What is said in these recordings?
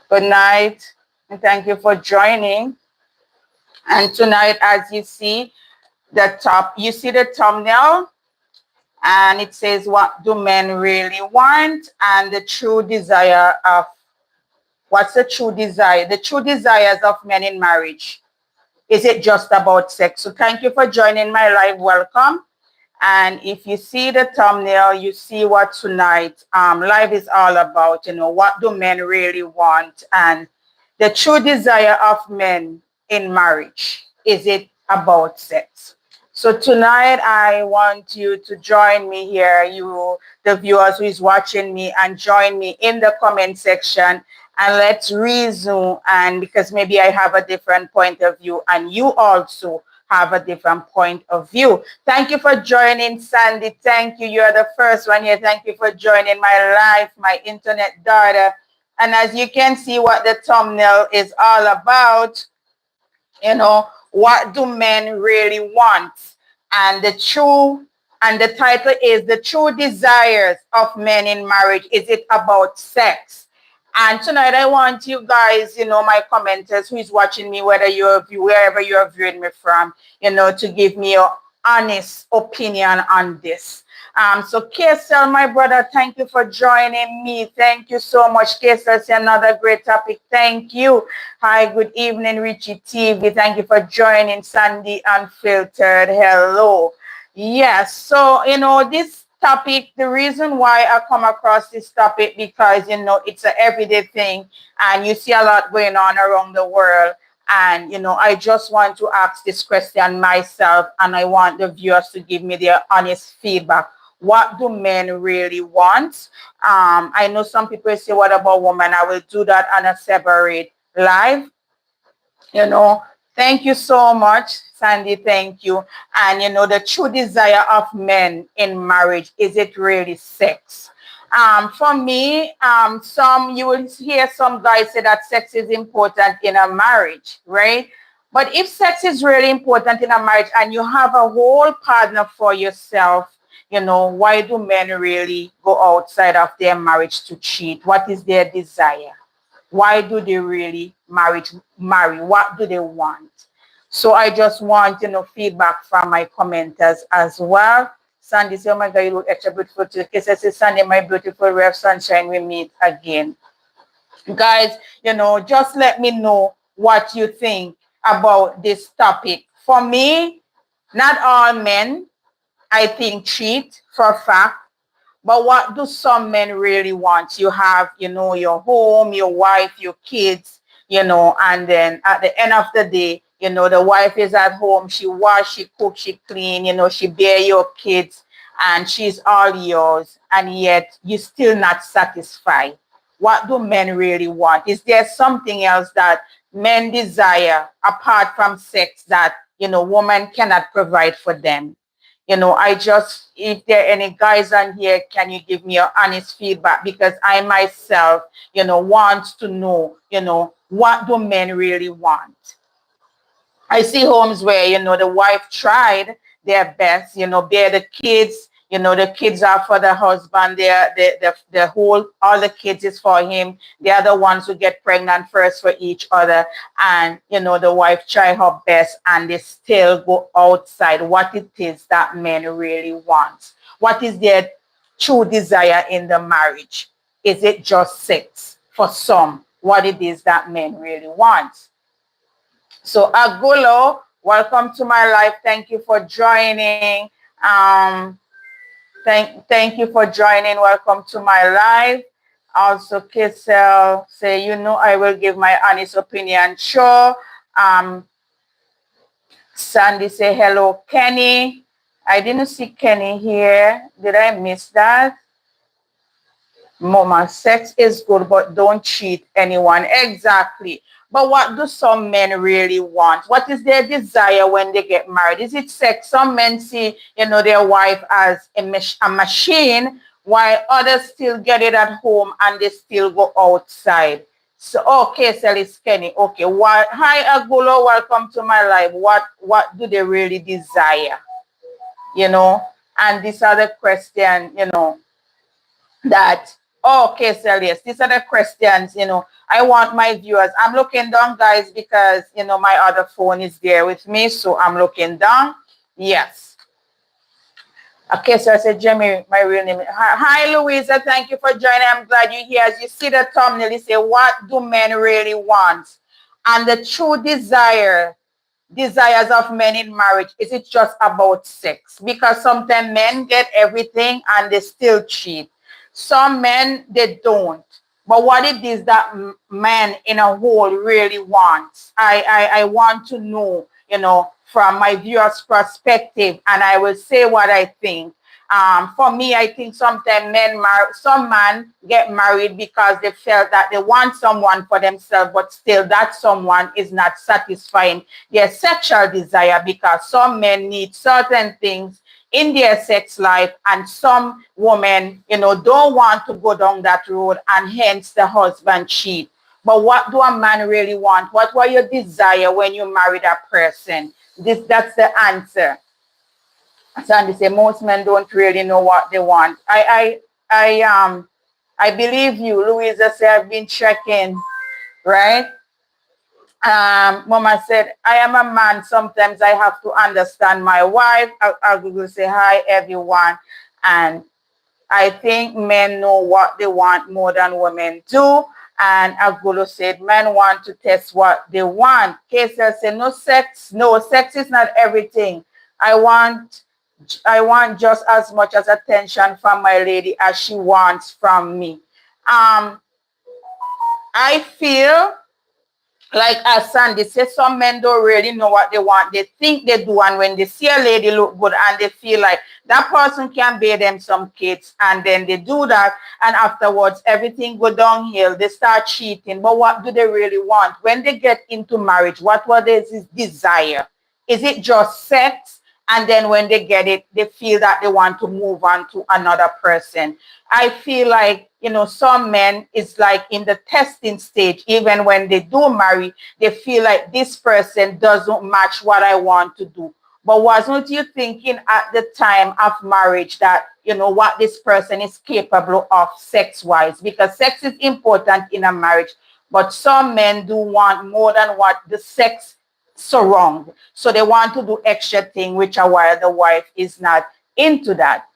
Good night, and thank you for joining. And tonight, as you see you see the thumbnail, and it says, "What do men really want?" And the true desire of what's the true desire? The true desires of men in marriage. Is it just about sex? So thank you for joining my live. Welcome. And if you see the thumbnail, you see what tonight live is all about. What do men really want? And the true desire of men in marriage. Is it about sex? So tonight I want you to join me here, the viewers who is watching me, and join me in the comment section, and let's reason, and because maybe I have a different point of view and you also have a different point of view. Thank you for joining, Sandy. Thank you. You're the first one here. Thank you for joining my live, my internet daughter. And as you can see what the thumbnail is all about, what do men really want? And the title is The True Desires of Men in Marriage. Is it about sex? And tonight I want you guys, my commenters who is watching me, wherever you're viewing me from, to give me your honest opinion on this. So KSL, my brother, thank you for joining me. Thank you so much. KSL, it's another great topic. Thank you. Hi, good evening, Richie TV. Thank you for joining. Sandy Unfiltered. Hello. Yes. So, this topic, the reason why I come across this topic, because, it's an everyday thing and you see a lot going on around the world. And, I just want to ask this question myself, and I want the viewers to give me their honest feedback. What do men really want? I know some people say, what about women? I will do that on a separate live. Thank you so much, Sandy. Thank you. And, the true desire of men in marriage, is it really sex? For me, you will hear some guys say that sex is important in a marriage, right? But if sex is really important in a marriage and you have a whole partner for yourself, why do men really go outside of their marriage to cheat? What is their desire? Why do they really marry? What do they want? So I just want, feedback from my commenters as well. Sandy says, oh my God, you look extra beautiful today. Kesa says, Sandy, my beautiful ray of sunshine, we meet again. Guys, just let me know what you think about this topic. For me, not all men, I think, cheat for a fact. But what do some men really want? You have, your home, your wife, your kids, and then at the end of the day, the wife is at home, she wash, she cook, she clean, she bear your kids, and she's all yours, and yet you're still not satisfied. What do men really want? Is there something else that men desire apart from sex that, woman cannot provide for them? If there are any guys on here, can you give me your honest feedback? Because I myself, want to know, what do men really want? I see homes where, the wife tried their best, bear the kids, the kids are for the husband, all the kids is for him. They are the ones who get pregnant first for each other. And, the wife try her best and they still go outside what it is that men really want. What is their true desire in the marriage? Is it just sex? For some, what it is that men really want. So Agulo, welcome to my live. Thank you for joining. Thank you for joining. Welcome to my live. Also, Kissel say, I will give my honest opinion. Sure. Sandy say, hello, Kenny. I didn't see Kenny here. Did I miss that? Mama, sex is good, but don't cheat anyone. Exactly. But what do some men really want? What is their desire when they get married? Is it sex? Some men see, their wife as a machine, while others still get it at home and they still go outside. So, okay, Celis Kenny. Okay. Hi, Agulo. Welcome to my live. What do they really desire? And this other question, that Okay, so yes, these are the questions, I want my viewers. I'm looking down, guys, because, my other phone is there with me. So I'm looking down. Yes. Okay, so I said, Jamie, my real name. Hi, Louisa. Thank you for joining. I'm glad you're here. As you see the thumbnail, you say, what do men really want? And the true desires of men in marriage, is it just about sex? Because sometimes men get everything and they still cheat. Some men, they don't. But what it is that men in a whole really wants, I want to know, from my viewer's perspective, and I will say what I think. For me, I think sometimes some men get married because they felt that they want someone for themselves, but still that someone is not satisfying their sexual desire, because some men need certain things in their sex life, and some women, don't want to go down that road, and hence the husband cheat. But what do a man really want? What were your desire when you married a person? That's the answer. Sandy say most men don't really know what they want. I believe you. Louisa said I've been checking, right? Mama said, I am a man. Sometimes I have to understand my wife. I'll Google say hi everyone. And I think men know what they want more than women do. And Agulo said, men want to test what they want. Kesa said, no sex. No, sex is not everything. I want just as much as attention from my lady as she wants from me. I feel like as Sandy said, some men don't really know what they want. They think they do, and when they see a lady look good and they feel like that person can bear them some kids, and then they do that, and afterwards everything go downhill, they start cheating. But what do they really want? When they get into marriage, what their desire? Is it just sex? And then when they get it, they feel that they want to move on to another person. I feel like, some men is like in the testing stage. Even when they do marry, they feel like this person doesn't match what I want to do. But wasn't you thinking at the time of marriage that, what this person is capable of sex-wise? Because sex is important in a marriage, but some men do want more than what the sex surround. So they want to do extra thing, which a while the wife is not into that.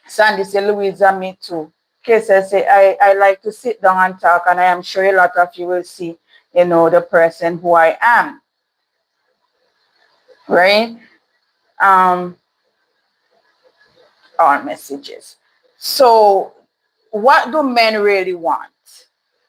Sandy say, Louisa, me too. Kesa say, I like to sit down and talk, and I am sure a lot of you will see, the person who I am. Right? Our messages. So what do men really want?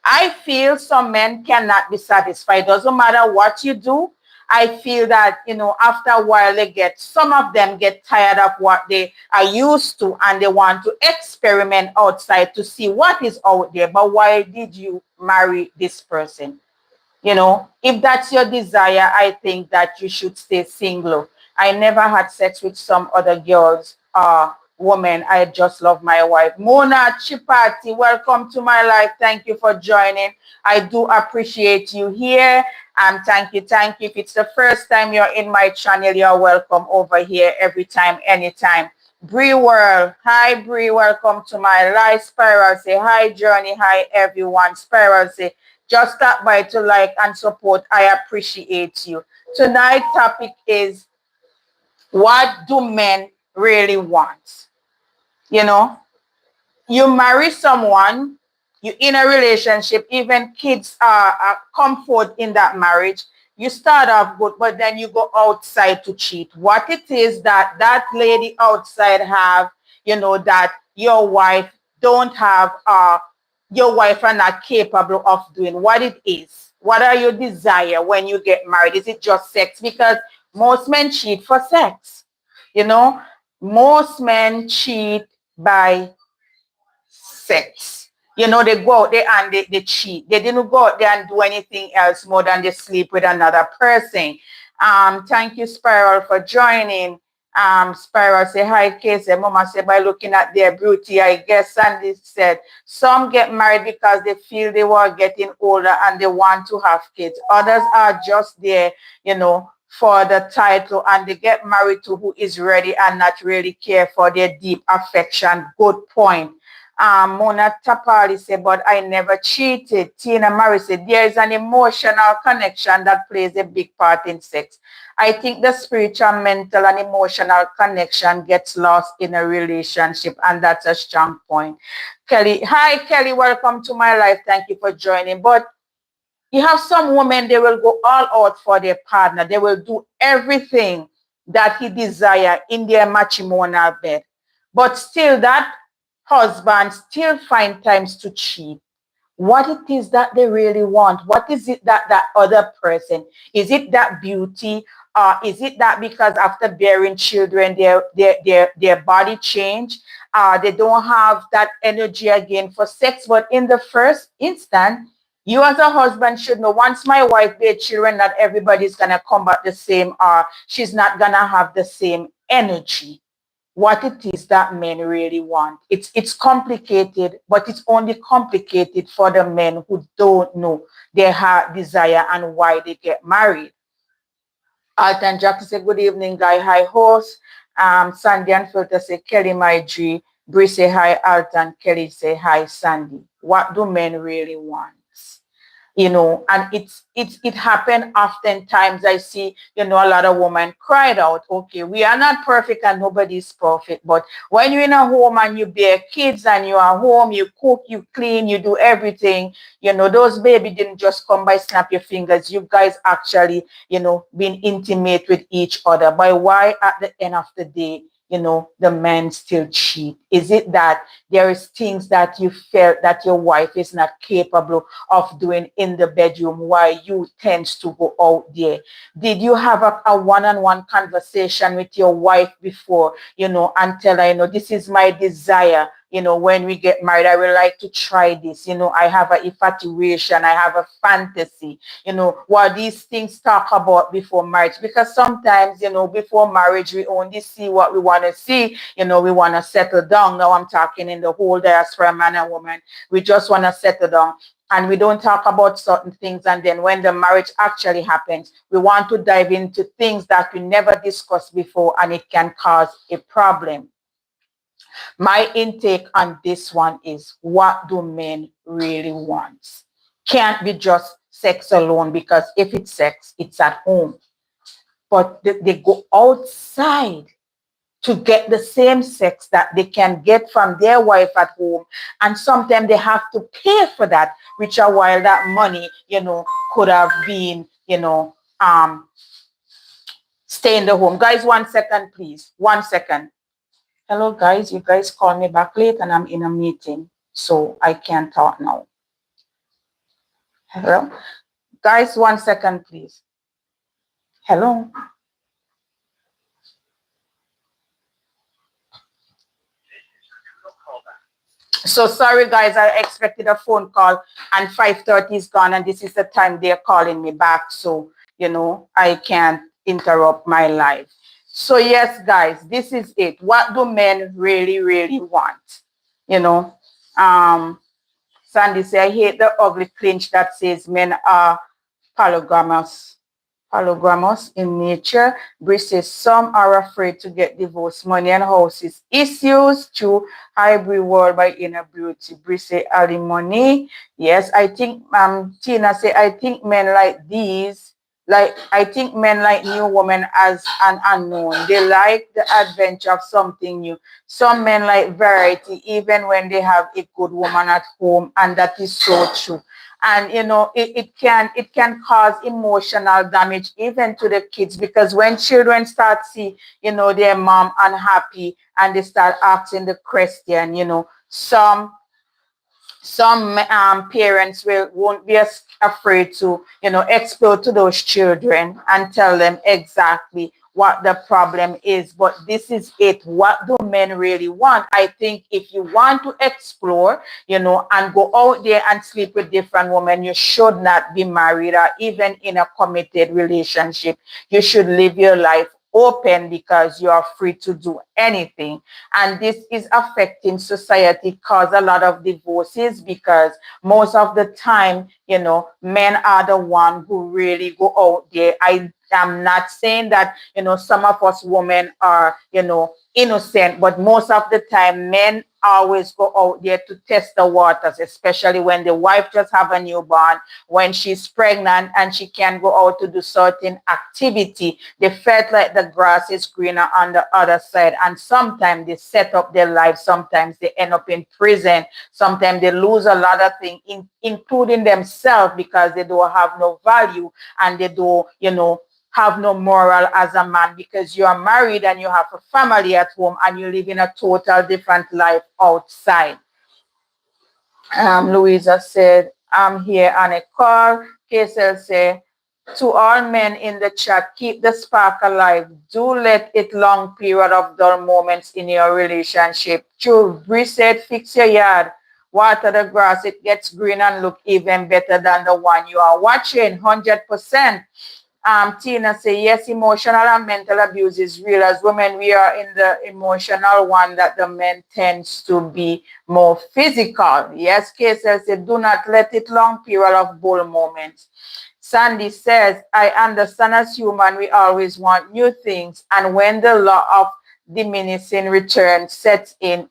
I feel some men cannot be satisfied. Doesn't matter what you do. I feel that, after a while some of them get tired of what they are used to, and they want to experiment outside to see what is out there. But why did you marry this person? If that's your desire, I think that you should stay single. I never had sex with some other girls, woman. I just love my wife. Mona Chipati, welcome to my life. Thank you for joining. I do appreciate you here. Thank you. If it's the first time you're in my channel, you're welcome over here every time, anytime. Bree World, hi Bree, welcome to my live. Spiral say hi Journey, hi everyone. Spiral say just stop by to like and support. I appreciate you. Tonight's topic is, what do men really want? You marry someone, you in a relationship, even kids are comfort in that marriage. You start off good, but then you go outside to cheat. What it is that lady outside have, that your wife don't have, your wife are not capable of doing. What it is? What are your desire when you get married? Is it just sex? Because most men cheat for sex. Most men cheat by sex. They go out there and they cheat. They didn't go out there and do anything else more than they sleep with another person. Thank you, Spiral, for joining. Spiral say, hi, Casey. Mama said, by looking at their beauty, I guess Sandy said, some get married because they feel they were getting older and they want to have kids. Others are just there, for the title, and they get married to who is ready and not really care for their deep affection. Good point. Mona Tapali said, but I never cheated. Tina Murray said, there is an emotional connection that plays a big part in sex. I think the spiritual, mental, and emotional connection gets lost in a relationship, and that's a strong point. Kelly, hi, Kelly, welcome to my life. Thank you for joining. But you have some women, they will go all out for their partner. They will do everything that he desire in their matrimonial bed. But still, that husband still find times to cheat. What it is that they really want? What is it that that other person? Is it that beauty? Is it that because after bearing children, their body change? They don't have that energy again for sex. But in the first instance, you as a husband should know once my wife bear children, not everybody's gonna come back the same, or she's not gonna have the same energy. What it is that men really want. It's complicated, but it's only complicated for the men who don't know their heart desire and why they get married. Alton Jackson say, good evening, guy. Hi, host. Sandy and Filter say, Kelly, my G. Bree say, hi, Alton. Kelly say, hi, Sandy. What do men really want? And it happened oftentimes. I see, a lot of women cried out, okay, we are not perfect and nobody's perfect, but when you're in a home and you bear kids and you are home, you cook, you clean, you do everything, those baby didn't just come by snap your fingers. You guys actually, being intimate with each other. But why at the end of the day, the men still cheat? Is it that there is things that you felt that your wife is not capable of doing in the bedroom while you tends to go out there? Did you have a one-on-one conversation with your wife before, and tell her, this is my desire, when we get married, I would like to try this, I have an infatuation, I have a fantasy, what these things talk about before marriage? Because sometimes, before marriage, we only see what we want to see, we want to settle down. Now I'm talking in the whole diaspora, man and woman. We just want to settle down. And we don't talk about certain things. And then when the marriage actually happens, we want to dive into things that we never discussed before, and it can cause a problem. My intake on this one is, what do men really want? Can't be just sex alone, because if it's sex, it's at home. But they go outside to get the same sex that they can get from their wife at home. And sometimes they have to pay for that, which a while that money, could have been, stay in the home. Guys, 1 second, please. 1 second. Hello, guys. You guys call me back late and I'm in a meeting, so I can't talk now. Hello? Guys, 1 second, please. Hello? So sorry, guys. I expected a phone call and 5:30 is gone, and this is the time they're calling me back. So, I can't interrupt my life. So yes, guys, this is it. What do men really, really want? Sandy say, I hate the ugly clinch that says men are polygamous. Polygamous in nature. Bree says some are afraid to get divorced. Money and houses issues to hybrid world by inner beauty. Bree say alimony. Yes, I think Tina say, I think men like these. I think men like new women as an unknown. They like the adventure of something new. Some men like variety, even when they have a good woman at home, and that is so true. And it can cause emotional damage even to the kids, because when children start see their mom unhappy and they start asking the question, some parents won't be as afraid to explore to those children and tell them exactly what the problem is. But this is it. What do men really want? I think if you want to explore, and go out there and sleep with different women, you should not be married or even in a committed relationship. You should live your life open, because you are free to do anything. And this is affecting society, cause a lot of divorces, because most of the time, men are the one who really go out there. I am not saying that, some of us women are, innocent, but most of the time men always go out there to test the waters, especially when the wife just have a newborn, when she's pregnant and she can go out to do certain activity. They felt like the grass is greener on the other side. And sometimes they set up their life. Sometimes they end up in prison. Sometimes they lose a lot of things, including themselves, because they don't have no value and they don't, have no moral as a man, because you are married and you have a family at home and you live in a total different life outside. Louisa said, I'm here on a call. KSL said, to all men in the chat, keep the spark alive. Do let it long period of dull moments in your relationship. True. Bree said, fix your yard. Water the grass. It gets green and look even better than the one you are watching. 100%. Tina say, yes, emotional and mental abuse is real. As women, we are in the emotional one that the men tends to be more physical. Yes, KSL said, do not let it long period of bull moments. Sandy says, I understand as human, we always want new things. And when the law of diminishing return sets in,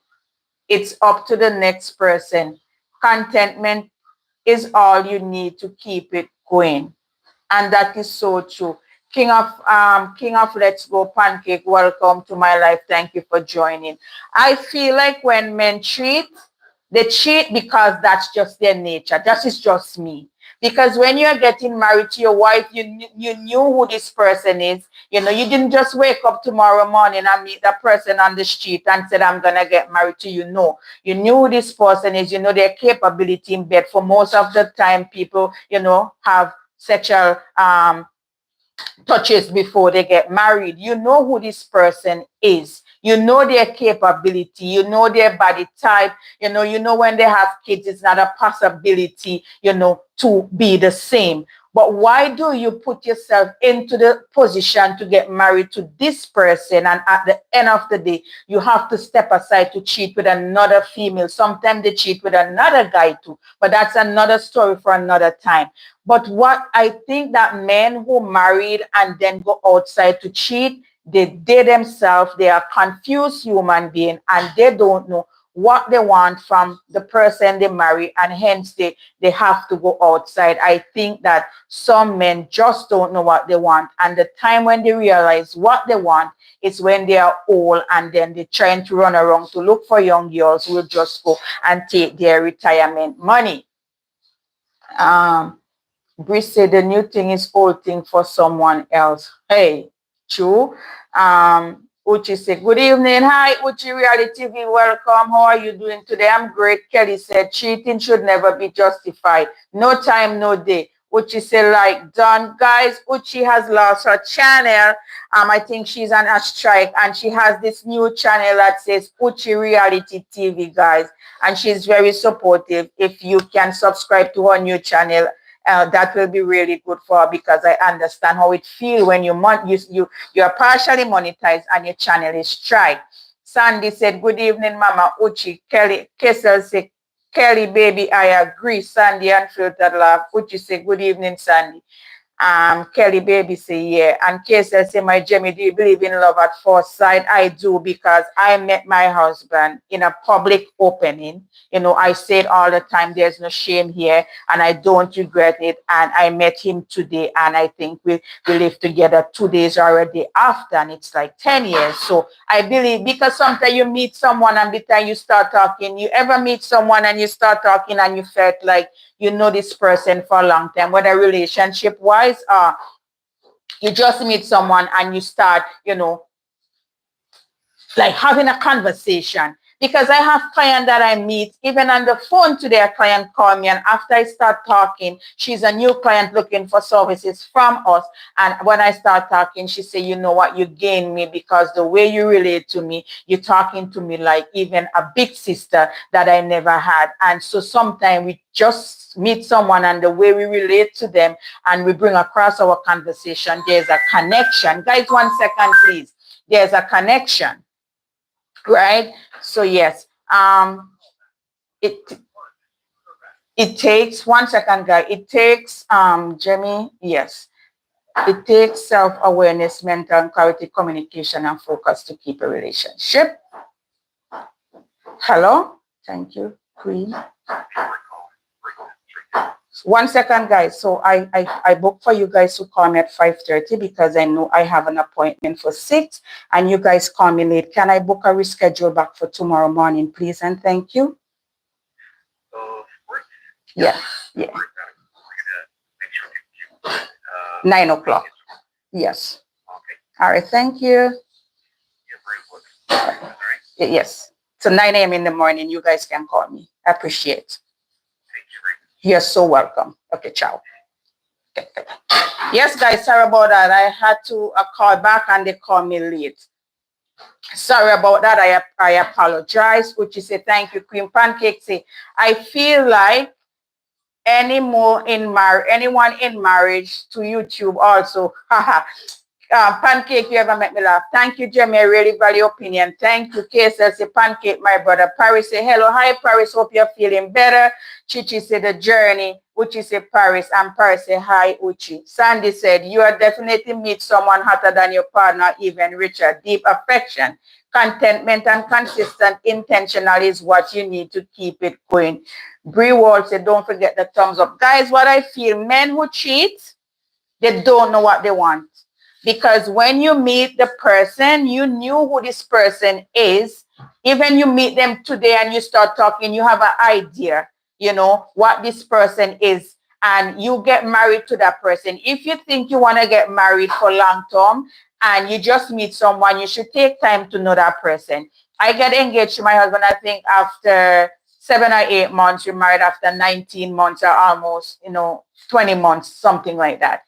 it's up to the next person. Contentment is all you need to keep it going. And that is so true. King of Let's Go Pancake, welcome to my life. Thank you for joining. I feel like when men cheat, they cheat because that's just their nature. That is just me. Because when you're getting married to your wife, you knew who this person is. You didn't just wake up tomorrow morning and meet that person on the street and said, I'm going to get married to you. No, you knew who this person is. You know their capability in bed. For most of the time, people, have sexual touches before they get married. You know who this person is. You know their capability. You know their body type. You know when they have kids, it's not a possibility, to be the same. But why do you put yourself into the position to get married to this person, and at the end of the day, you have to step aside to cheat with another female? Sometimes they cheat with another guy too, but that's another story for another time. But what I think that men who married and then go outside to cheat, they themselves, they are confused human being, and they don't know what they want from the person they marry, and hence they have to go outside. I think that some men just don't know what they want, and the time when they realize what they want is when they are old, and then they're trying to run around to look for young girls who will just go and take their retirement money. Bree said the new thing is old thing for someone else. Hey, true. Uchi said, good evening. Hi, Uchi Reality TV. Welcome. How are you doing today? I'm great. Kelly said, cheating should never be justified. No time, no day. Uchi said, like, done. Guys, Uchi has lost her channel. I think she's on a strike, and she has this new channel that says Uchi Reality TV, guys. And she's very supportive. If you can subscribe to her new channel, that will be really good for her, because I understand how it feels when you are partially monetized and your channel is strike. Sandy said, good evening, Mama Uchi. Kelly Kessel said, Kelly, baby, I agree. Sandy Unfiltered Laugh. Uchi said, good evening, Sandy. Kelly Baby say, yeah. And KSL say, my Jemmy, do you believe in love at first sight? I do, because I met my husband in a public opening. I say it all the time, there's no shame here, and I don't regret it. And I met him today, and I think we live together 2 days already after, and it's like 10 years. So I believe, because sometimes you meet someone and by the time you start talking, you ever meet someone and you start talking and you felt like you know this person for a long time, whether relationship wise, you just meet someone and you start, like having a conversation. Because I have clients that I meet, even on the phone today, a client called me, and after I start talking, she's a new client looking for services from us. And when I start talking, she said, you know what, you gain me, because the way you relate to me, you're talking to me like even a big sister that I never had. And so sometimes we just meet someone, and the way we relate to them and we bring across our conversation, there's a connection. Guys, 1 second, please. There's a connection. Right? So yes, it takes 1 second, guys. It takes Jemmy, yes. It takes self-awareness, mental clarity, communication, and focus to keep a relationship. Hello? Thank you, Queen. 1 second, guys. So I booked for you guys to call me at 5:30 because I know I have an appointment for 6 and you guys call me late. Can I book a reschedule back for tomorrow morning, please? And thank you. Yeah. Yeah. 9 o'clock. Yes. All right. Thank you. Yes. So 9 a.m. in the morning, you guys can call me. I appreciate. You're so welcome. Okay, ciao. Okay. Yes, guys, sorry about that. I had to call back and they called me late. Sorry about that. I apologize. Would you say thank you, Queen Pancake? Say, I feel like anyone in marriage to YouTube also. Pancake, you ever make me laugh. Thank you, Jeremy. I really value your opinion. Thank you, KSL. Say, Pancake, my brother. Paris, say, hello. Hi, Paris. Hope you're feeling better. Chichi said, the journey. Uchi said, Paris. And Paris said, hi, Uchi. Sandy said, you are definitely meet someone hotter than your partner, even richer. Deep affection, contentment, and consistent intentional is what you need to keep it going. Bree Wall said, don't forget the thumbs up. Guys, what I feel, men who cheat, they don't know what they want. Because when you meet the person, you knew who this person is. Even you meet them today and you start talking, you have an idea, you know, what this person is. And you get married to that person. If you think you want to get married for long term and you just meet someone, you should take time to know that person. I get engaged to my husband, I think, after 7 or 8 months. We're married after 19 months or almost, 20 months, something like that.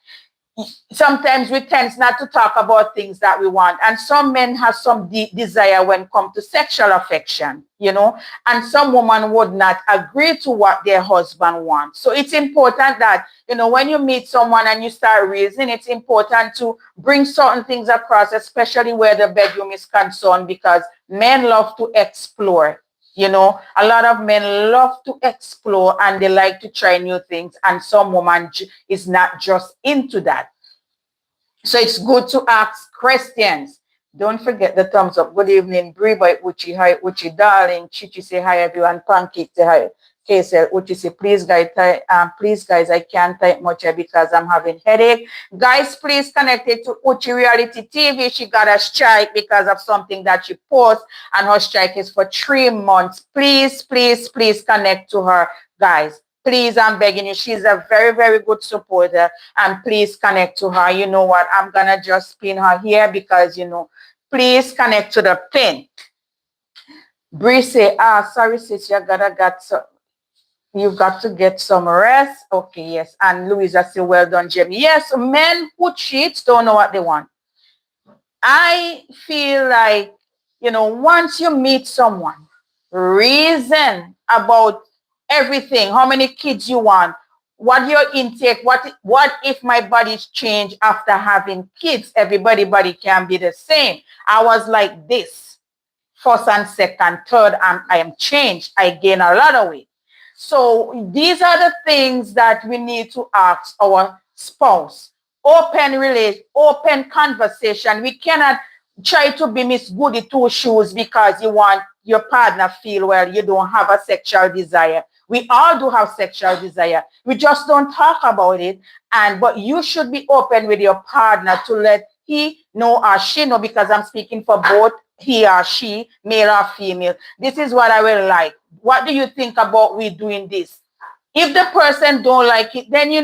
Sometimes we tend not to talk about things that we want, and some men have some deep desire when it comes to sexual affection, and some women would not agree to what their husband wants. So it's important that, when you meet someone and you start reasoning, it's important to bring certain things across, especially where the bedroom is concerned, because men love to explore. A lot of men love to explore and they like to try new things, and some woman is not just into that. So it's good to ask questions. Don't forget the thumbs up. Good evening, Bree Boy, Uchi, hi, Uchi, darling. Chichi say hi, everyone. Pancake say hi. KSL, Uchi say, please guys, I can't type much here because I'm having headache. Guys, please connect it to Uchi Reality TV. She got a strike because of something that she posts, and her strike is for 3 months. Please, please, please connect to her, guys. Please, I'm begging you. She's a very, very good supporter, and please connect to her. You know what? I'm going to just pin her here because, please connect to the pin. Bree say, sorry, sis, you got to get some rest. Okay, yes. And Louisa say, well done, Jimmy. Yes, men who cheat don't know what they want. I feel like, once you meet someone, reason about everything, how many kids you want, what your intake, what if my body's changed after having kids? Everybody body can be the same. I was like this, first and second, third, and I am changed. I gain a lot of weight. So these are the things that we need to ask our spouse. Open conversation. We cannot try to be Miss Goody Two Shoes because you want your partner feel well. You don't have a sexual desire. We all do have sexual desire. We just don't talk about it. But you should be open with your partner to let he know or she know, because I'm speaking for both he or she, male or female. This is what I will like. What do you think about we doing this? If the person don't like it, then you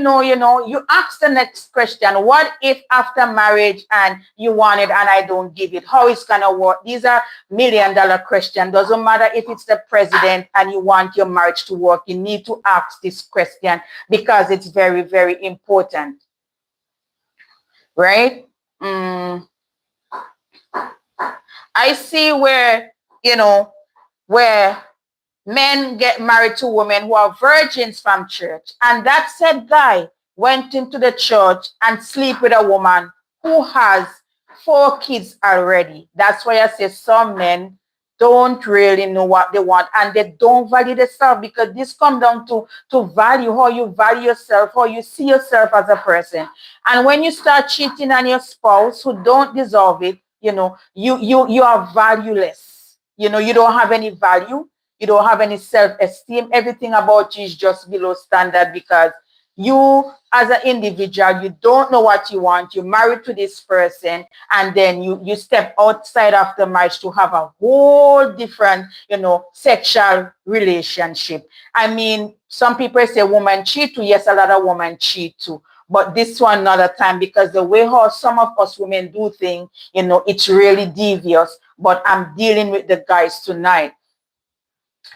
ask the next question. What if after marriage and you want it and I don't give it? How it's gonna work? These are $1 million questions. Doesn't matter if it's the president and you want your marriage to work. You need to ask this question because it's very, very important. Right? I see where, where men get married to women who are virgins from church. And that said guy went into the church and sleep with a woman who has 4 kids already. That's why I say some men don't really know what they want, and they don't value themselves, because this comes down to value, how you value yourself, how you see yourself as a person. And when you start cheating on your spouse who don't deserve it, you are valueless. You don't have any value. You don't have any self-esteem. Everything about you is just below standard because you as an individual, you don't know what you want. You're married to this person, and then you step outside of the marriage to have a whole different, sexual relationship. I mean, some people say women cheat too. Yes, a lot of women cheat too. But this one another time, because the way how some of us women do things, it's really devious. But I'm dealing with the guys tonight.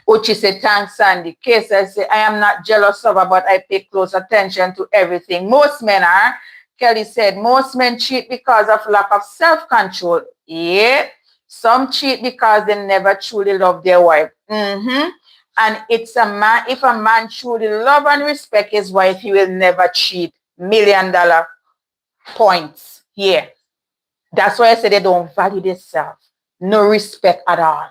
Uchi said, thanks, Sandy. Case I say, I am not jealous of her, but I pay close attention to everything. Most men are. Kelly said, most men cheat because of lack of self-control. Yeah. Some cheat because they never truly love their wife. And it's a man, if a man truly love and respect his wife, he will never cheat. $1 million points here. That's why I say they don't value themselves. No respect at all.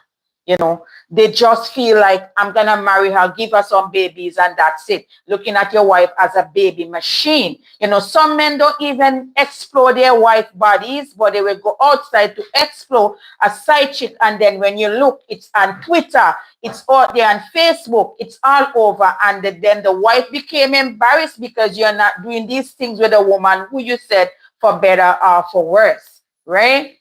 They just feel like, I'm going to marry her, give her some babies, and that's it. Looking at your wife as a baby machine. Some men don't even explore their wife bodies, but they will go outside to explore a side chick. And then when you look, it's on Twitter, it's out there on Facebook, it's all over. And then the wife became embarrassed because you're not doing these things with a woman who you said for better or for worse, right?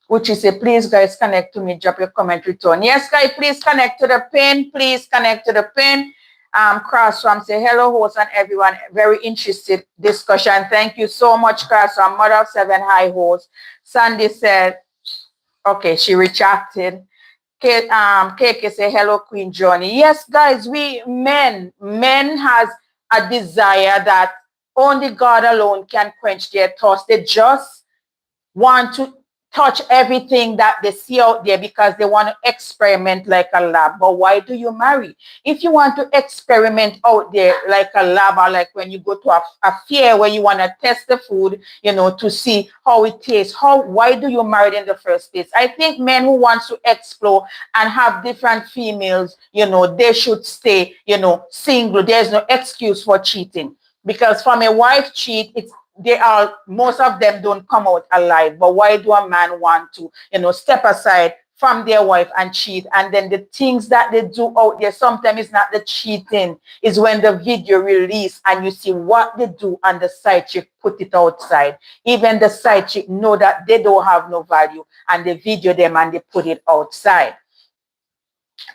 Which is a please guys connect to me, drop your comment return. Yes, guys, please connect to the pin. Please connect to the pin. Crossram say hello, host and everyone. Very interested discussion. Thank you so much, Crossram. Mother of 7, hi host. Sandy said, okay, she retracted. KK say hello, Queen Johnny. Yes, guys, we men has a desire that only God alone can quench their thirst. They just want to touch everything that they see out there because they want to experiment like a lab. But why do you marry? If you want to experiment out there like a lab, or like when you go to a fair where you want to test the food, to see how it tastes, why do you marry in the first place? I think men who want to explore and have different females, they should stay, single. There's no excuse for cheating. Because from a wife cheat, most of them don't come out alive. But why do a man want to, step aside from their wife and cheat? And then the things that they do out there, sometimes it's not the cheating, is when the video release and you see what they do and the side chick put it outside. Even the side chick know that they don't have no value and they video them and they put it outside.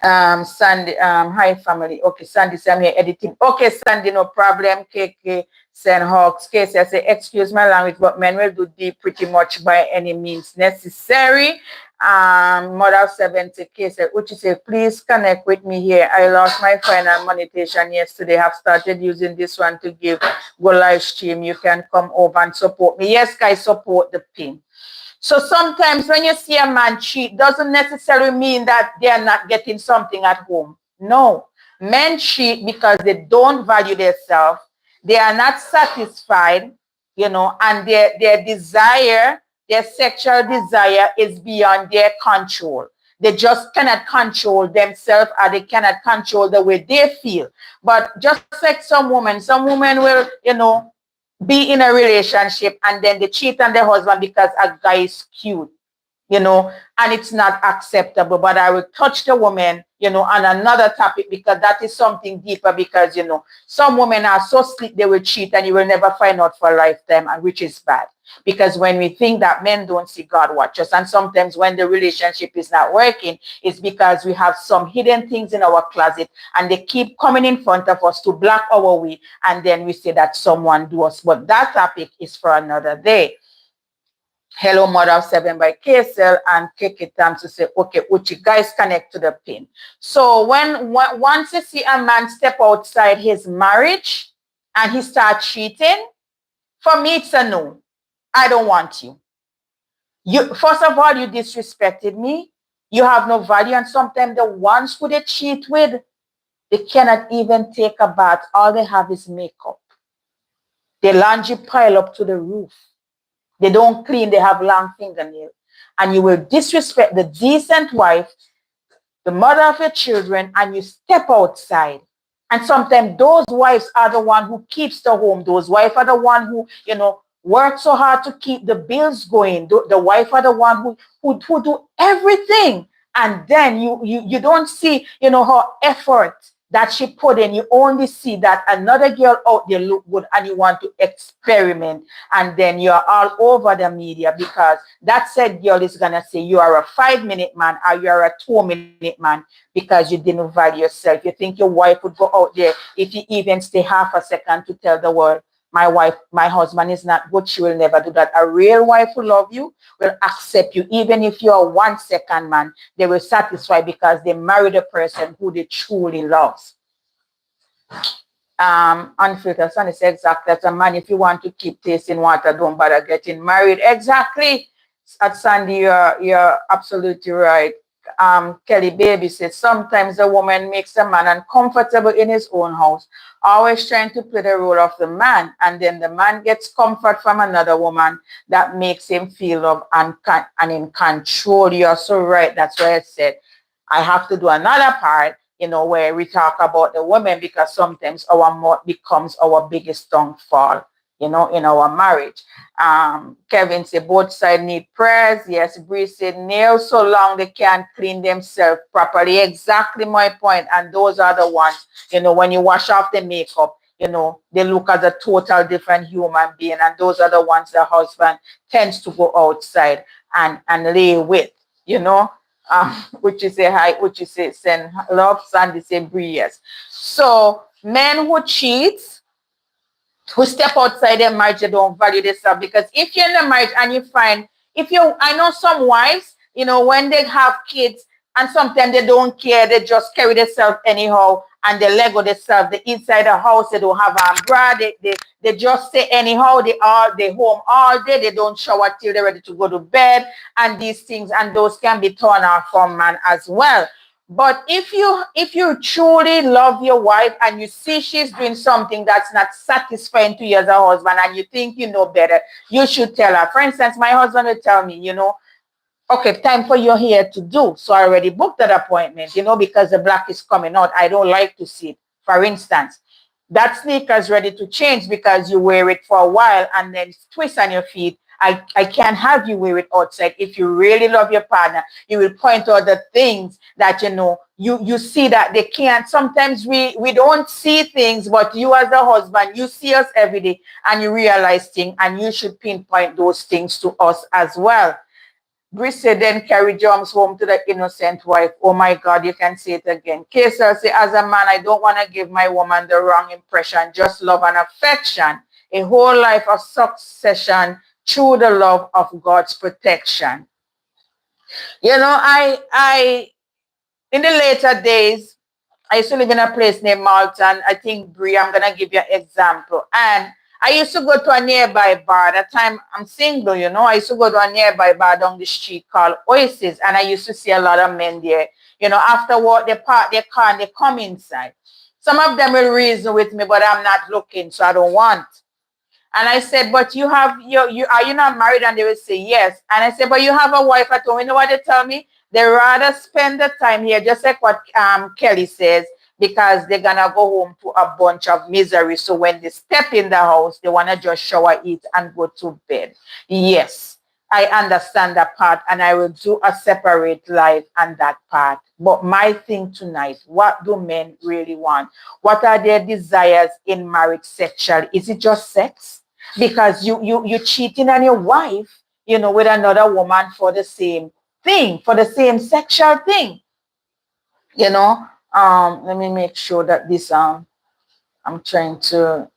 Sandy, hi family. Okay, Sandy, I'm here editing. Okay, Sandy, no problem. KK, send Hawks. Casey, I say, excuse my language, but men will do deep pretty much by any means necessary. Mother 70, Casey, which is say, please connect with me here. I lost my final monetization yesterday. Have started using this one to go live stream. You can come over and support me. Yes, guys, support the pin. So sometimes when you see a man cheat, doesn't necessarily mean that they are not getting something at home. No. Men cheat because they don't value themselves. They are not satisfied, and their desire, their sexual desire is beyond their control. They just cannot control themselves, or they cannot control the way they feel. But just like some women will, be in a relationship and then they cheat on their husband because a guy is cute, and it's not acceptable. But I will touch the woman, on another topic, because that is something deeper, because, some women are so slick they will cheat and you will never find out for a lifetime, and which is bad. Because when we think that men don't see, God watch us. And sometimes when the relationship is not working, it's because we have some hidden things in our closet and they keep coming in front of us to block our way. And then we say that someone do us. But that topic is for another day. Hello, Mother of 7 by KSL and KK Tam to say, okay, Uchi, guys, connect to the pin. So once you see a man step outside his marriage and he start cheating, for me, it's a no. I don't want you. First of all, you disrespected me. You have no value. And sometimes the ones who they cheat with, they cannot even take a bath. All they have is makeup. Their laundry pile up to the roof. They don't clean. They have long fingernails. And you will disrespect the decent wife, the mother of your children, and you step outside. And sometimes those wives are the one who keeps the home. Those wives are the one who, work so hard to keep the bills going. The wife are the one who do everything. And then you don't see, her effort that she put in. You only see that another girl out there look good and you want to experiment. And then you're all over the media because that said girl is going to say you are a 5-minute man or you are a 2-minute man because you didn't value yourself. You think your wife would go out there if you even stay half a second to tell the world, my husband is not good. She will never do that. A real wife who love you will accept you. Even if you're a 1-second man, they will satisfy because they married a person who they truly loves. Unfiltered Sunny says exactly, as a man, if you want to keep tasting water, don't bother getting married. Exactly. At Sandy, you're absolutely right. Kelly Baby says sometimes a woman makes a man uncomfortable in his own house, always trying to play the role of the man, and then the man gets comfort from another woman that makes him feel love and in control. You're so right. That's why I said I have to do another part, where we talk about the women, because sometimes our mouth becomes our biggest downfall, in our marriage. Kevin said both sides need prayers. Yes, Bree said nails so long they can't clean themselves properly. Exactly my point. And those are the ones, when you wash off the makeup, they look as a total different human being. And those are the ones the husband tends to go outside and lay with, which is a high, which is a send love, Sandy say Bree, yes. So men who cheat, who step outside their marriage, they don't value themselves. Because if you're in a marriage and you find, I know some wives, when they have kids and sometimes they don't care, they just carry themselves anyhow and they Lego themselves. They inside the house, they don't have a umbrella, they just stay anyhow, they home all day, they don't shower till they're ready to go to bed, and these things, and those can be torn off from man as well. But if you truly love your wife and you see she's doing something that's not satisfying to you as a husband and you think you know better, you should tell her. For instance, my husband will tell me, okay, time for you here to do. So I already booked that appointment, because the black is coming out. I don't like to see it. For instance, that sneaker is ready to change because you wear it for a while and then twist on your feet. I can't have you wear it outside. If you really love your partner, you will point out the things that, you see that they can't. Sometimes we don't see things, but you as a husband, you see us every day and you realize things, and you should pinpoint those things to us as well. Brice then carry Joms home to the innocent wife. Oh my God, you can say it again. Kesar say, as a man, I don't want to give my woman the wrong impression, just love and affection. A whole life of succession through the love of God's protection. I in the later days, I used to live in a place named Malton. I think, Brie, I'm going to give you an example. And I used to go to a nearby bar. At that time, I'm single, I used to go to a nearby bar down the street called Oasis. And I used to see a lot of men there. After work, they park their car and they come inside. Some of them will reason with me, but I'm not looking, so I don't want. And I said, but you are you not married? And they will say, yes. And I said, but you have a wife at home. You know what they tell me? They rather spend the time here, just like what Kelly says, because they're going to go home to a bunch of misery. So when they step in the house, they want to just shower, eat, and go to bed. Yes, I understand that part, and I will do a separate life on that part. But my thing tonight, what do men really want? What are their desires in marriage sexually? Is it just sex? Because you cheating on your wife, with another woman for the same thing, for the same sexual thing. Let me make sure that this I'm trying to.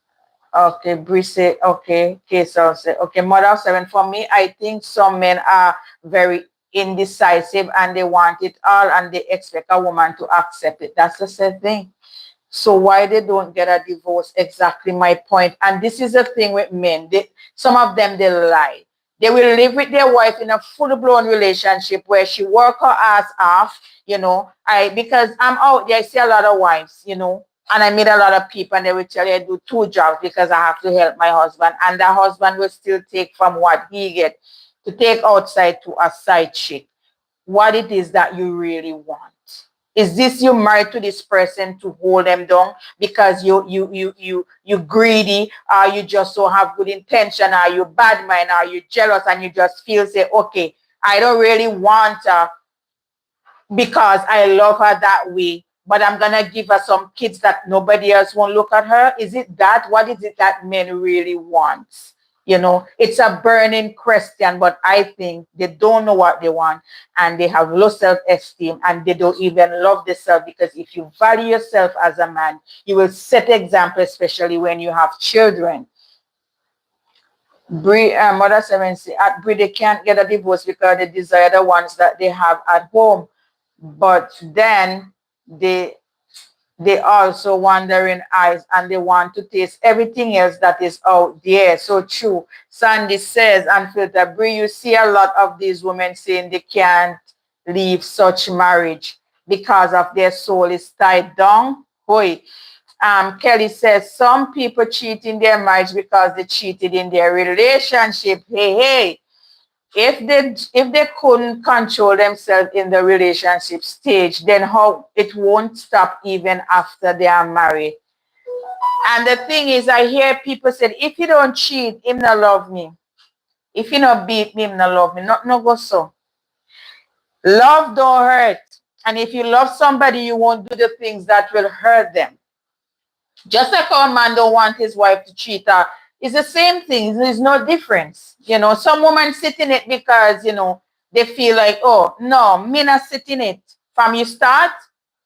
Okay, Brice, okay, Kesal say, okay, mother of 7, for me, I think some men are very indecisive and they want it all and they expect a woman to accept it. That's the same thing. So why they don't get a divorce? Exactly my point. And this is the thing with men. Some of them, they lie. They will live with their wife in a full-blown relationship where she work her ass off, because I'm out there, I see a lot of wives, and I meet a lot of people and they will tell you I do 2 jobs because I have to help my husband. And the husband will still take from what he get to take outside to a side chick. What it is that you really want. Is this you married to this person to hold them down because you greedy, or you just don't have good intention, or you bad mind, or you jealous and you just feel say, okay, I don't really want because I love her that way, but I'm gonna give her some kids that nobody else won't look at her? Is it that? What is it that men really want? It's a burning question, but I think they don't know what they want, and they have low self-esteem, and they don't even love themselves, because if you value yourself as a man, you will set example, especially when you have children. Mother Seven say at Brie they can't get a divorce because they desire the ones that they have at home, but then they they also wandering eyes, and they want to taste everything else that is out there. So true. Sandy says, Unfiltered Brie, you see a lot of these women saying they can't leave such marriage because of their soul is tied down. Boy. Kelly says some people cheat in their marriage because they cheated in their relationship. Hey, hey. If they couldn't control themselves in the relationship stage, then how it won't stop even after they are married. And the thing is, I hear people say, if you don't cheat, him not love me. If you not beat me, him not love me. Not no go so. Love don't hurt. And if you love somebody, you won't do the things that will hurt them. Just like our man don't want his wife to cheat her, it's the same thing. There's no difference. Some women sit in it because, they feel like, oh, no, me not sit in it. From you start,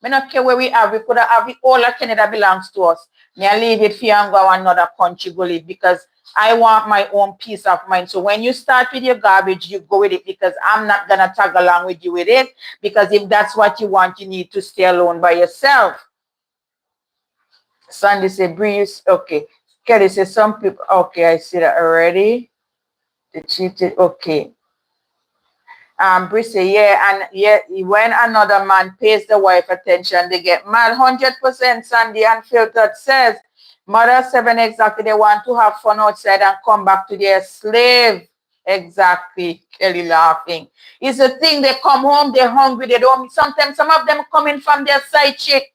me not care where we have. We could have it all of Canada belongs to us. Me I leave it for you and go another country go live, because I want my own peace of mind. So when you start with your garbage, you go with it, because I'm not going to tag along with you with it. Because if that's what you want, you need to stay alone by yourself. Sandy said, Breeze, okay. Kelly says, some people, okay, I see that already. They cheated, okay. Breeze said, yeah, and yeah, when another man pays the wife attention, they get mad. 100%, Sandy Unfiltered says, Mother Seven, exactly, they want to have fun outside and come back to their slave. Exactly, Kelly laughing. It's a thing, they come home, they're hungry, they don't, sometimes some of them coming from their side chick,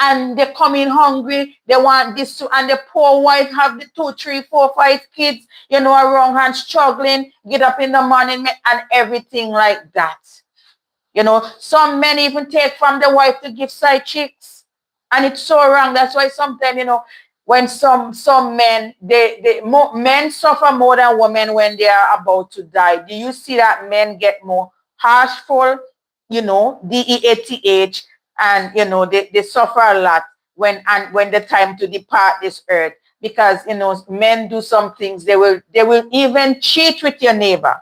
and they come in hungry, they want this too, and the poor wife have the 2, 3, 4, 5 kids, around and struggling, get up in the morning and everything like that. Some men even take from the wife to give side chicks, and it's so wrong. That's why sometimes, when some men, men suffer more than women when they are about to die. Do you see that men get more harshful, DEATH, and they suffer a lot when the time to depart this earth, because men do some things, they will even cheat with your neighbor,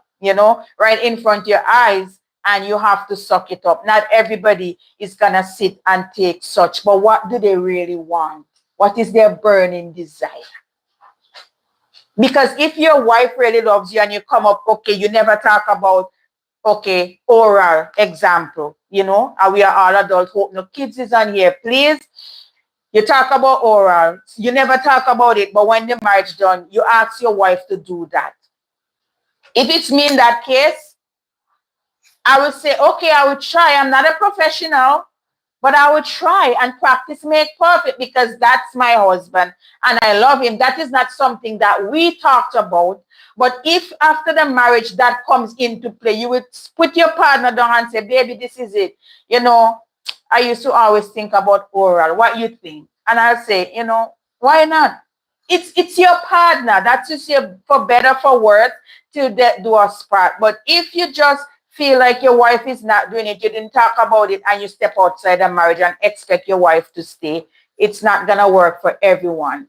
right in front of your eyes, and you have to suck it up. Not everybody is gonna sit and take such, but what do they really want? What is their burning desire? Because if your wife really loves you and you come up, okay, you never talk about, okay, oral example, and we are all adults, hope no kids is on here, please. You talk about oral, you never talk about it, but when the marriage done, you ask your wife to do that. If it's me in that case, I would say, okay, I would try. I'm not a professional, but I would try, and practice make perfect, because that's my husband and I love him. That is not something that we talked about. But if after the marriage that comes into play, you would put your partner down and say, baby, this is it. I used to always think about oral. What you think? And I'll say, why not? It's your partner. That's just your, for better, for worse, to do a part. But if you just feel like your wife is not doing it, you didn't talk about it, and you step outside the marriage and expect your wife to stay, it's not going to work for everyone.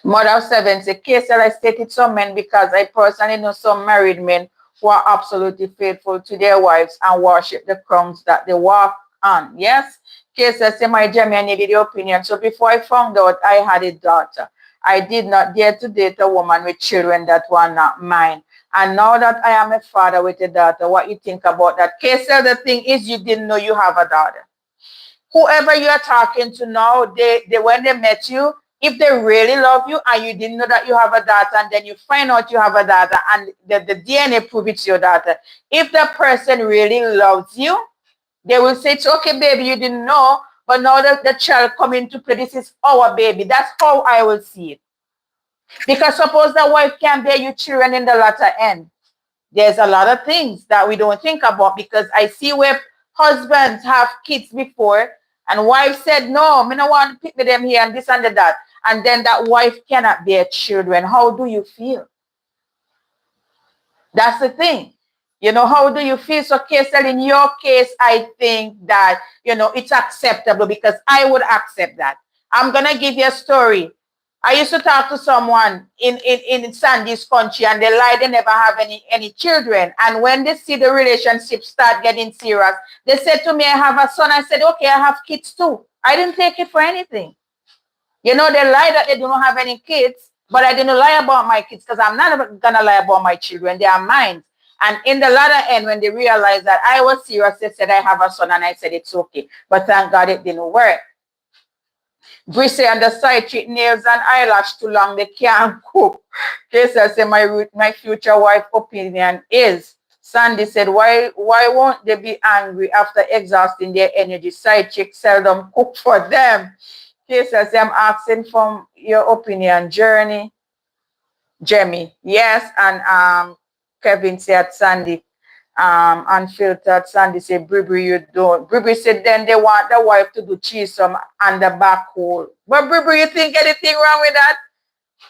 Mother Seven says, KSL, I stated some men because I personally know some married men who are absolutely faithful to their wives and worship the crumbs that they walk on. Yes? KSL says, my Jamie, I needed your opinion. So before I found out I had a daughter, I did not dare to date a woman with children that were not mine. And now that I am a father with a daughter, what you think about that? KSL, the thing is, you didn't know you have a daughter. Whoever you are talking to now, they when they met you, if they really love you and you didn't know that you have a daughter, and then you find out you have a daughter and the DNA proves it's your daughter, if the person really loves you, they will say, it's okay, baby, you didn't know, but now that the child come into play, this is our baby. That's how I will see it. Because suppose the wife can bear you children in the latter end. There's a lot of things that we don't think about, because I see where husbands have kids before, and wife said, no, me no want to pick me them here and this and that. And then that wife cannot bear children. How do you feel? That's the thing. How do you feel? So, Kesel, in your case, I think that, it's acceptable because I would accept that. I'm going to give you a story. I used to talk to someone in Sandy's country, and they lie they never have any children. And when they see the relationship start getting serious, they said to me, I have a son. I said, okay, I have kids too. I didn't take it for anything. They lie that they don't have any kids, but I didn't lie about my kids because I'm not going to lie about my children. They are mine. And in the latter end, when they realized that I was serious, they said, I have a son, and I said, it's okay. But thank God it didn't work. Brissy on the side treat nails and eyelash too long, they can't cook. Kesel said, my future wife opinion is, Sandy said, why won't they be angry after exhausting their energy? Side chick seldom cook for them. Kesel said, I'm asking from your opinion, Journey. Jemmy, yes. And Kevin said, Sandy, unfiltered. Sandy said, Bribri, you don't. Bribri said, then they want the wife to do cheese some on the back hole. But Bribri, you think anything wrong with that?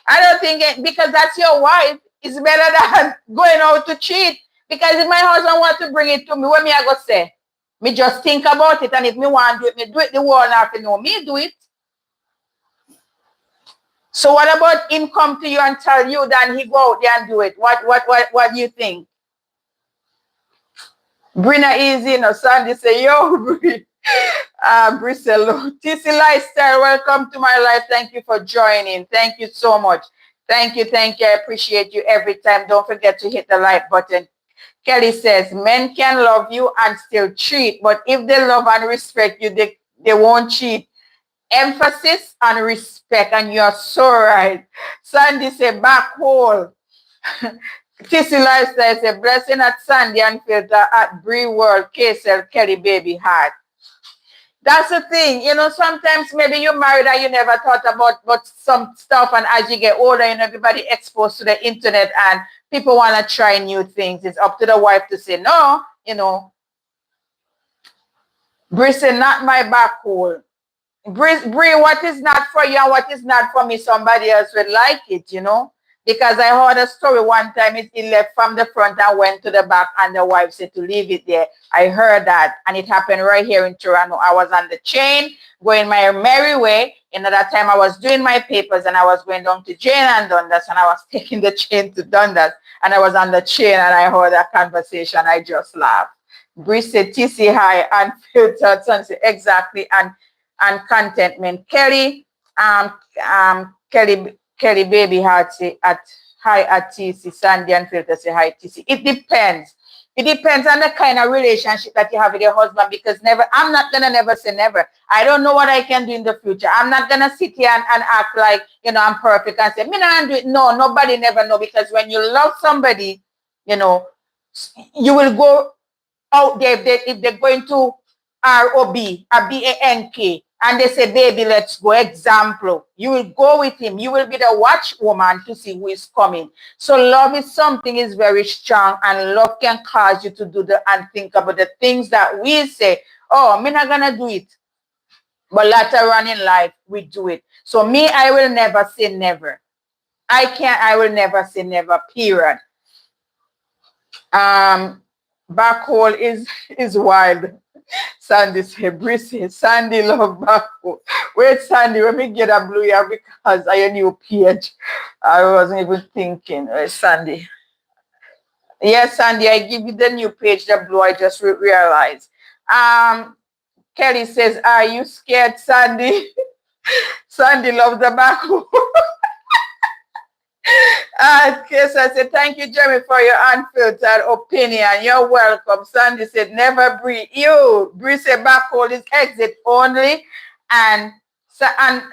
I don't think it, because that's your wife. It's better than going out to cheat. Because if my husband wants to bring it to me, what me I go say? Me just think about it, and if me want to do it, me do it. The world have to know me do it. So what about him come to you and tell you that he go out there and do it? What do you think? Brina easy, no Sandy say, yo, Bri. Bristol, TC Lifestyle, welcome to my life. Thank you for joining. Thank you so much. Thank you. I appreciate you every time. Don't forget to hit the like button. Kelly says, men can love you and still cheat, but if they love and respect you, they won't cheat. Emphasis on respect, and you're so right. Sandy say, back hole. TC Lifestyle say, blessing at Sandy and Filter at Bree World, Kesel, Kelly Baby Heart. That's the thing, sometimes maybe you're married and you never thought about but some stuff, and as you get older, everybody exposed to the internet and people want to try new things. It's up to the wife to say, no, Bree said, not my back hole. Bree, what is not for you and what is not for me, somebody else would like it, Because I heard a story one time, he left from the front and went to the back, and the wife said to leave it there. I heard that, and it happened right here in Toronto. I was on the train, going my merry way. Another time I was doing my papers, and I was going down to Jane and Dundas, and I was taking the train to Dundas, and I was on the train, and I heard that conversation. I just laughed. Bree said, TC high, unfiltered, sunset, exactly, and contentment. Kelly, Kelly Baby Heart say at hi at TC. Sandy and Filter say hi TC. It depends. It depends on the kind of relationship that you have with your husband, because I'm not gonna never say never. I don't know what I can do in the future. I'm not gonna sit here and act like I'm perfect and say, me not do it. No, nobody never know, because when you love somebody, you will go out there if they're going to ROB or BANK and they say, baby, let's go. Example, you will go with him. You will be the watch woman to see who is coming. So love is something is very strong, and love can cause you to do and think about the things that we say, oh, I'm not going to do it. But later on in life, we do it. So me, I will never say never. I will never say never, period. Back hole is wild. Sandy said, Brissy, Sandy love back hole. Wait, Sandy, let me get a blue here because I a new page. I wasn't even thinking. Where's Sandy? Yes, Sandy, I give you the new page, the blue. I just realized. Kelly says, are you scared, Sandy? Sandy loves the back hole. Yes, I said, thank you, Jeremy, for your unfiltered opinion. You're welcome. Sandy said, never breathe. Bree said, back hole is exit only. And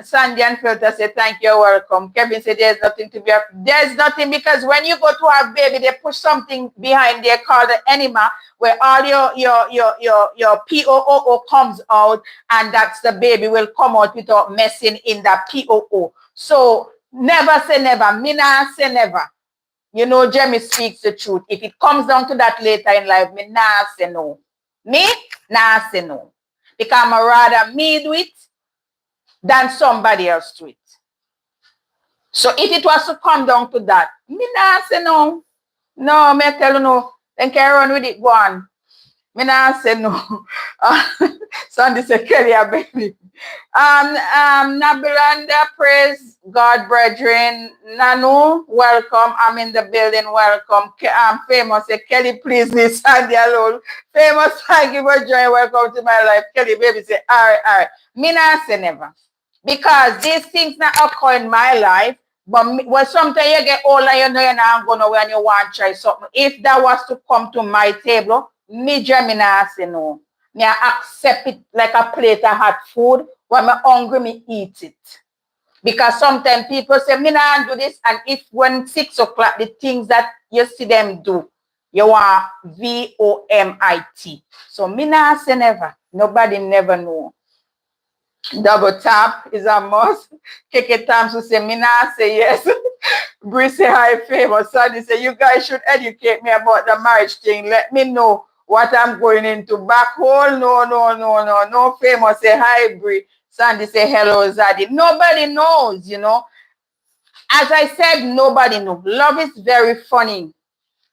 Sandy and Filter said, thank you, you're welcome. Kevin said, there's nothing to be afraid. There's nothing, because when you go to have baby, they push something behind there called the enema, where all your POO comes out, and that's the baby will come out without messing in the POO. So never say never. Me nah say never. Jeremy speaks the truth. If it comes down to that later in life, me nah say no. Me, nah say no. Because I'd rather me do it than somebody else do it. So if it was to come down to that, me nah say no. No, me tell you no. Then carry on with it, go on. Me nah say no. Sandy say, Kelly, I baby. Nabilanda, praise God, brethren. Nanu, welcome. I'm in the building. Welcome. Famous, say, Kelly, please leave Sandy alone. Famous, thank you for joining. Welcome to my life. Kelly, baby, say, all right, all right. Me nah say never. Because these things not occur in my life. But when sometimes you get older, you know you're not going nowhere and you want to try something. If that was to come to my table, me not say no. Me accept it like a plate of hot food. When I'm hungry, me eat it. Because sometimes people say, me not do this. And if when 6 o'clock, the things that you see them do, you want VOMIT. So me not say never. Nobody never know. Double tap is a must. Keke Times will say, me nah say yes. Bree say hi, Famous. Sandy say, you guys should educate me about the marriage thing. Let me know what I'm going into. Back hole, no. Famous say hi, Bree. Sandy say, hello, Zaddy. Nobody knows, you know. As I said, nobody knows. Love is very funny.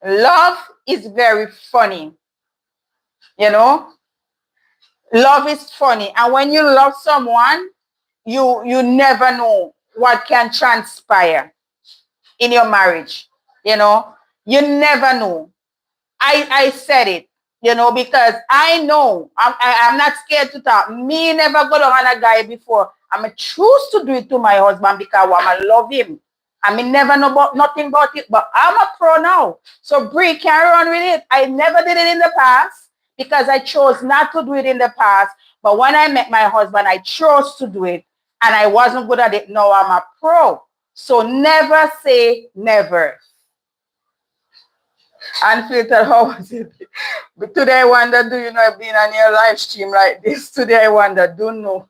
Love is very funny. You know. Love is funny. And when you love someone, you never know what can transpire in your marriage. You know, you never know. I said it, you know, because I know I'm not scared to talk. Me never go down on a guy before. I'm a choose to do it to my husband because I love him. I mean, never know about nothing about it, but I'm a pro now. So Bree, carry on with it. I never did it in the past because I chose not to do it in the past. But when I met my husband, I chose to do it and I wasn't good at it. Now I'm a pro. So never say never. Unfiltered, how was it? But today I wonder, do you know I've been on your live stream like this? Today I wonder, don't know.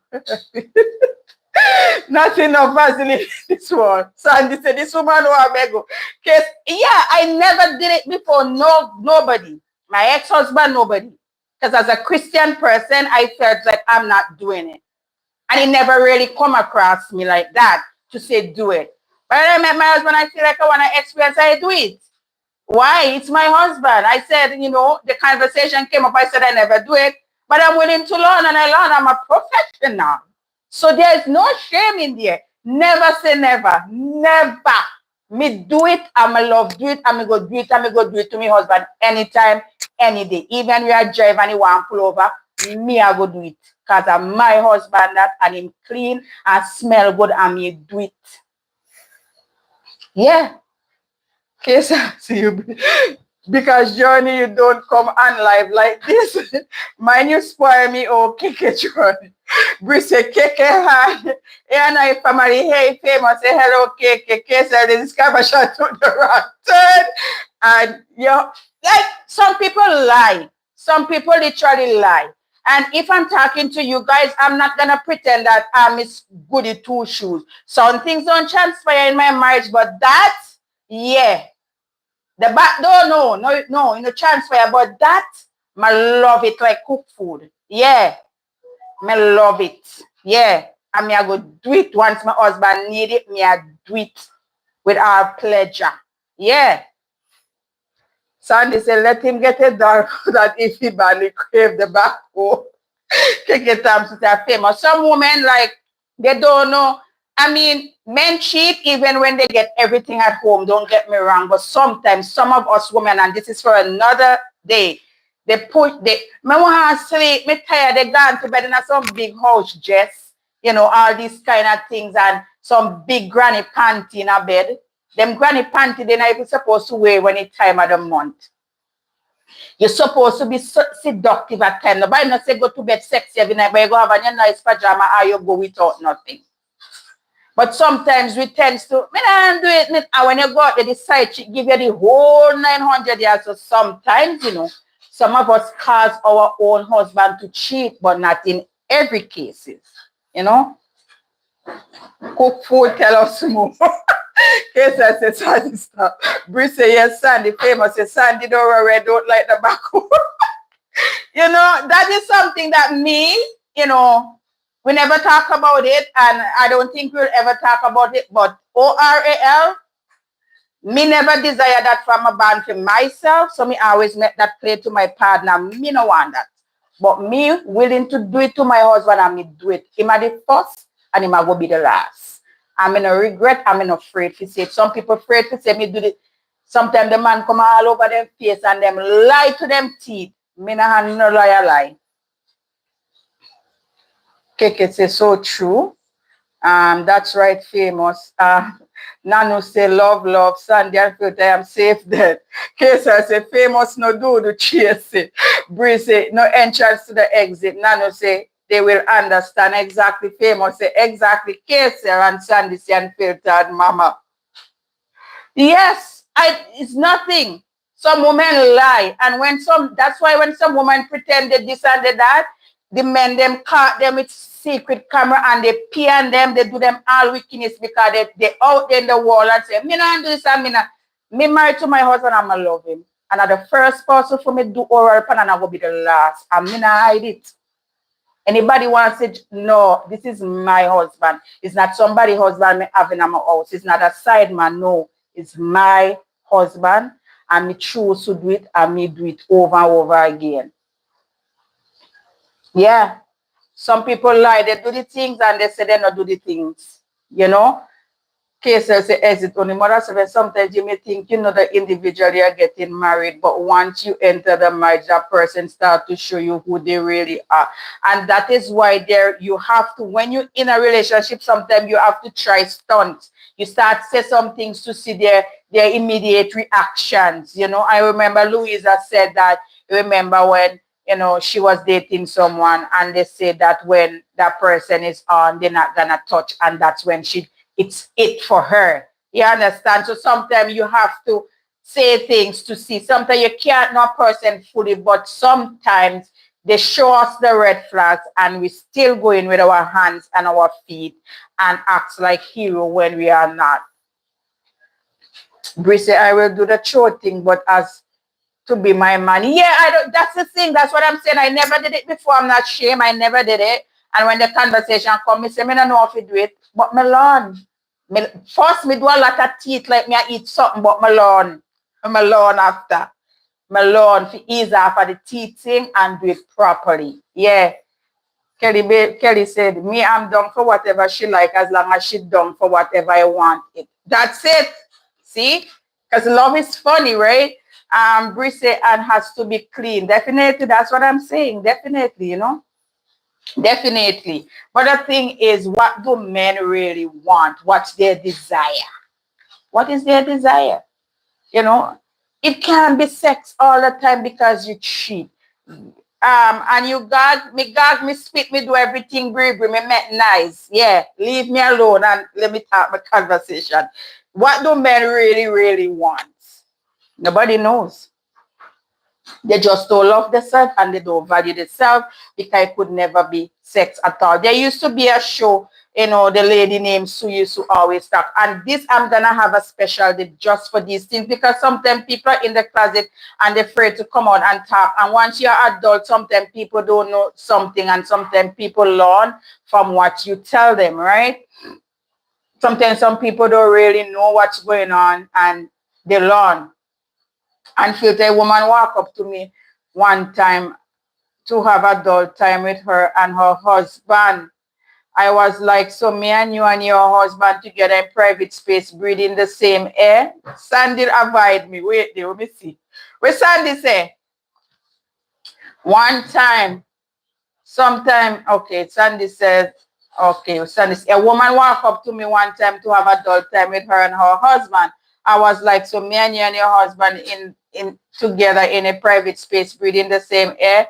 Nothing of Vaseline this one. Sandy said, this woman who I beg. Cause yeah, I never did it before. Nobody. My ex-husband, nobody. Because as a Christian person, I felt like I'm not doing it. And it never really come across me like that to say do it. But when I met my husband, I feel like I want to experience, I do it. Why? It's my husband. I said, you know, the conversation came up. I said, I never do it, but I'm willing to learn and I learn. I'm a professional. So there's no shame in there. Never say never. Never. Me do it. I'm a love do it. I'm go do it. I'm go do it to my husband anytime, any day. Even we are driving and he want to pull over, me I go do it. Because I'm my husband that and him clean and smell good and me do it. Yeah. Case see you because Johnny, you don't come on live like this. Mind you spoil me, oh Keke Johnny. Bree say Keke hi. And I family, hey Famous, say hello Keke. Keke said this conversation to the wrong turn. And you know, like some people lie. Some people literally lie. And if I'm talking to you guys, I'm not gonna pretend that I'm Miss Goody Two Shoes. Some things don't transpire in my marriage, but that, yeah. The back door, no, in the transfer, but that, I love it like cook food. Yeah. I love it. Yeah. And me I go do it once my husband need it, me I do it with our pleasure. Yeah. Sandy said, let him get it done that if he badly crave the back home. Take your time to say Famous. Some women like they don't know. I mean, men cheat even when they get everything at home. Don't get me wrong, but sometimes some of us women, and this is for another day, they want to sleep, me tired, they gone to bed in some big house, Jess. You know, all these kind of things and some big granny panty in a bed. Them granny panty they're not even supposed to wear when it's time of the month. You're supposed to be seductive at time. Nobody not say go to bed sexy every night, but you go have a nice pajama or you go without nothing. But sometimes we tend to, me not do it. And when you go out, they decide to give you the whole 900 years. So sometimes, you know, some of us cause our own husband to cheat, but not in every cases. You know? Cook food, tell us more. Case I said, Sandy, stop. Bree say, yes, Sandy, Famous. Say, Sandy, don't worry, I don't like the back. That is something that me, we never talk about it, and I don't think we'll ever talk about it. But ORAL, me never desire that from a band for myself, so me always make that clear to my partner. Me no want that. But me willing to do it to my husband, and me do it. Him at the first, and him go be the last. I'm in a regret, I'm in afraid to say it. Some people afraid to say me do it. Sometimes the man come all over their face and them lie to them teeth. Me no have no lie. Keke say so true. That's right, famous. Nano say love, Sandy and Filter, I am safe there. Kesa say famous no do the chase it. Bree say no entrance to the exit. Nano say they will understand exactly. Famous say exactly. Kesa and Sandy say and Filter and Mama. Yes, it's nothing. Some women lie, and that's why when some women pretend they this and they that, the men them caught them with secret camera and they pee on them, they do them all wickedness because they out there in the world and say, me not do this and me married to my husband and I love him. And I'm the first person for me to do oral pan and I will be the last. And me not hide it. Anybody wants it? No, this is my husband. It's not somebody's husband me having in my house. It's not a side man. No, it's my husband. And me choose to do it and me do it over and over again. Yeah. Some people lie. They do the things and they say they not do the things. Cases say exit only mother. So sometimes you may think the individual you are getting married, but once you enter the marriage, that person start to show you who they really are. And that is why you have to, when you're in a relationship, sometimes you have to try stunts. You start say some things to see their immediate reactions. I remember Louisa said that, remember when she was dating someone and they said that when that person is on, they're not gonna touch, and that's when it's it for her. You understand? So sometimes you have to say things to see. Sometimes you can't know a person fully, but sometimes they show us the red flags and we still go in with our hands and our feet and act like hero when we are not. Bree say, I will do the true thing, but as to be my man. Yeah, I don't. That's the thing. That's what I'm saying. I never did it before. I'm not ashamed. I never did it. And when the conversation comes, me say, me don't know if you do it, but me learn. First, me do a lot of teeth like me I eat something, but me learn. Me learn after. Me learn to ease off of the teething and do it properly. Yeah. Kelly said, me, I'm done for whatever she like as long as she done for whatever I want it. That's it. See? Because love is funny, right? Bree and has to be clean. Definitely, that's what I'm saying. Definitely, Definitely. But the thing is, what do men really want? What's their desire? What is their desire? It can't be sex all the time because you cheat. And you gag me, spit me, do everything, me met nice. Yeah, leave me alone and let me talk my conversation. What do men really, really want? Nobody knows. They just don't love themselves and they don't value themselves because it could never be sex at all. There used to be a show, the lady named Sue used to always talk. And this, I'm going to have a special day just for these things because sometimes people are in the closet and they're afraid to come out and talk. And once you're adult, sometimes people don't know something and sometimes people learn from what you tell them, right? Sometimes some people don't really know what's going on and they learn. And Filter, a woman walk up to me one time to have adult time with her and her husband. I was like, so me and you and your husband together in private space, breathing the same air? Sandy avoid me. Wait there, let me see. What Sandy say? One time, sometime, okay, Sandy says, okay, Sandy, a woman walk up to me one time to have adult time with her and her husband. I was like, so me and you and your husband in together in a private space, breathing the same air?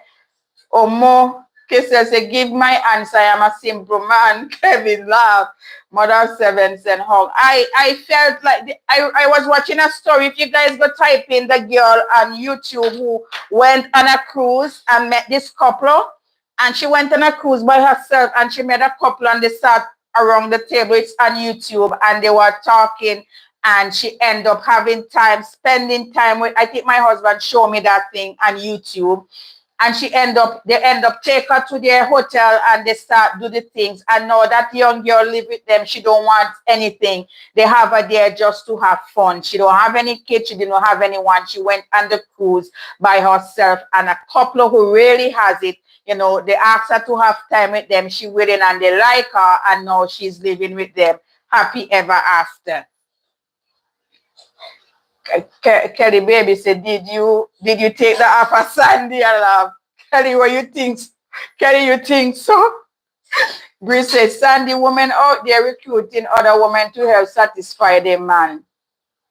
Omo, Kisses say, give my answer. I am a simple man. Kevin laugh. Mother Seven send hug. I felt like I was watching a story. If you guys go type in the girl on YouTube who went on a cruise and met this couple, and she went on a cruise by herself and she met a couple and they sat around the table. It's on YouTube and they were talking and she ended up having time, spending time with, I think my husband showed me that thing on YouTube. and they end up take her to their hotel and they start do the things. And now that young girl live with them, she don't want anything. They have her there just to have fun. She don't have any kids, she didn't have anyone. She went on the cruise by herself, and a couple who really has it, they asked her to have time with them. She willing and they like her, and now she's living with them happy ever after. Kelly baby said, did you take the offer, Sandy? I love Kelly. What you think? Kelly, you think so? Bree says, Sandy, women out there recruiting other women to help satisfy their man.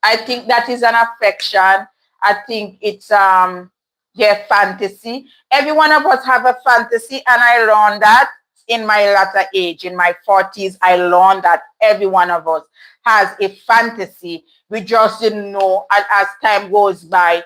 I think that is an affection. I think it's their fantasy. Every one of us have a fantasy, and I learned that in my latter age, in my 40s. I learned that every one of us has a fantasy. We just didn't know. As time goes by,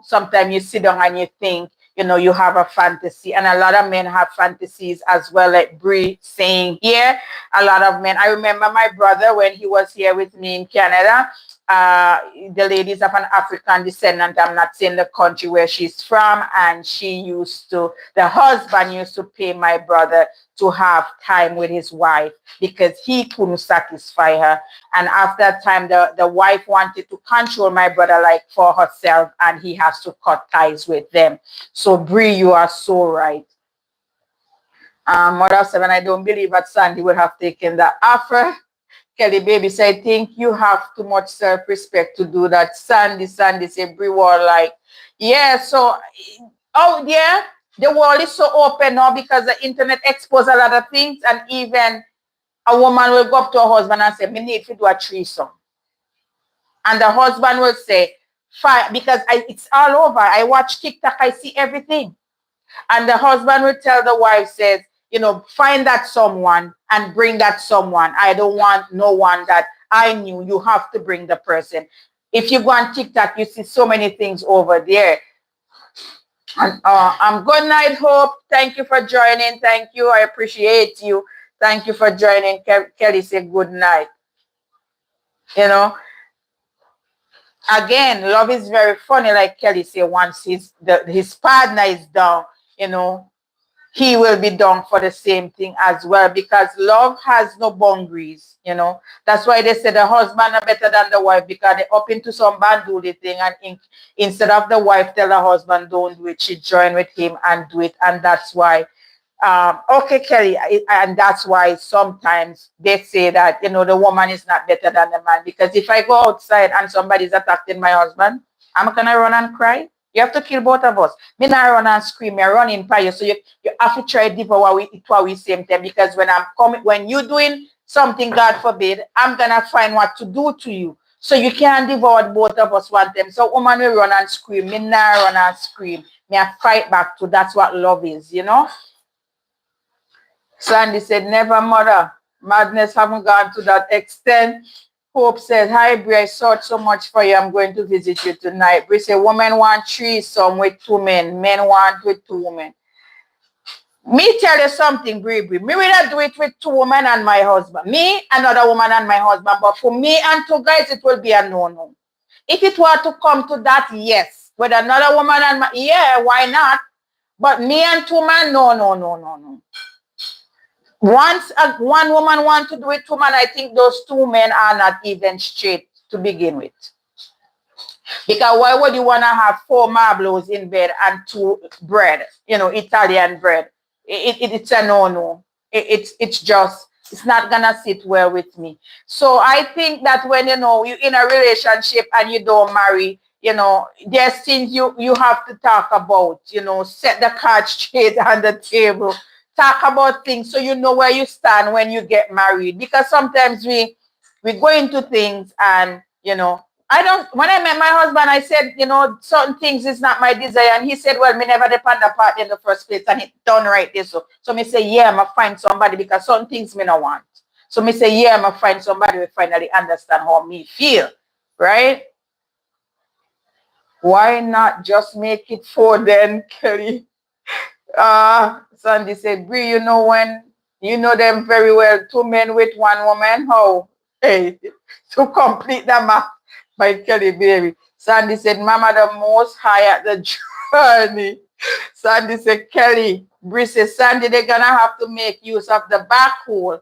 sometimes you sit down and you think, you have a fantasy. And a lot of men have fantasies as well, like Bree saying here. A lot of men. I remember my brother when he was here with me in Canada. The lady's of an African descendant. I'm not saying the country where she's from. And the husband used to pay my brother to have time with his wife because he couldn't satisfy her. And after a time, the wife wanted to control my brother like for herself, and he has to cut ties with them. So Bree, you are so right. Mother of 7, I don't believe that Sandy would have taken the offer. Kelly baby said, I think you have too much self-respect to do that. Sandy said, Bree was like, yeah, so, oh yeah, the world is so open now because the internet exposes a lot of things, and even a woman will go up to her husband and say, me need to do a threesome. And the husband will say, fine, because it's all over. I watch TikTok, I see everything. And the husband will tell the wife, says, find that someone and bring that someone. I don't want no one that I knew. You have to bring the person. If you go on TikTok, you see so many things over there. And good night, Hope. Thank you for joining. Thank you. I appreciate you. Thank you for joining. Kelly said good night. Again, love is very funny. Like Kelly said, once his partner is down, he will be down for the same thing as well, because love has no boundaries. That's why they say the husband are better than the wife, because they up into some banduli thing, and instead of the wife tell the husband don't do it, she join with him and do it. And that's why okay, Kelly, and that's why sometimes they say that the woman is not better than the man, because if I go outside and somebody's attacking my husband, I'm gonna run and cry. You have to kill both of us. Me not run and scream, you're running by you. So you have to try to devour we same time, because when you're doing something, God forbid, I'm gonna find what to do to you. So you can't devour both of us one time. So woman will run and scream, me not run and scream. Me I fight back to. That's what love is, Sandy said, never, mother. Madness haven't gone to that extent. Hope said, hi, Bree, I sought so much for you. I'm going to visit you tonight. Bree said, women want threesome with 2 men. Men want with 2 women. Me tell you something, Bree. Me will not do it with 2 women and my husband. Me, another woman and my husband. But for me and 2 guys, it will be a no-no. If it were to come to that, yes. With another woman and yeah, why not? But me and 2 men, no. Once one woman wants to do it, 2 men, I think those 2 men are not even straight to begin with. Because why would you want to have 4 marbles in bed and 2 bread, Italian bread? It's a no-no. It's not going to sit well with me. So I think that when, you're in a relationship and you don't marry, there's things you have to talk about, set the cards straight on the table. Talk about things so you know where you stand when you get married. Because sometimes we go into things and, when I met my husband, I said, certain things is not my desire. And he said, well, me never depend apart in the first place. And it done right this. So me say, yeah, I'm going to find somebody, because certain things me not want. So me say, yeah, I'm going to find somebody who finally understand how me feel. Right? Why not just make it 4 then, Kelly? Sandy said, Bree, when you know them very well, 2 men with 1 woman, how? Hey, to complete the math by Kelly baby. Sandy said, Mama, the most high at the journey. Sandy said, Kelly, Bree said, Sandy, they're gonna have to make use of the back hole.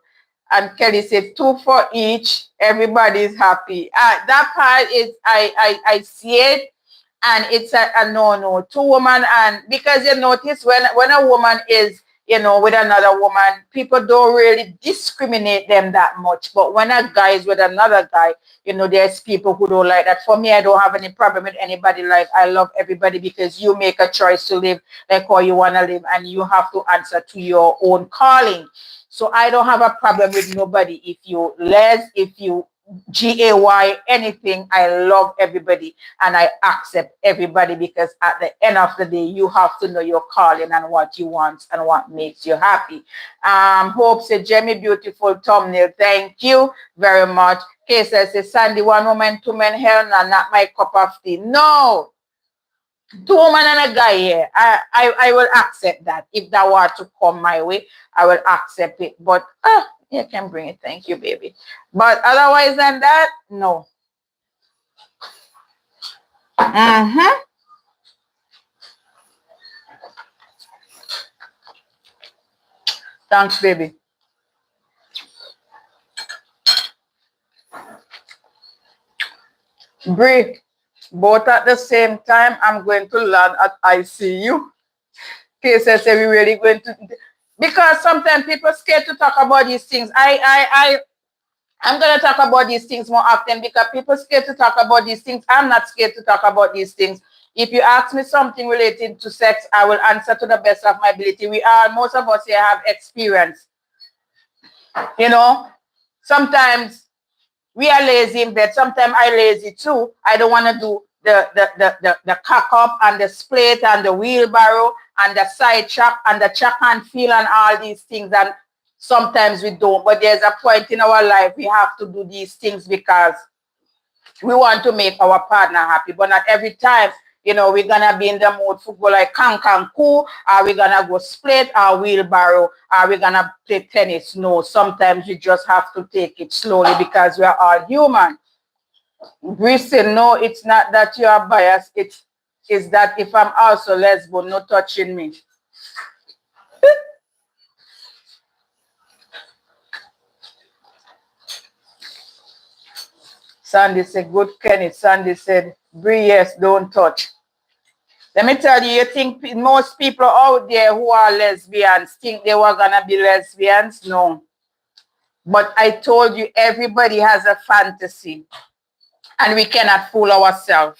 And Kelly said, two for each. Everybody's happy. That part is, I see it, and it's a no-no. Two women, and because you notice when a woman is, with another woman, people don't really discriminate them that much. But when a guy is with another guy, there's people who don't like that. For me, I don't have any problem with anybody. Like, I love everybody because you make a choice to live like how you want to live, and you have to answer to your own calling. So I don't have a problem with nobody. If you if you GAY, anything, I love everybody and I accept everybody, because at the end of the day, you have to know your calling and what you want and what makes you happy. Hope said, Jamie, beautiful thumbnail. Thank you very much. Case says, Sandy, one woman, two men, hell no, not my cup of tea. No, two women and a guy here. I will accept that. If that were to come my way, I will accept it. But you can bring it. Thank you, baby. But otherwise than that, no. Thanks, baby. Break. Both at the same time, I'm going to learn at ICU. Cases say we really going to, because sometimes people scared to talk about these things. I'm going to talk about these things more often because people scared to talk about these things. I'm not scared to talk about these things. If you ask me something related to sex, I will answer to the best of my ability. Most of us here have experience. Sometimes we are lazy in bed. Sometimes I lazy too. I don't want to do the cock up and the split and the wheelbarrow and the side track and the track and field and all these things. And sometimes we don't. But there's a point in our life we have to do these things because we want to make our partner happy. But not every time, we're going to be in the mood to go like can cool, or we're going to go split or wheelbarrow, or we're going to play tennis. No, sometimes you just have to take it slowly because we are all human. We say, no, it's not that you are biased. It's that if I'm also lesbian, no touching me. Sandy said, good Kenny. Sandy said, Bree, yes, don't touch. Let me tell you, you think most people out there who are lesbians think they were going to be lesbians? No. But I told you, everybody has a fantasy. And we cannot fool ourselves.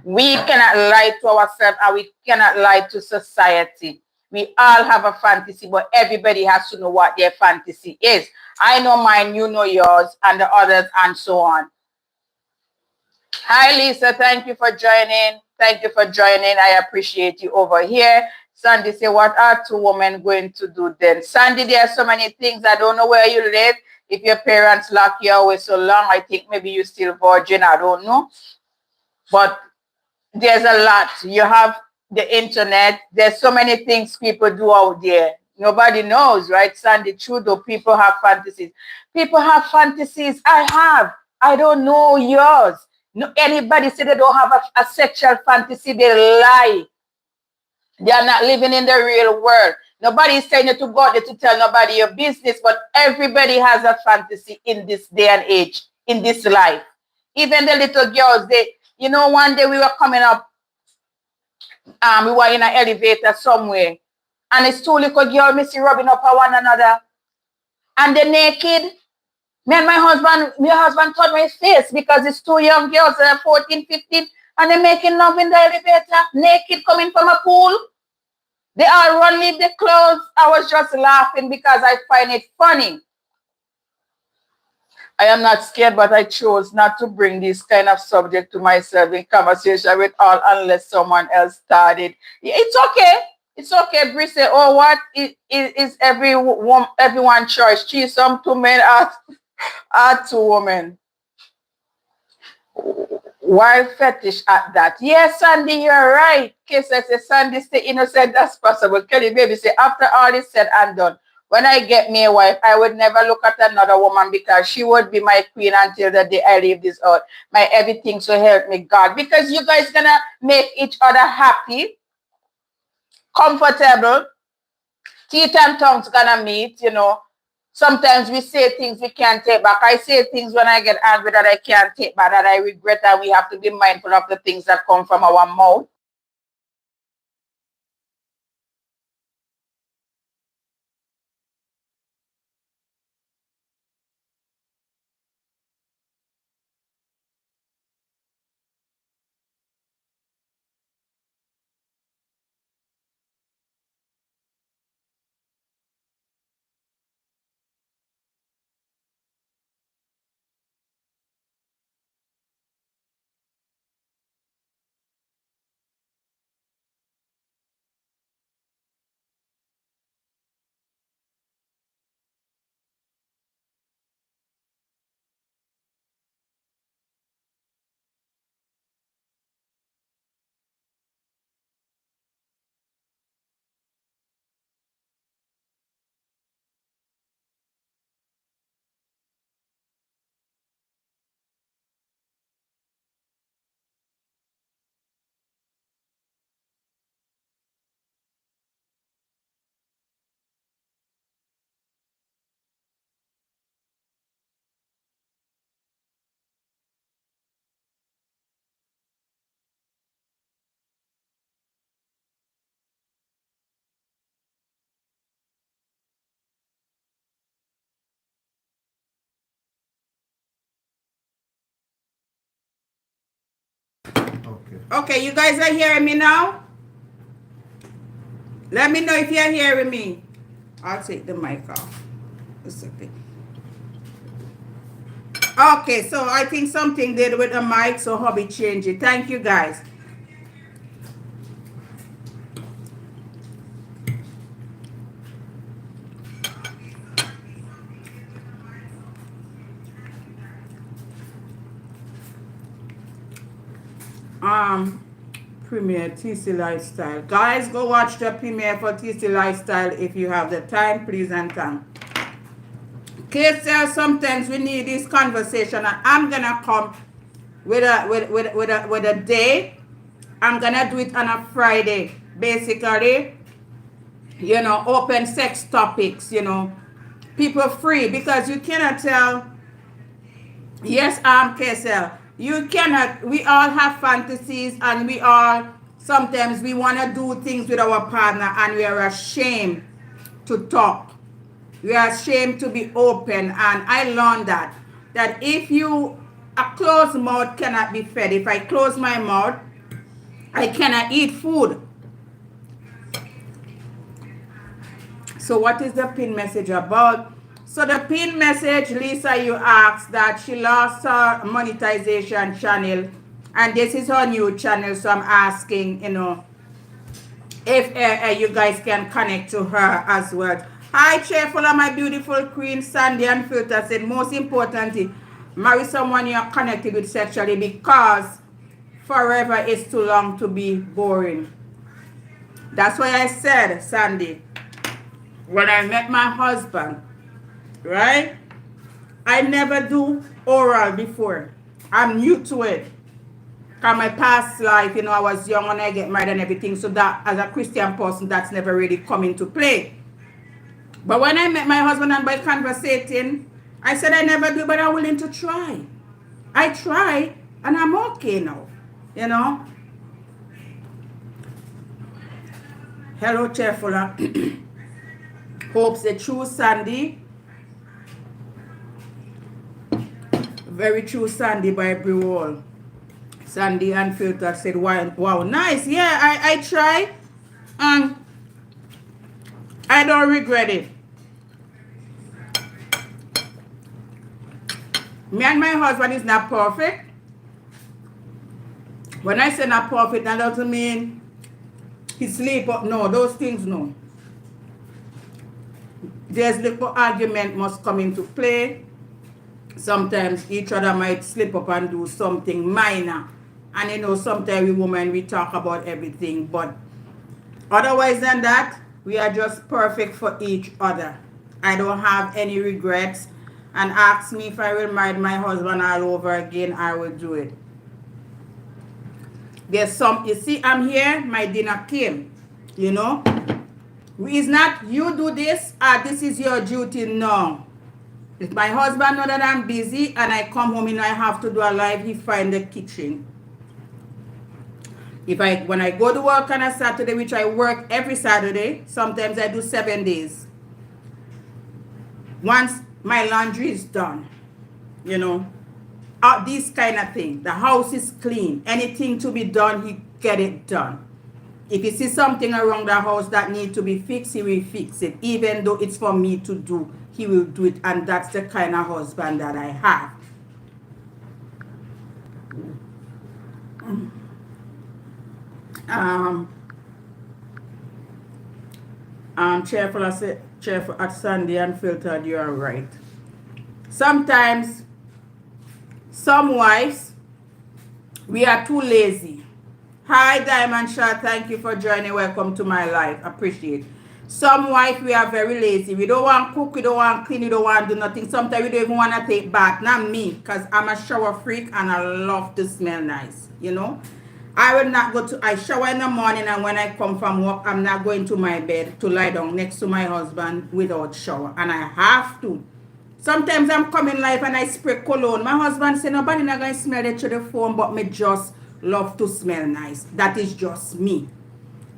We cannot lie to ourselves, and we cannot lie to society. We all have a fantasy, but everybody has to know what their fantasy is. I know mine, you know yours, and the others, and so on. Hi, Lisa. Thank you for joining. Thank you for joining. I appreciate you over here. Sandy say, what are two women going to do then? Sandy, there are so many things. I don't know where you live. If your parents lock you away so long, I think maybe you're still virgin. I don't know. But there's a lot. You have the internet. There's so many things people do out there. Nobody knows, right? Sandy, true though, people have fantasies. People have fantasies. I have. I don't know yours. No, anybody say they don't have a sexual fantasy, they lie. They are not living in the real world. Nobody is telling you to go out there to tell nobody your business, but everybody has a fantasy in this day and age, in this life. Even the little girls, one day we were coming up, we were in an elevator somewhere, and it's two little girls, Missy, rubbing up on one another, and they're naked. Me and my husband touched my face because it's two young girls, 14, 15, and they're making love in the elevator, naked, coming from a pool. They all run, leave their clothes. I was just laughing because I find it funny. I am not scared, but I chose not to bring this kind of subject to myself in conversation with all unless someone else started. It's okay. It's okay. Bree say, oh, what is everyone choice? Choose some two men are two women. Why fetish at that? Yes, Sandy, you're right. Case I say, Sandy, stay innocent as possible. Kelly, baby, say, after all is said and done, when I get me a wife, I would never look at another woman because she would be my queen until the day I leave this earth. My everything, so help me God. Because you guys gonna make each other happy. comfortable. Teeth and tongues gonna meet, Sometimes we say things we can't take back. I say things when I get angry that I can't take back, that I regret, that we have to be mindful of the things that come from our mouth. Okay. Okay, you guys are hearing me now? Let me know if you're hearing me. I'll take the mic off. A second. Okay, so I think something did with the mic, so hubby changed it. Thank you guys. Um, Premiere TC Lifestyle. Guys, go watch the premiere for TC Lifestyle if you have the time, please and thank. KSL, sometimes we need this conversation, and I'm gonna come with a day. I'm gonna do it on a Friday. Basically, open sex topics, people free, because you cannot tell. Yes, KSL. You cannot, we all have fantasies, and we all, sometimes we want to do things with our partner and we are ashamed to talk. We are ashamed to be open, and I learned that if you, a closed mouth cannot be fed. If I close my mouth, I cannot eat food. So what is the pin message about? So the pin message, Lisa, you asked that she lost her monetization channel, and this is her new channel. So I'm asking, if you guys can connect to her as well. Hi, Cheerful, my beautiful queen, Sandy and Filter said, most importantly, marry someone you're connected with sexually, because forever is too long to be boring. That's why I said, Sandy, when I met my husband, right? I never do oral before. I'm new to it. Because my past life, I was young when I get married and everything. So that, as a Christian person, that's never really come into play. But when I met my husband and by conversating, I said I never do, but I'm willing to try. I try, and I'm okay now. Hello, Cheerful. Hopes the true Sandy. Very true Sandy by Brewall. Sandy and Filter said, wow, nice. Yeah, I try. And I don't regret it. Me and my husband is not perfect. When I say not perfect, that doesn't mean he sleep up. No, those things, no. There's little argument must come into play. Sometimes each other might slip up and do something minor. And sometimes we women, we talk about everything. But otherwise than that, we are just perfect for each other. I don't have any regrets. And ask me if I will marry my husband all over again, I will do it. There's some, you see, I'm here, my dinner came. You know, it's not you do this, this is your duty. No. If my husband know that I'm busy and I come home and I have to do a live, he find the kitchen. When I go to work on a Saturday, which I work every Saturday, sometimes I do 7 days. Once my laundry is done, you know, this kind of thing. The house is clean. Anything to be done, he get it done. If you see something around the house that needs to be fixed, he will fix it. Even though it's for me to do, he will do it. And that's the kind of husband that I have. Cheerful at Sunday and filtered, you are right. Sometimes, some wives, we are too lazy. Hi, Diamond Shah, thank you for joining. Welcome to my life. Appreciate it. Some wives, we are very lazy. We don't want to cook, we don't want to clean, we don't want to do nothing. Sometimes we don't even want to take bath. Not me, because I'm a shower freak and I love to smell nice, you know. I will not I shower in the morning, and when I come from work, I'm not going to my bed to lie down next to my husband without shower. And I have to. Sometimes I'm coming live and I spray cologne. My husband said, nobody not going to smell it through the phone, but me just love to smell nice. That is just me.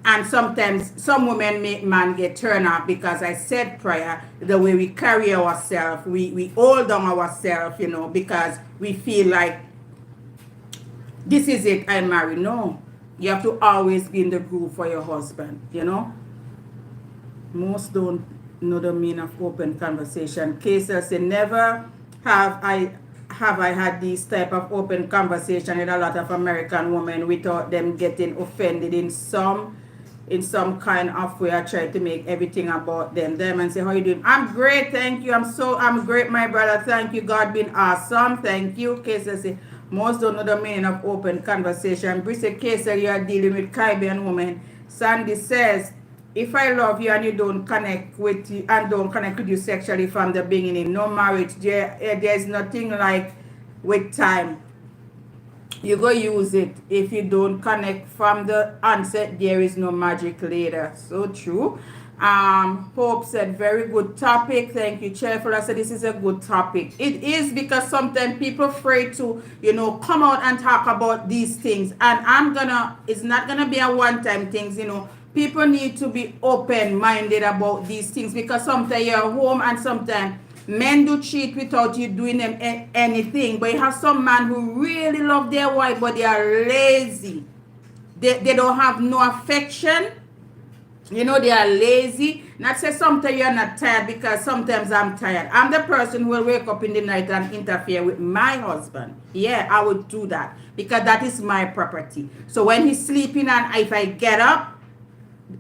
And sometimes some women make man get turned off because I said prior, the way we carry ourselves, we hold on ourselves, you know, because we feel like this is it, I'm married. No. You have to always be in the groove for your husband, you know. Most don't know the meaning of open conversation. Kesa said, never have I had this type of open conversation with a lot of American women without them getting offended in some kind of way. I try to make everything about them and say, how you doing? I'm great, thank you. I'm great, my brother. Thank you. God been awesome. Thank you. Kesa said, most don't know the meaning of open conversation. Brisa Kesa, you are dealing with Caribbean women. Sandy says, if I love you and you don't connect with you sexually from the beginning, no marriage, there's nothing like with time. You go use it. If you don't connect from the onset, there is no magic later. So true. Hope said, very good topic. Thank you, Cheerful. I said, this is a good topic. It is, because sometimes people afraid to, you know, come out and talk about these things. And it's not gonna be a one-time thing, you know. People need to be open-minded about these things, because sometimes you're home and sometimes men do cheat without you doing them anything. But you have some men who really love their wife, but they are lazy. They don't have no affection. You know, they are lazy. Not say sometimes you're not tired, because sometimes I'm tired. I'm the person who will wake up in the night and interfere with my husband. Yeah, I would do that, because that is my property. So when he's sleeping and if I get up,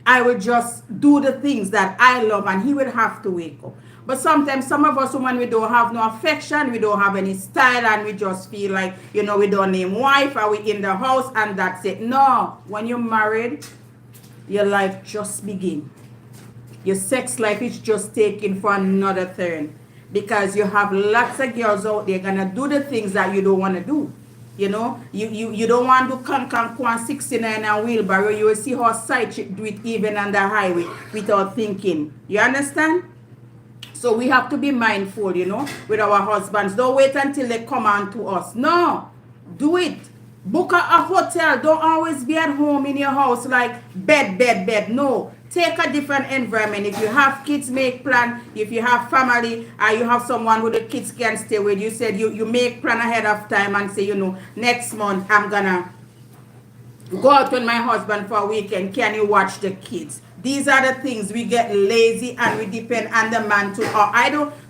I will just do the things that I love, and he will have to wake up. But sometimes some of us women, we don't have no affection, we don't have any style, and we just feel like, you know, we don't name wife, or we in the house and that's it. No, when you're married, your life just begin. Your sex life is just taken for another turn, because you have lots of girls out there gonna do the things that you don't want to do. You know, you don't want to Kwan 69 and wheelbarrow. You will see how side chick do it even on the highway without thinking. You understand? So we have to be mindful, you know, with our husbands. Don't wait until they come on to us. No, do it. Book a hotel. Don't always be at home in your house like bed. No. Take a different environment. If you have kids, make plan. If you have family, or you have someone who the kids can stay with, you said you make plan ahead of time and say, you know, next month I'm gonna go out with my husband for a weekend. Can you watch the kids? These are the things. We get lazy and we depend on the man too. Or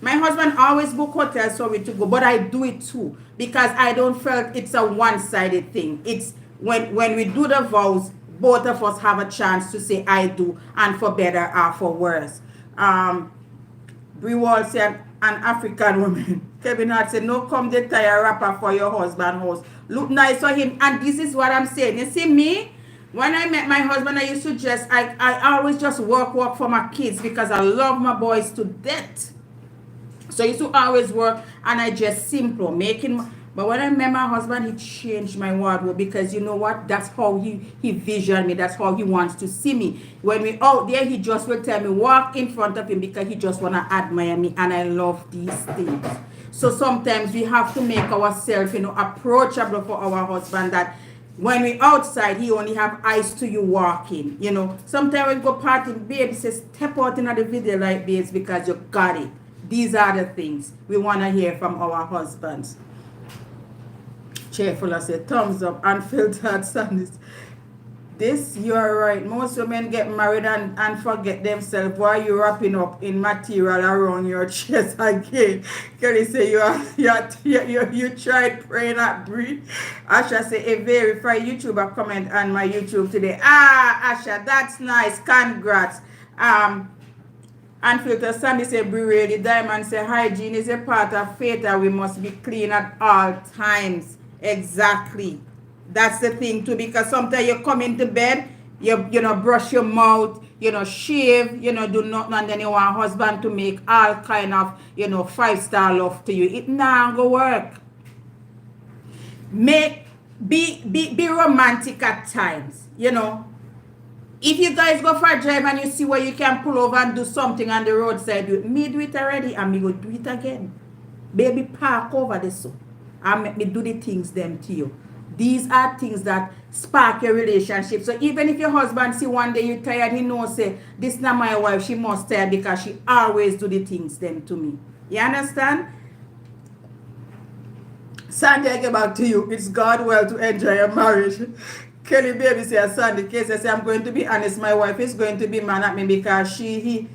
my husband always book hotels for me to go, but I do it too, because I don't feel it's a one-sided thing. It's when we do the vows, both of us have a chance to say I do, and for better or for worse. Brie Wall said, an African woman. Kevin Hart said, no come the tire wrapper for your husband house. Look nice for him. And this is what I'm saying. You see me? When I met my husband, I used to just, I always just work for my kids, because I love my boys to death. So I used to always work, and I just simple, making But when I met my husband, he changed my wardrobe because you know what? That's how he visioned me. That's how he wants to see me. When we out there, he just will tell me, walk in front of him because he just want to admire me. And I love these things. So sometimes we have to make ourselves, approachable for our husband, that when we outside, he only have eyes to you walking. Sometimes we go party, babe says, step out in the video like this because you got it. These are the things we want to hear from our husbands. Cheerful, I say, thumbs up, unfiltered sadness. This, you are right. Most women get married and forget themselves while you're wrapping up in material around your chest again. Kelly say you tried praying at breathe. Asha say a verified YouTuber comment on my YouTube today. Asha, that's nice. Congrats. Unfiltered Sandy say be ready. Diamond say hygiene is a part of faith and we must be clean at all times. Exactly. That's the thing too, because sometimes you come into bed, you brush your mouth, shave, do nothing, and then you want husband to make all kind of, 5-star love to you. It not go work. Be romantic at times, If you guys go for a drive and you see where you can pull over and do something on the roadside, me do it already and me go do it again. Baby, park over this so. And make me do the things them to you. These are things that spark your relationship. So even if your husband see one day you tired, he knows say, this not my wife, she must tired because she always do the things them to me. You understand? Sandy, I get back to you. It's God well to enjoy your marriage. Kelly baby say, Sandy, case I say, I'm going to be honest, my wife is going to be mad at me because the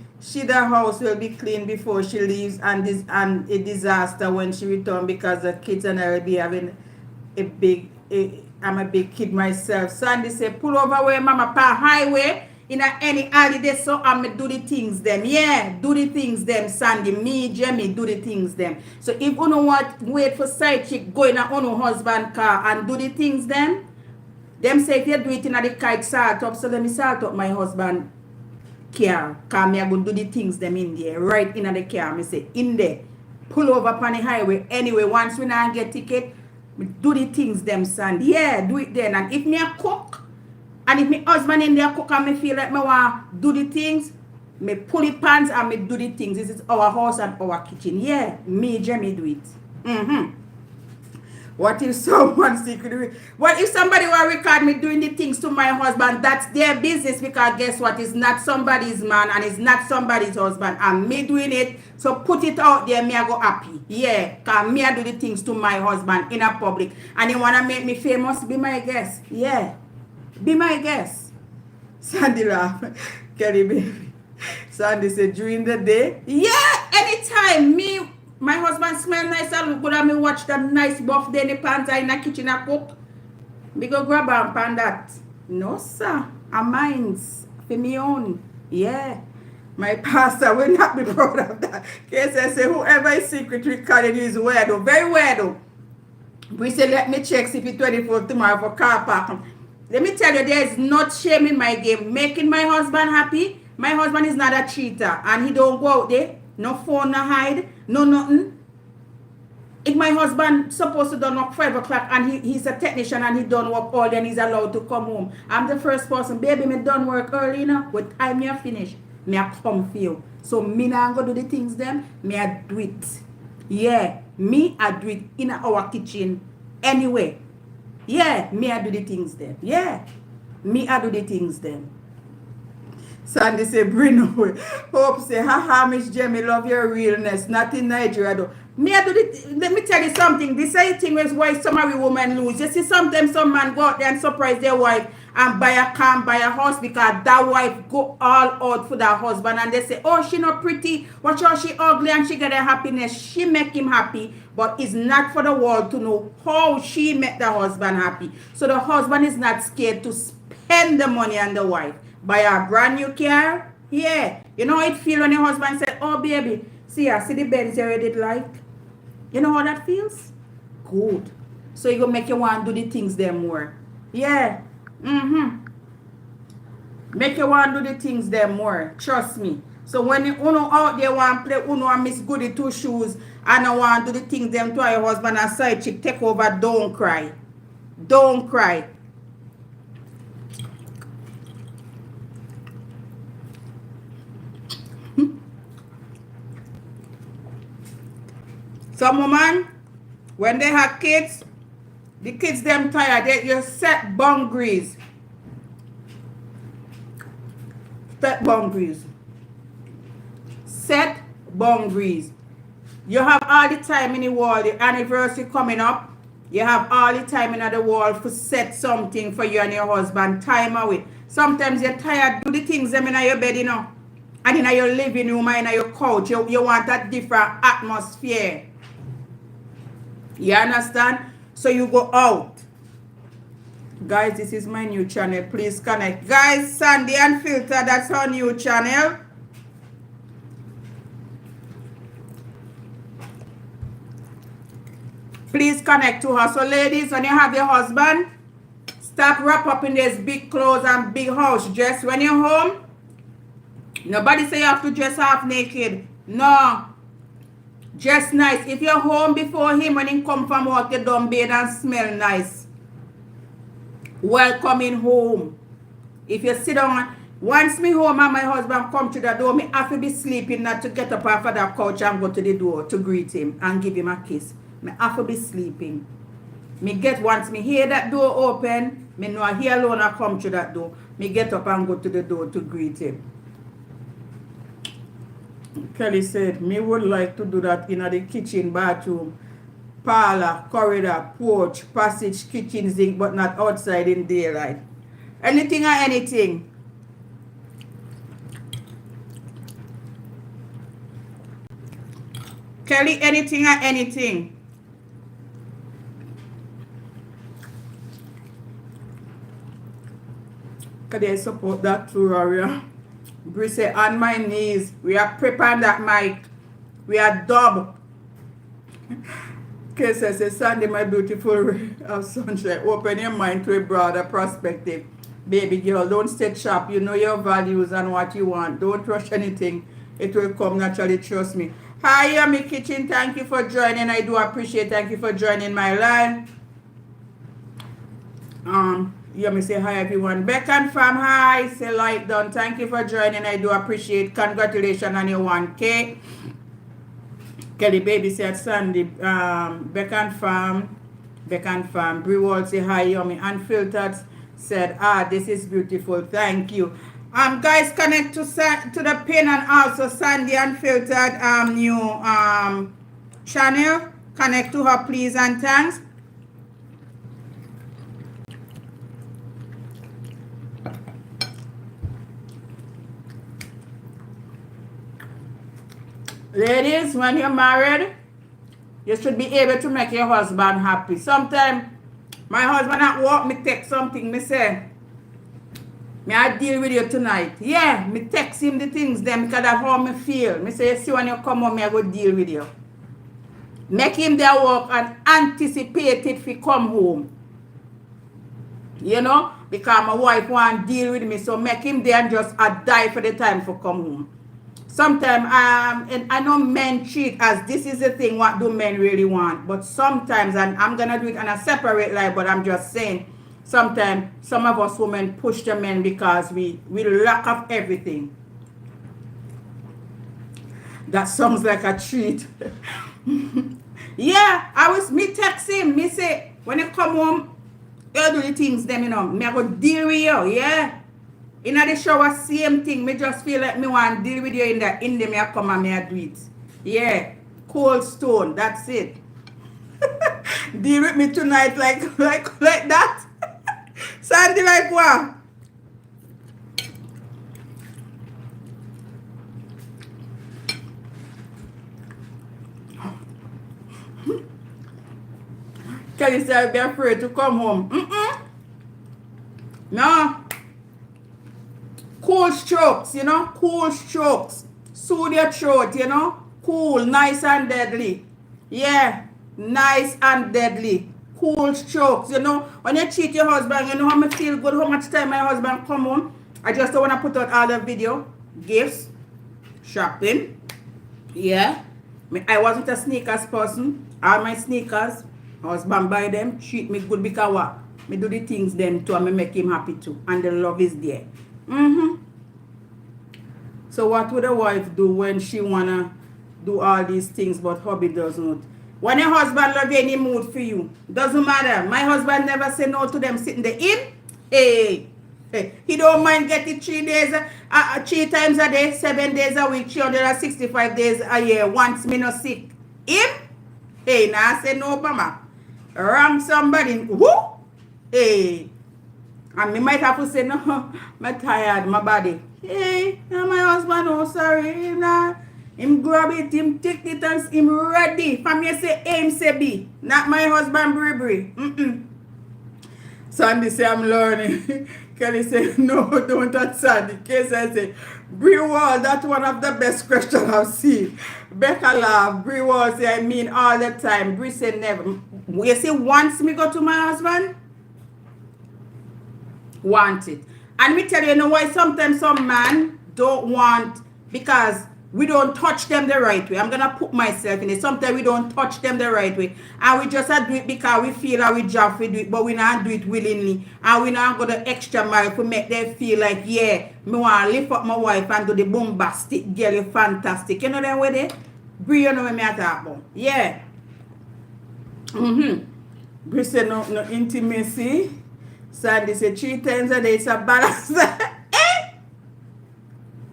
house will be clean before she leaves and a disaster when she returns because the kids and I will be having I'm a big kid myself. Sandy say, pull over where mama pa highway in any holiday so I'm do the things them. Yeah, do the things them, Sandy. Me, Jamie, do the things them. So if you don't want wait for side chick go in a husband car and do the things them say if you do it in the kite salt up, so let me salt up my husband car. Cause me I go do the things them in there. Right in the car. Me say in there. Pull over upon the highway. Anyway, once we now get ticket, do the things them, Sandy. Yeah, do it then. And if me a cook, and if my husband in there cook and me feel like me want do the things, me pull the pans and me do the things. This is our house and our kitchen. Yeah, me, Jamie do it. What if someone secretly, what if somebody will record me doing the things to my husband? That's their business because guess what? It's not somebody's man and it's not somebody's husband. And me doing it, so put it out there, me I go happy. Yeah, because me I do the things to my husband in a public. And you want to make me famous? Be my guest. Yeah, be my guest. Sandy laugh. Kelly baby. Sandy said during the day? Yeah, anytime. My husband smell nice and look good and me watch them nice buff day in the pants in the kitchen and cook. Me go grab and pan that. No sir. I'm mine's. For me own. Yeah. My pastor will not be proud of that. Case I say whoever is secret recording is weirdo. Very weirdo. We say let me check if it's 24 tomorrow for car park. Let me tell you, there is not shame in my game. Making my husband happy. My husband is not a cheater and he don't go out there. No phone, no hide, no nothing. If my husband supposed to done work 5 o'clock and he's a technician and he done work all then he's allowed to come home. I'm the first person, baby, me done work early enough, but time me finish, me I come for you. So me not go do the things them, me I do it. Yeah, me I do it in our kitchen anyway. Yeah, me I do the things them. Yeah, me I do the things them. Sandy say, bring away. Hope say, haha, Miss Jamie, love your realness. Not in Nigeria though. Let me tell you something. This is the thing is why some of the women lose. You see, sometimes some man go out there and surprise their wife and buy a car, buy a house because that wife go all out for that husband and they say, oh, she not pretty. Watch how she ugly and she get her happiness. She make him happy, but it's not for the world to know how she make the husband happy. So the husband is not scared to spend the money on the wife. Buy a brand new car? Yeah. You know how it feel when your husband said, oh baby, see the Benz you already like? You know how that feels? Good. So you go make you want to do the things there more. Yeah. Make you want to do the things there more. Trust me. So when you Uno out there want play Uno and Miss Goody Two Shoes and I want to do the things them to your husband and side chick take over, don't cry. Don't cry. Some woman, when they have kids, the kids them tired, you set boundaries. Set boundaries. Set boundaries. You have all the time in the world, the anniversary coming up. You have all the time in the world to set something for you and your husband. Time away. Sometimes you're tired, do the things them in your bed, you know. And in your living room and in your couch. You want that different atmosphere. You understand? So you go out. Guys, this is my new channel. Please connect. Guys, Sandy Unfiltered, that's our new channel. Please connect to her. So ladies, when you have your husband, stop wrap up in these big clothes and big house dress. When you're home, nobody say you have to dress half naked. No. Dress nice. If you're home before him, when he come from work, you don't bathe and smell nice. Welcoming home. If you sit down, once me home and my husband come to the door, me have to be sleeping, not to get up off of that couch and go to the door to greet him and give him a kiss. Me have to be sleeping. Me get, once me hear that door open, me know he alone I come to that door. Me get up and go to the door to greet him. Kelly said, me would like to do that in the kitchen, bathroom, parlor, corridor, porch, passage, kitchen, zinc, but not outside in daylight. Anything or anything. Kelly, anything or anything. Can I support that too, Aria? Brissy, on my knees. We are preparing that mic. We are dub. Kesa says, Sandy, my beautiful ray of sunshine. Open your mind to a broader perspective. Baby girl, don't stay sharp. You know your values and what you want. Don't rush anything. It will come naturally, trust me. Hi, Yummy Kitchen. Thank you for joining. I do appreciate. Thank you for joining my live. Yummy say hi everyone. Beck and Fam, hi. Say like done. Thank you for joining. I do appreciate. Congratulations on your 1K. Kelly Baby said Sandy. Beck and Fam. Brewall say hi. Yummy Unfiltered said, this is beautiful. Thank you. Guys, connect to the pin and also Sandy Unfiltered new channel. Connect to her, please and thanks. Ladies, when you're married, you should be able to make your husband happy. Sometimes, my husband at work, me text something, me say, may I deal with you tonight? Yeah, me text him the things then because that's how me feel. Me say, you see when you come home, me I go deal with you. Make him their work and anticipate it if he come home. You know? Because my wife want to deal with me, so make him there and just die for the time for come home. Sometimes, and I know men cheat as this is the thing, what do men really want? But sometimes, and I'm going to do it on a separate life, but I'm just saying, sometimes some of us women push the men because we lack of everything. That sounds like a treat. Yeah, me text him, me say, when you come home, you do the things them, you know, me I go deal with you, yeah. In the shower, same thing. Me just feel like me want to deal with you in the me I come and me I do it. Yeah. Cold stone. That's it. Deal with me tonight like that. Sandy like what? Kelly said I'll be afraid to come home. No. Cool strokes, you know, cool strokes. Soothe your throat, you know. Cool, nice and deadly. Yeah, nice and deadly. Cool strokes, you know. When you cheat your husband, you know how me feel good, how much time my husband come home. I just don't want to put out all the video, gifts, shopping. Yeah. I wasn't a sneakers person. All my sneakers, my husband buy them, treat me good because what? Me do the things them too and me make him happy too. And the love is there. So what would a wife do when she wanna do all these things but hubby doesn't? When your husband love you any mood for you, doesn't matter. My husband never say no to them sitting there. Hey, he don't mind getting 3 days, 3 times a day, 7 days a week, 365 days a year. Once me no sick. Him? Hey, nah say no, mama. Wrong somebody. Who? Hey. And me might have to say, no, I'm tired, my body. Hey, my husband, oh, sorry. Nah. Him grab it, him take it, and him ready. From you say A, him say B. Not my husband, Bri. Sandy say, I'm learning. Kelly say, no, don't touch Sandy. Case I say, Bri Wall, that's one of the best questions I've seen. Becca laugh. Bri Wall say, I mean all the time. Bri say, never. You see, once me go to my husband, want it. And me tell you, you know why sometimes some man don't want, because we don't touch them the right way. I'm going to put myself in it. Sometimes we don't touch them the right way. And we just do it because we feel that we job we do it, but we not do it willingly. And we not go the extra mile to make them feel like, yeah, me want to lift up my wife and do the bombastic, girl, you fantastic. You know that way there? Bri, you know what me I talk about? Yeah. Bri say no intimacy. Sandy say 3 times a day, it's a balance.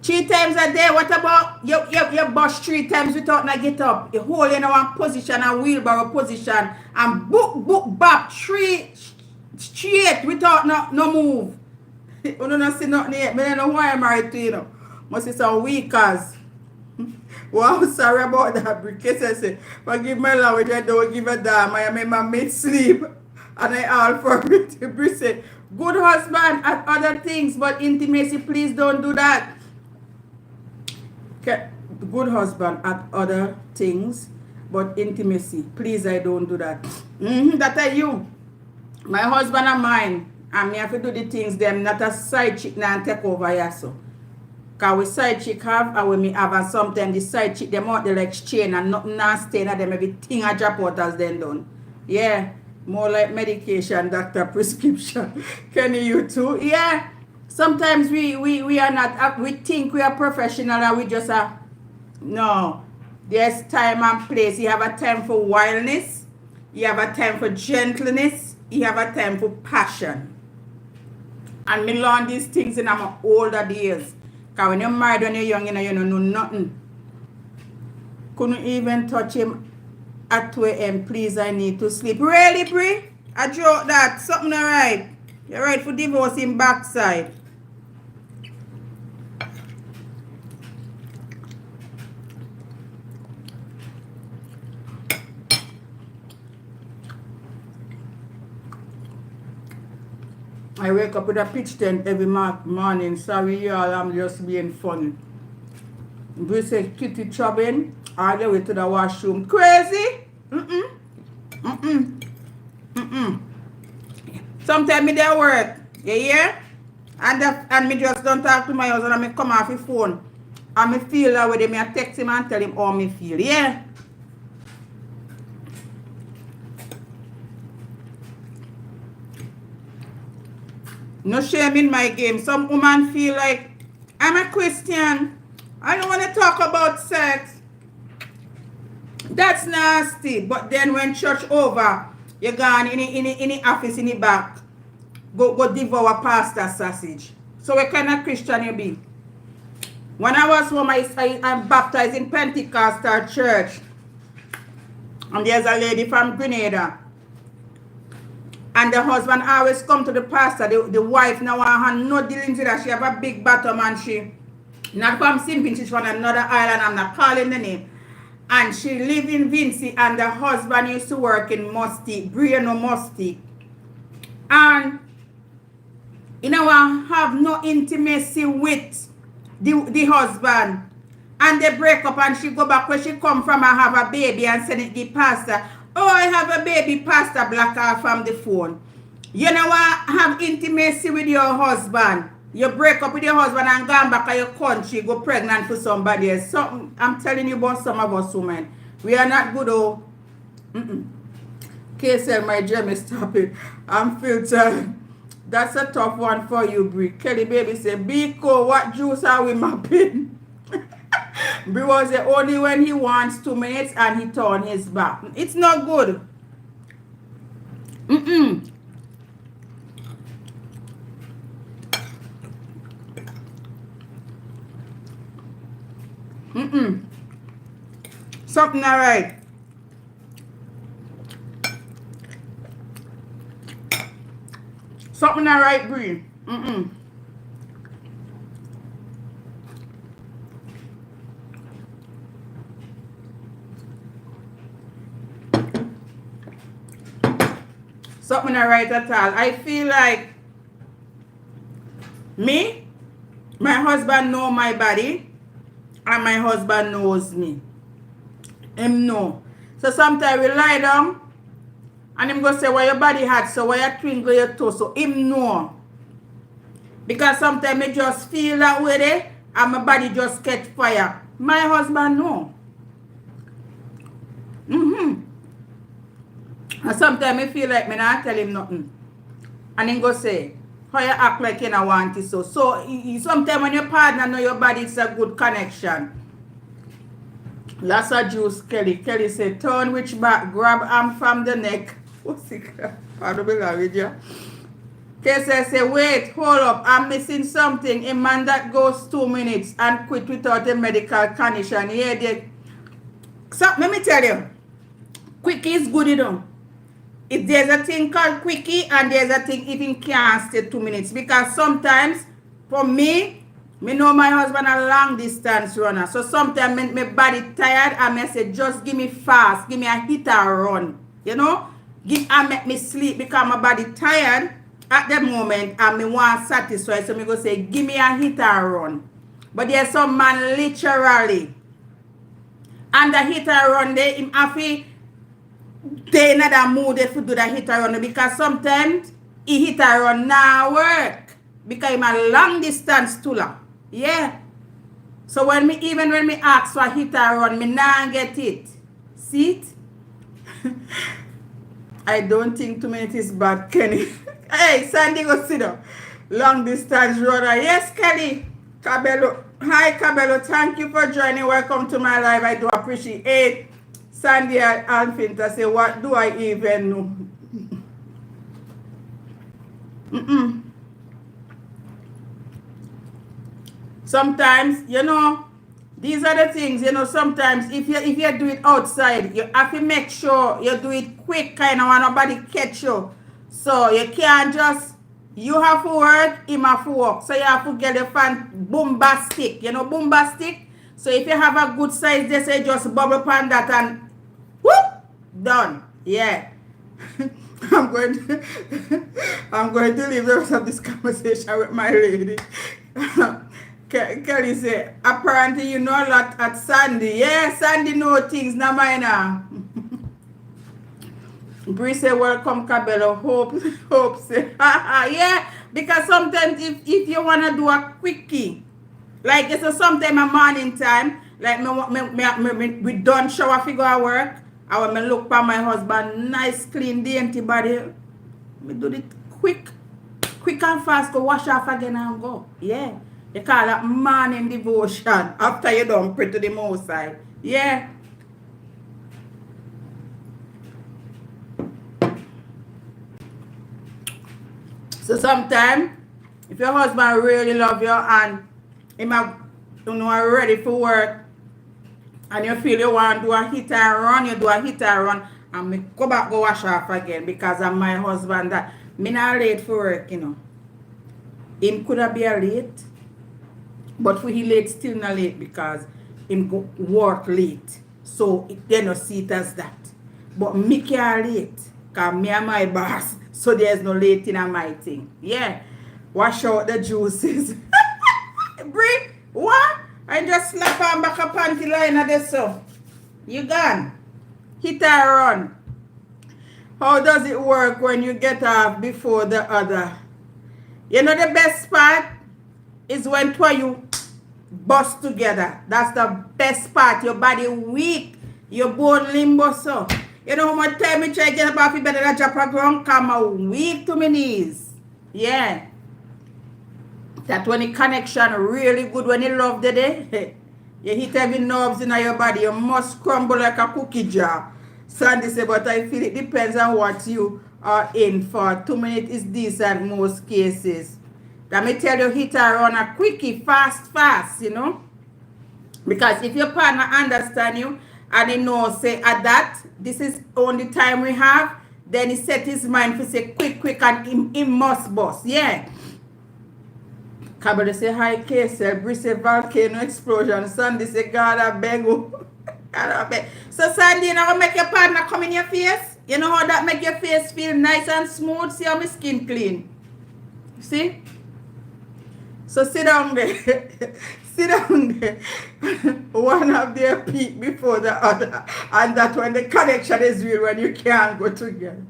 3 times a day, what about you bust 3 times without not get up? You hold in one position and wheelbarrow position and book back 3 straight without no move. You don't see nothing yet. I don't know why I'm married to you. Must be some weakers. Well, I'm sorry about that. Because I say, forgive my language, I don't give a damn. I make my mate sleep. And I all for it. Bri say, good husband at other things, but intimacy, please don't do that. Okay. Good husband at other things, but intimacy, please, I don't do that. That are you. My husband and mine, and me have to do the things them, not a side chick now take over here so. Because we side chick have, and we me have, and sometimes the side chick, them out the like chain and nothing now stay in them, everything I drop out as then done. Yeah. More like medication, doctor prescription. Kenny, you too? Yeah. Sometimes we are not, we think we are professional and we just are. No. There's time and place. You have a time for wildness. You have a time for gentleness. You have a time for passion. And me learn these things in my older days. Because when you're married, when you're young, you don't know nothing. Couldn't even touch him at 2 a.m. Please, I need to sleep. Really, Bri? I joke that. Something alright. You're right for divorcing backside. I wake up with a pitch tent every morning. Sorry, y'all, I'm just being funny. Bri say kitty chubbing all the way to the washroom. Crazy? Sometimes me there work. You hear? And me just don't talk to my husband and me come off his phone. And me feel that way. Me I text him and tell him how me feel. Yeah? No shame in my game. Some woman feel like, I'm a Christian. I don't want to talk about sex. That's nasty. But then when church over, you gone in the office in the back. Go devour pastor sausage. So what kind of Christian you be? When I was home, I'm baptized in Pentecostal church. And there's a lady from Grenada. And the husband always come to the pastor. The wife now have no dealings with her. She have a big bottom and she not from St. Vincent, she's from another island. I'm not calling the name. And she live in Vincy and the husband used to work in Musty, Briano Musty. And you know, have no intimacy with the husband. And they break up and she go back where she come from and have a baby and send it to the pastor. Oh, I have a baby, pastor block her from the phone. You know what? Have intimacy with your husband. You break up with your husband and gone back to your country, go pregnant for somebody else. Something, I'm telling you about some of us women. We are not good, oh. KSL, my Jemmy, stop it. I'm filtered. That's a tough one for you, Brie. Kelly baby said, Biko, what juice are we mapping? Brie was the only when he wants 2 minutes and he turn his back. It's not good. Mm-mm. Mm-mm. Something alright. Something alright, Brie. Mm-mm. Something alright at all. I feel like me, my husband know my body, and my husband knows me. Him know. So sometimes we lie down, and him go say, why your body hot, so why you twinkle your toe, so him know. Because sometimes I just feel that way there, and my body just catch fire. My husband know. And sometimes I feel like me not tell him nothing. And him go say, how you act like you don't want it so. So sometimes when your partner know your body, it's a good connection. Lots of juice, Kelly. Kelly said, turn which back, grab arm from the neck. What's it? Pardon me, language, yeah. KSL say, wait, hold up, I'm missing something. A man that goes 2 minutes and quit without a medical condition. Yeah, so let me tell you, quickie is good, you know. If there's a thing called quickie and there's a thing even can't stay 2 minutes. Because sometimes, for me know my husband a long distance runner. So sometimes my body tired and I say, just give me fast, give me a hit and run. You know? And make me sleep because my body tired at the moment and me want satisfy. So me go say, give me a hit and run. But there's some man literally. And the hit and run, they him have to they in that mood if you do the hit and run because sometimes he hit and run now work because I'm a long distance tuller. Yeah. So when me ask for hit and run, me nah get it. See it? I don't think 2 minutes is bad, Kenny. Hey, Sandy, go sit down. Long distance runner. Yes, Kelly. Cabello. Hi, Cabello. Thank you for joining. Welcome to my live. I do appreciate it. Sandy and Alfinta say, what do I even know? Sometimes, you know, these are the things, you know, sometimes if you do it outside, you have to make sure you do it quick, kind of, when nobody catch you. So you can't just, you have to work, him have to work. So you have to get a fan bombastic, you know, bombastic. So if you have a good size, they say just bubble pan that and whoop, done. Yeah. I'm going to leave the rest of this conversation with my lady. Kelly said, apparently you know a lot at Sandy. Yeah, Sandy know things, na minor. Bree said, welcome, Cabello. Hope say, yeah, because sometimes if you want to do a quickie, like it's a sometime a morning time, like we done shower figure work, I want me look for my husband, nice, clean, dainty body. We do it quick and fast, go wash off again and go. Yeah. You call that morning devotion after you done pray to the Most High. Yeah. So sometimes, if your husband really love you and him are ready for work, and you feel you want to do a hit and run, you do a hit and run, and me go back go wash off again because of my husband that me not late for work, you know. Him could have been late, but for he late still not late because him go work late. So they no see it as that. But me can't late because me and my boss, so there's no late in my thing. Yeah. Wash out the juices. Brie, what? I just slap on back a panty line of this so. You gone. Hit and run. How does it work when you get off before the other? You know the best part? is when two of you bust together. That's the best part. Your body weak. Your bone limbo so. You know how much time I try to get up off the bed and I drop a ground? Come weak to my knees. Yeah. That when the connection really good, when you love the day, you hit every nerves in your body, you must crumble like a cookie jar. Sandy say, but I feel it depends on what you are in for. 2 minutes is decent most cases. Let me tell you, hit her on a quickie, fast, you know. Because if your partner understand you and he knows, say, at that, this is only time we have, then he set his mind to say, quick, and he must bust. Yeah. Kabele say, hi, Kesel. Bree say, volcano explosion. Sandy say, God, I beg you. God, I beg. So, Sandy, you know how make your partner come in your face? You know how that make your face feel nice and smooth? See how my skin clean? See? So, sit down there. Sit down there. One of their peak before the other. And that when the connection is real, when you can't go together.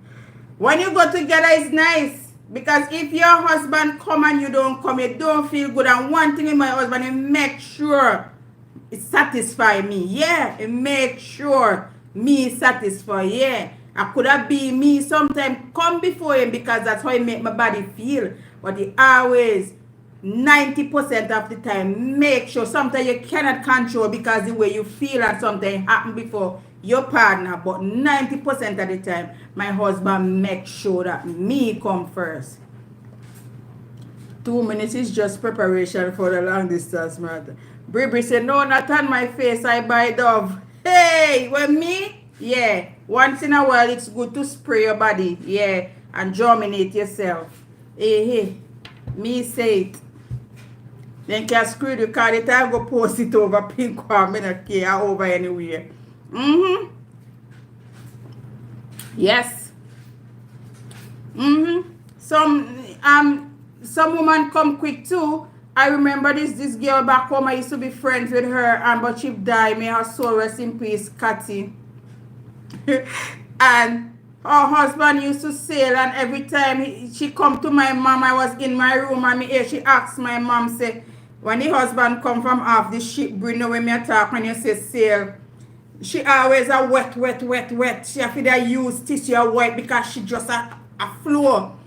When you go together, it's nice. Because if your husband come and you don't come, you don't feel good. And one thing with my husband, he make sure it satisfy me. Yeah, he make sure me satisfy. Yeah, I could have been me sometimes come before him because that's how he make my body feel. But he always, 90% of the time, make sure. Sometimes you cannot control because the way you feel and something happen before your partner, but 90% of the time, my husband makes sure that me come first. 2 minutes is just preparation for the long distance marathon. Bri said, no, not on my face, I buy Dove. Hey, when me? Yeah, once in a while, it's good to spray your body, yeah, and germinate yourself. Hey, me say it. Then can screw the car, the time go post it over pink one, I don't care, over anywhere. Mm-hmm. Yes. Mm-hmm. Some woman come quick too. I remember this girl back home. I used to be friends with her, but she died. May her soul rest in peace, Cathy. And her husband used to sail, and every time she come to my mom, I was in my room, and she asked my mom, say, when the husband come from off the ship, bring away me talk when you say sail. She always a wet. She have to use tissue wipe because she just a flow.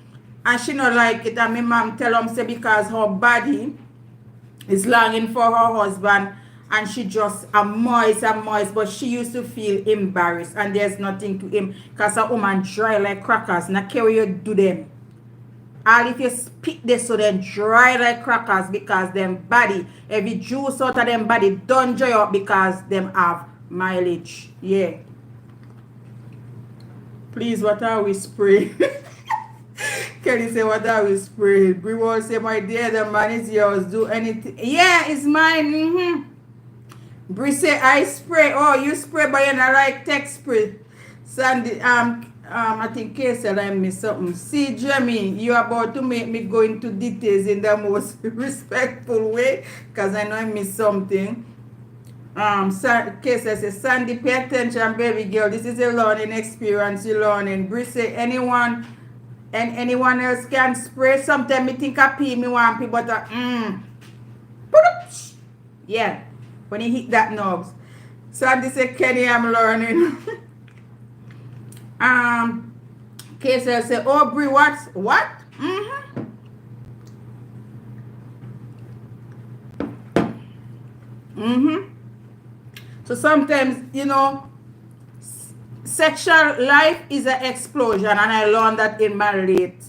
And she not like it. And my mom tell him say because her body is longing for her husband and she just a moist. But she used to feel embarrassed and there's nothing to him because a woman dry like crackers. Now carry you do them. All if you spit this so then dry like crackers because them body, every juice out of them body don't dry up because them have mileage. Yeah. Please, what are we spraying? Kelly say, what are we spraying? Bri will say, my dear, the man is yours. Do anything. Yeah, it's mine. Mm-hmm. Bri say, I spray. Oh, you spray, but you're not like tech spray. Sandy, I think Kesel, I missed something. See, Jeremy, you're about to make me go into details in the most respectful way because I know I missed something. Kesel says, Sandy, pay attention, baby girl. This is a learning experience. You're learning. Bri say, anyone else can spray. Sometimes I think I pee me one pee, but yeah, when you hit that knobs. Sandy say, Kenny, I'm learning. Kesel say, oh, Bri, what? Mm-hmm. Mm-hmm. So sometimes, you know, sexual life is an explosion, and I learned that in my late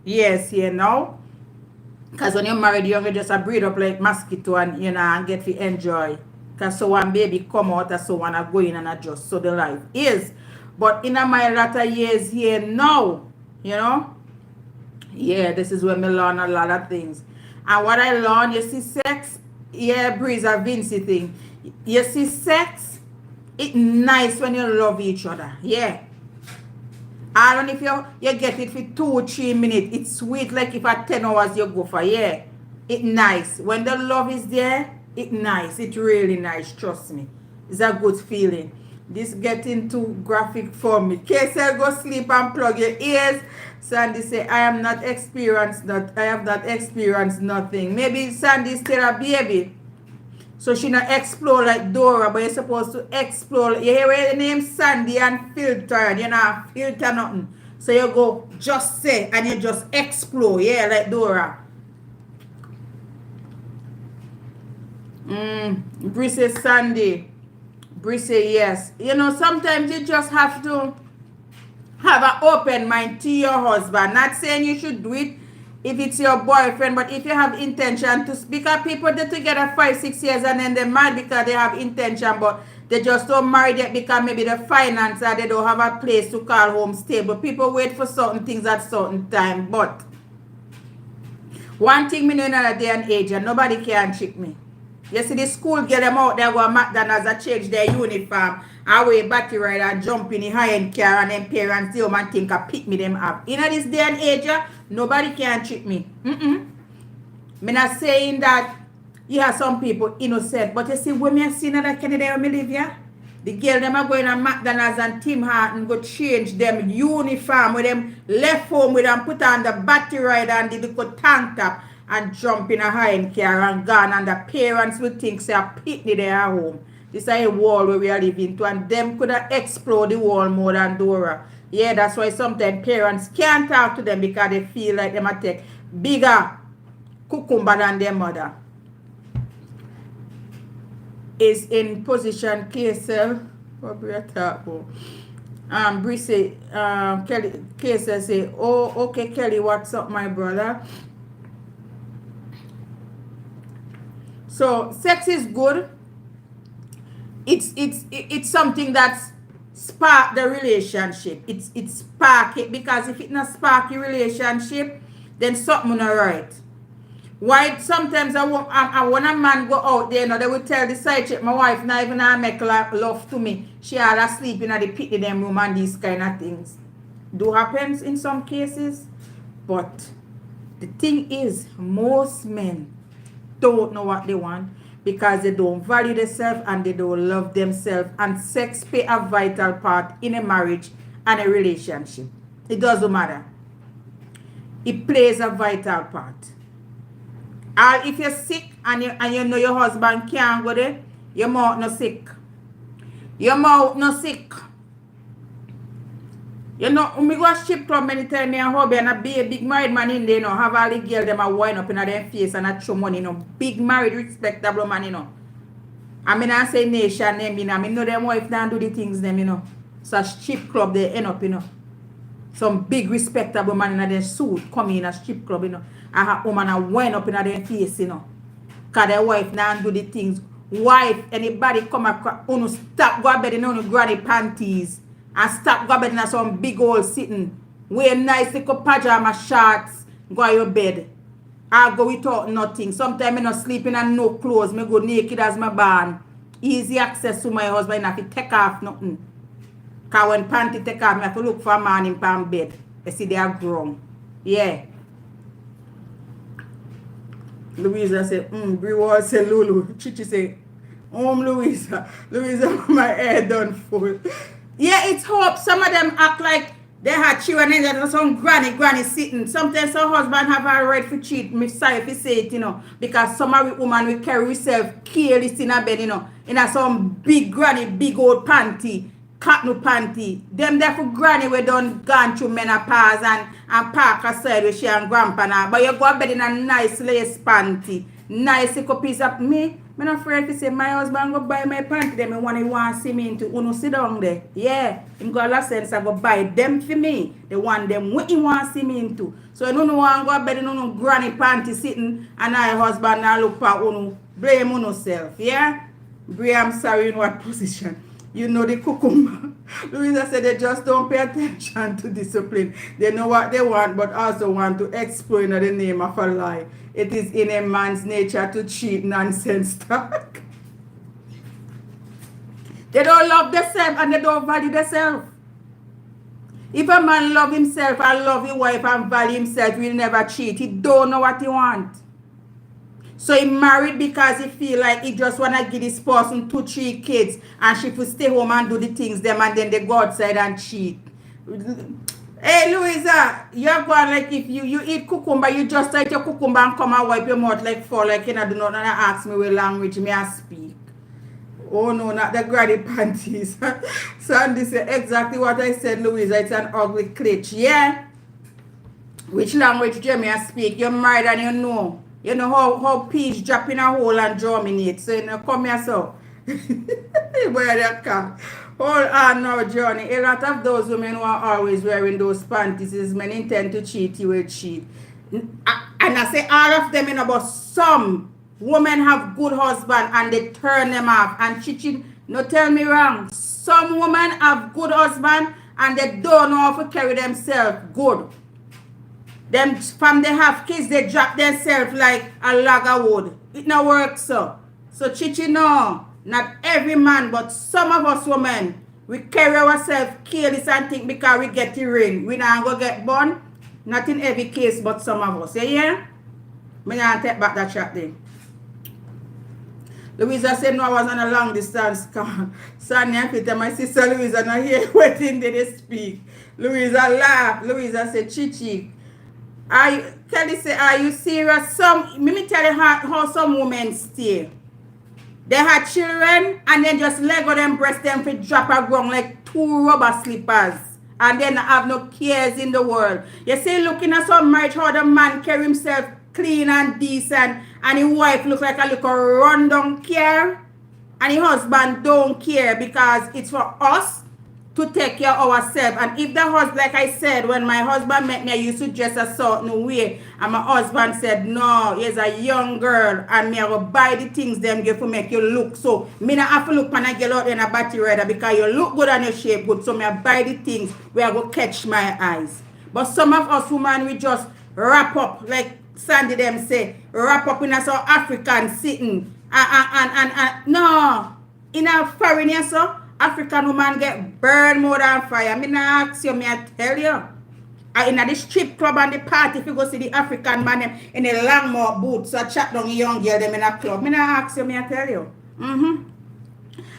years here now. Because when you're married, you're just a breed up like mosquito and, you know, and get to enjoy. Because so one baby come out and so one are going and adjust. So the life is. But in my latter years here now, you know, yeah, this is where I learn a lot of things. And what I learned, you see, sex, yeah, Breeze a Vinci thing. You see, sex, it's nice when you love each other. Yeah. And if you get it for 2-3 minutes, it's sweet like if at 10 hours you go for. Yeah. It's nice. When the love is there, it's nice. It's really nice. Trust me. It's a good feeling. This getting too graphic for me. Kesel, go sleep and plug your ears. Sandy say, I have not experienced nothing. Maybe Sandy still a baby. So she not explore like Dora, but you're supposed to explore. You hear where the name Sandy and filter, and you not filter nothing. So you go just say and you just explore, yeah, like Dora. Brissy Sandy. Brissy, yes. You know, sometimes you just have to have an open mind to your husband. Not saying you should do it if it's your boyfriend, but if you have intention to, because people get together 5-6 years and then they're mad because they have intention, but they just don't marry yet because maybe the finance or they don't have a place to call home stable. People wait for certain things at certain time. But one thing me know in a day and age, and nobody can trick me. You see the school get them out there, go to McDonald's and change their uniform, and wear battery ride and jump in the high-end car, and then parents the home and think I pick me them up. In this day and age, nobody can trick me. Me not saying that you have some people innocent, but you see when me see that Kennedy where me live here, the girl them are going to McDonald's and Tim Hortons go change them uniform with them left home with them put on the battery ride and the little tank top and jump in a high-end car and gone, and the parents will think say a picnic there at home. This is a wall where we are living to, and them could have explode the wall more than Dora. Yeah, that's why sometimes parents can't talk to them because they feel like they might take bigger cucumber than their mother. Is in position KSL. What we are talking about? Brissy, Kelly, KSL say, oh, okay, Kelly, what's up, my brother? So sex is good. It's something that's spark the relationship. It's spark it, because if it not spark your relationship, then something not right. Why sometimes I when a man go out there, you know, they will tell the side chick, my wife not even make love to me. She had to sleep in the pit in them room and these kind of things. Do happens in some cases, but the thing is, most men don't know what they want because they don't value themselves and they don't love themselves, and sex play a vital part in a marriage and a relationship. It doesn't matter. It plays a vital part. And if you're sick and you know your husband can't go there, your mouth no sick. Your mouth no sick. You know, me go strip club many times, me and hubby and be a big married man in there, you know, have all the girls them a wind up in their face and a show money, you know. Big married, respectable man, you know. I mean, I say nation them, you know. I know them wife don't do the things them, you know. So a strip club they end up, you know. Some big respectable man in their suit come in a strip club, you know. And a woman a wind up in their face, you know. Because their wife don't do the things. Wife, anybody come across, you stop go to bed in your granny panties. And stop go bed in some big old sitting. Wear nice little pajama shorts. Go to your bed. I go without nothing. Sometimes I not sleeping and no clothes. I go naked as my barn. Easy access to my husband. I have to take off nothing. Because when panty take off, I have to look for a man in my bed. I see they are grown. Yeah. Louisa said, Brewall said, Lulu. Chichi said, Louisa. Louisa, my hair done full. Yeah, it's hope. Some of them act like they had children and there's some granny sitting. Sometimes some husband have a right to cheat. Me sorry if you say it, you know. Because some of the woman will carry herself careless in a bed, you know. In a some big granny, big old panty, cotton panty. Them there for granny we done gone through menopause and park aside with she and grandpa now. But you go to bed in a nice lace panty. Nice little piece of me. I'm not afraid to say my husband go buy my panty them when he want to see me into uno sit down there. Yeah, him got a sense I go buy them for me. The one them what he want to see me into. So I don't know want go bed in uno granny panty sitting and I husband now look for uno blame uno self. Yeah? Bray, I'm sorry in what position. You know the cucumber. Louisa said they just don't pay attention to discipline. They know what they want but also want to exploit in the name of a lie. It is in a man's nature to cheat nonsense talk. They don't love themselves and they don't value themselves. If a man love himself and love his wife and value himself, he will never cheat. He don't know what he wants. So he married because he feel like he just wanna give this person 2, 3 kids and she could stay home and do the things them and then they go outside and cheat. Hey Louisa, you're going like if you eat cucumber, you just eat your cucumber and come and wipe your mouth like for like you know do not ask me what language me I speak. Oh no, not the granny panties. Sandy said exactly what I said, Louisa. It's an ugly glitch. Yeah. Which language do you speak? You're married and you know. You know how peach drop in a hole and germinate. So you know, come here so. Boy, that can. Hold on now, Johnny. A lot of those women who are always wearing those panties is men intend to cheat, you will cheat. And I say all of them, you know, but some women have good husband and they turn them off and cheating. No, tell me wrong. Some women have good husband and they don't know how to carry themselves good. Them from they have kids, they drop themselves like a log of wood. It no works so. So chichi no. Not every man, but some of us women, we carry ourselves careless and think because we get the ring. We not go get born. Not in every case, but some of us. Yeah? Me not take back that shot there. Louisa said no, I was on a long distance call. Sonny and Peter, my sister Louisa not here waiting did they speak. Louisa laughed. Louisa said, Chichi, Kelly said, are you serious? Let me tell you how some women stay. They had children and then just Lego them breast them for drop a ground like 2 rubber slippers. And then have no cares in the world. You see, looking at some marriage, how the man carry himself clean and decent and his wife look like a little rundown care. And his husband don't care because it's for us to take care of ourselves. And if the husband, like I said, when my husband met me, I used to dress a certain way. And my husband said, no, he's a young girl. And me I will buy the things them give to make you look. So, me not have to look when I get out in a battery rider because you look good and you shape good. So, me I buy the things where I will catch my eyes. But some of us women, we just wrap up, like Sandy them say, wrap up in a South African sitting. And no, in a foreign, so African woman get burned more than fire. Me not ask you, me I tell you. In the strip club and the party, if you go see the African man in the long more boots, so chat down young girl them in a club. Me not ask you, me I tell you.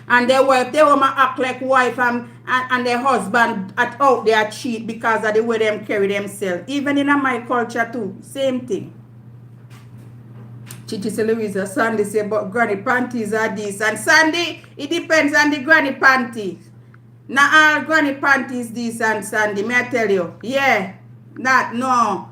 And their wife, they woman act like wife and their husband out there cheat because of the way them carry themselves. Even in my culture too, same thing. Chichi say Louisa, Sandy say, but granny panties are this. And Sandy, it depends on the granny panties. Not all granny panties this and Sandy, may I tell you? Yeah, not, no.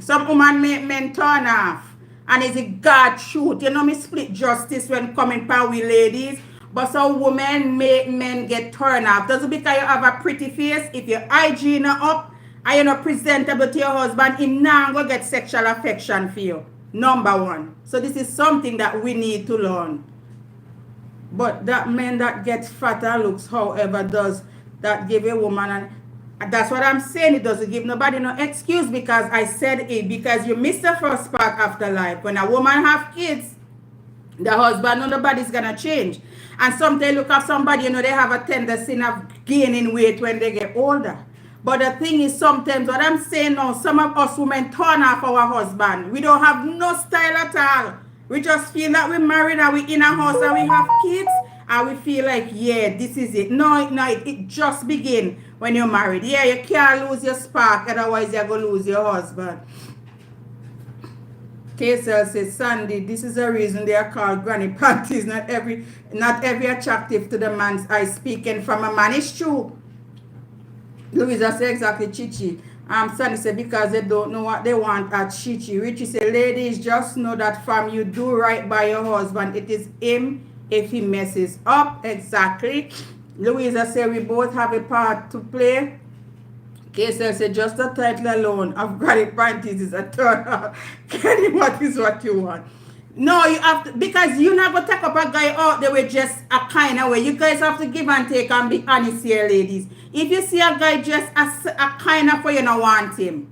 Some woman make men turn off. And it's a God shoot. You know me split justice when coming for we ladies. But some women make men get turned off. Doesn't because you have a pretty face. If your hygiene up, and you're not presentable to your husband, he now go get sexual affection for you. Number 1. So this is something that we need to learn. But that man that gets fatter looks, however, does that give a woman, and that's what I'm saying. It doesn't give nobody no excuse because I said it, because you missed the first part after life. When a woman have kids, the husband, nobody's gonna change. And sometimes look at somebody, you know, they have a tendency of gaining weight when they get older. But the thing is, sometimes what I'm saying now, some of us women turn off our husband. We don't have no style at all. We just feel that we're married and we're in a house and we have kids and we feel like, yeah, this is it. No, it just begin when you're married. Yeah, you can't lose your spark, otherwise you're going to lose your husband. KSL says, Sandy, this is the reason they are called granny panties. Not every attractive to the man's eye. Speaking from a man, it's true. Louisa said exactly, Chichi. Sandy said because they don't know what they want at Chichi. Richie said, ladies, just know that from you do right by your husband. It is him if he messes up. Exactly. Louisa said we both have a part to play. KSL said just the title alone of granny panties is a turn off. Kenny, what is what you want? No, you have to, because you're not going to take up a guy out there with just a kind of way. You guys have to give and take and be honest here, ladies. If you see a guy just a kind of way, you don't want him.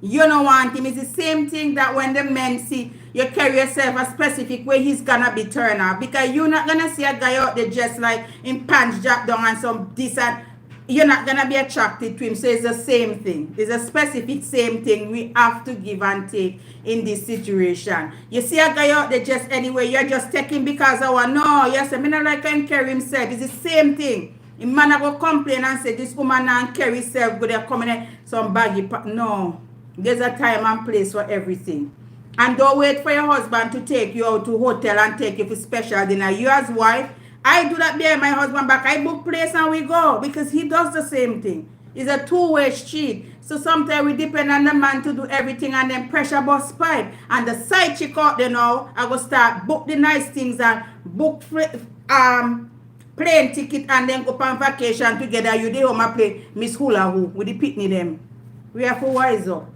You don't want him. It's the same thing that when the men see you carry yourself a specific way, he's going to be turned off. Because you're not going to see a guy out there just like in pants drop down and some decent. you're not gonna be attracted to him. So it's the same thing. It's a specific same thing. We have to give and take in this situation. You see a guy out there just anyway, you're just taking because I want. No, yes, I mean, like can carry himself. It's the same thing. A man go complain and say this woman and carry herself good. They're coming in some baggy. No, there's a time and place for everything. And don't wait for your husband to take you out to hotel and take you for special dinner. You as wife, I do that behind my husband back. I book place and we go because he does the same thing. It's a two-way street. So sometimes we depend on the man to do everything and then pressure bust pipe. And the side chick out there now, I will start book the nice things and book plane ticket and then go on vacation together. You dey home and play Miss Hula Hoo with the pitney them. We have to wise up.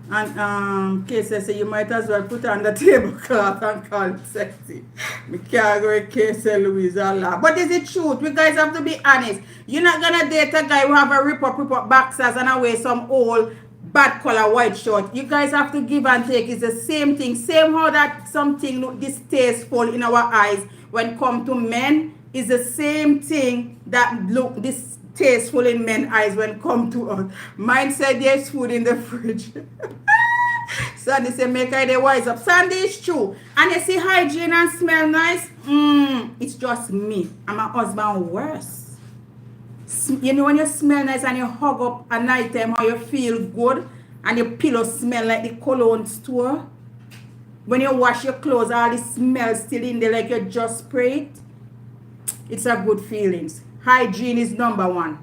And Casey say you might as well put on the tablecloth and call it sexy. Me can't go with Casey Louise Allah. But is it truth? We guys have to be honest. You're not gonna date a guy who have a rip up boxers and wear some old bad color white short. You guys have to give and take. It's the same thing. Same how that something look distasteful in our eyes when come to men is the same thing that look distasteful in men's eyes when come to us. Mine said there's food in the fridge. Sandy said make I the wise up. Sandy is true. And you see hygiene and smell nice. It's just me. And my husband worse. You know when you smell nice and you hug up at night time how you feel good and your pillow smell like the cologne store. When you wash your clothes, all the smell still in there like you just sprayed. It's a good feeling. Hygiene is number one.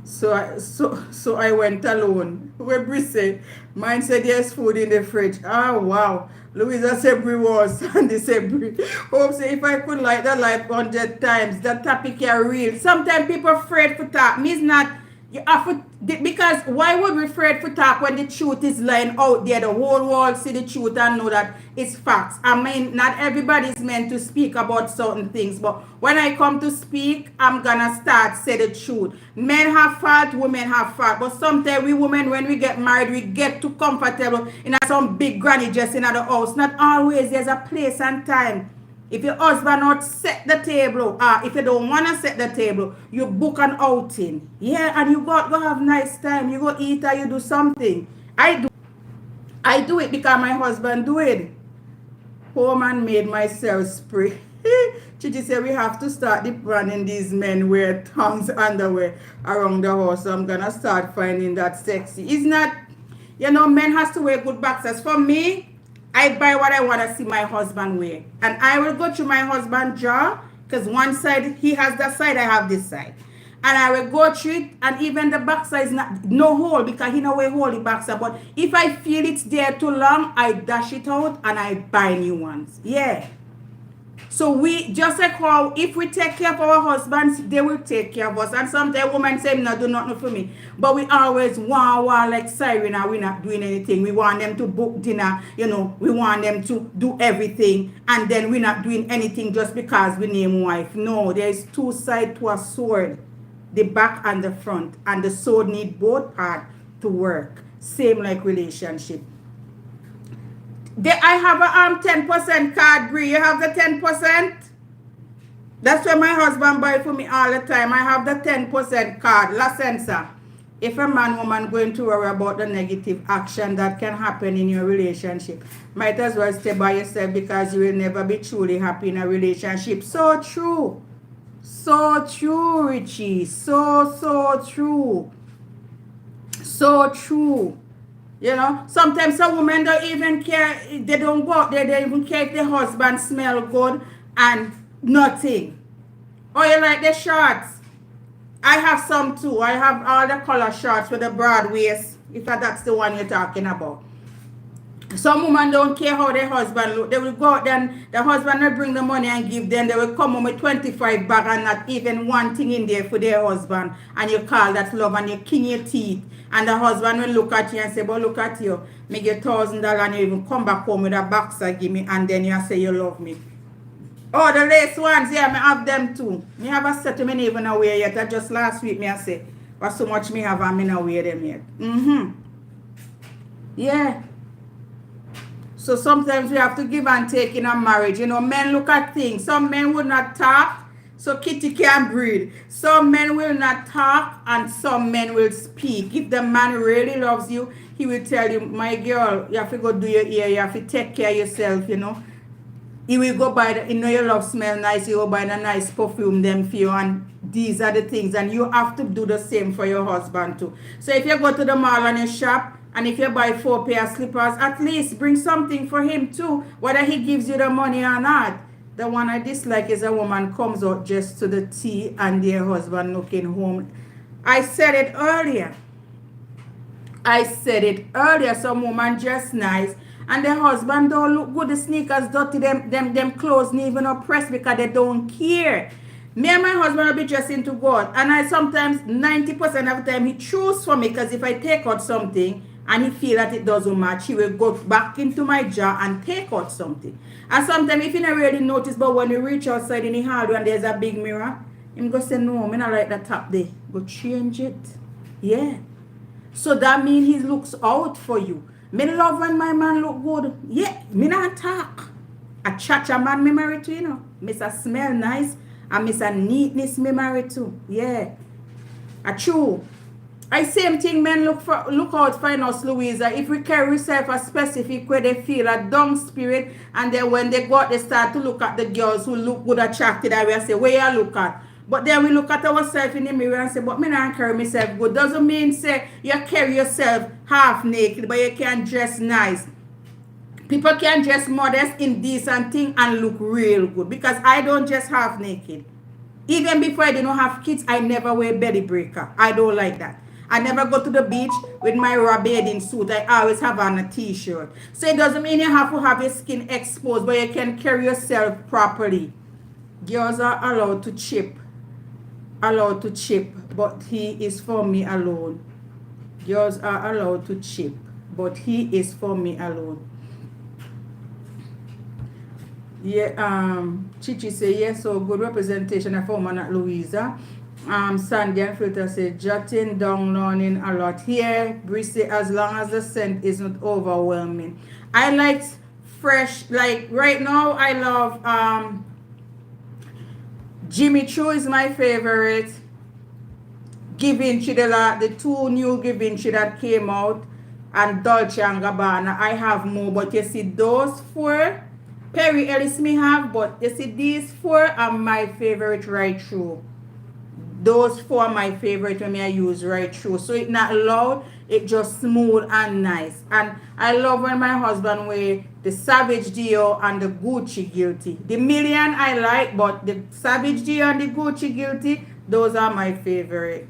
So I went alone. Where Bri said, mine said there's food in the fridge. Oh wow. Louisa said Bri was, Sandy said Bri. Hope say if I could light the light 100 times, that topic are real. Sometimes people afraid to talk. Me's not, you have to, because why would we afraid to talk when the truth is lying out there? The whole world see the truth and know that it's facts. I mean, not everybody is meant to speak about certain things, but when I come to speak, I'm gonna start say the truth. Men have fault, women have fault, but sometimes we women, when we get married, we get too comfortable in some big granny dress in the house. Not always. There's a place and time. If your husband not set the table, if you don't want to set the table, you book an outing. Yeah, and you go have nice time. You go eat or you do something. I do it because my husband do it. Home and made myself spray. Chichi said we have to start running these men wear tongues underwear around the house. So I'm going to start finding that sexy. It's not, men has to wear good boxers. For me, I buy what I want to see my husband wear. And I will go through my husband's jaw because one side, he has that side, I have this side. And I will go through it, and even the boxer is not, no hole because he no way hold the boxer. But if I feel it's there too long, I dash it out and I buy new ones. Yeah. So we, just like how, if we take care of our husbands, they will take care of us. And sometimes women say, no, do nothing for me. But we always want like siren and we're not doing anything. We want them to book dinner, we want them to do everything. And then we're not doing anything just because we name wife. No, there's two sides to a sword. The back and the front. And the sword need both parts to work. Same like relationship. I have a 10% card, Bri. You have the 10%? That's why my husband buy for me all the time. I have the 10% card. La Sensa. If a woman going to worry about the negative action that can happen in your relationship, might as well stay by yourself because you will never be truly happy in a relationship. So true. So true, Richie. So true. So true. Sometimes some women don't even care. They don't go out there. They don't even care if their husband smell good and nothing. Oh, you like the shorts? I have some too. I have all the color shorts with the broad waist. If that's the one you're talking about. Some women don't care how their husband look. They will go out there and the husband will bring the money and give them. They will come home with 25 bag and not even one thing in there for their husband. And you call that love and you king your teeth. And the husband will look at you and say, but look at you. Me get $1,000 and you even come back home with a boxer give me. And then you say you love me. Oh, the lace ones, yeah, me have them too. Me have a set of me even wear yet. That just last week me I say, but so much me have and me not wear them yet. Yeah. So sometimes we have to give and take in a marriage. You know, men look at things. Some men would not talk, so kitty can breed. Some men will not talk and some men will speak. If the man really loves you, he will tell you, my girl, you have to go do your hair, you have to take care of yourself, you know. He will go buy the, you know, your love smell nice, you go buy the nice perfume them for you, and these are the things, and you have to do the same for your husband too. So if you go to the mall and you shop, and if you buy 4 pair of slippers, at least bring something for him too, whether he gives you the money or not. The one I dislike is a woman comes out just to the tea and their husband looking home. I said it earlier. Some woman dress nice and their husband don't look good. The sneakers dirty, them clothes not even oppressed because they don't care. Me and my husband will be dressing to go out, and I sometimes 90% of the time he choose for me, because if I take out something and he feel that it doesn't match, he will go back into my jar and take out something. And sometimes if you never really notice, but when you reach outside in the hardware and there's a big mirror, him go say, no, me not like that top there. Go change it. Yeah. So that means he looks out for you. Me love when my man look good. Yeah, me not talk. A cha-cha man me married to, you know. Miss a smell nice and miss a neatness me married to. Yeah. A true. I same thing men look out for in us, Louisa. If we carry ourselves a specific way, they feel a dumb spirit, and then when they go out, they start to look at the girls who look good, attracted, and we say, where you look at? But then we look at ourselves in the mirror and say, but me not carry myself good. Doesn't mean say you carry yourself half naked, but you can dress nice. People can dress modest, indecent thing and look real good. Because I don't dress half naked. Even before I didn't have kids, I never wear belly breaker. I don't like that. I never go to the beach with my raw bathing suit. I always have on a t-shirt. So it doesn't mean you have to have your skin exposed, but you can carry yourself properly. Girls are allowed to chip, but he is for me alone. Girls are allowed to chip, but he is for me alone. Yeah, Chichi say yes, so good representation of woman at Louisa. Sandy and Filter say jotting down, learning a lot here. Brissy, as long as the scent isn't overwhelming. I like fresh, like right now I love Jimmy Choo is my favorite. Givenchy, the 2 new Givenchy that came out, and Dolce & Gabbana. I have more, but you see those 4 Perry Ellis me have, but you see these 4 are my favorite right through. Those 4 are my favorite when I use right through. So it's not loud, it just smooth and nice. And I love when my husband wear the Savage Dio and the Gucci Guilty. The Million I like, but the Savage Dio and the Gucci Guilty, those are my favorite.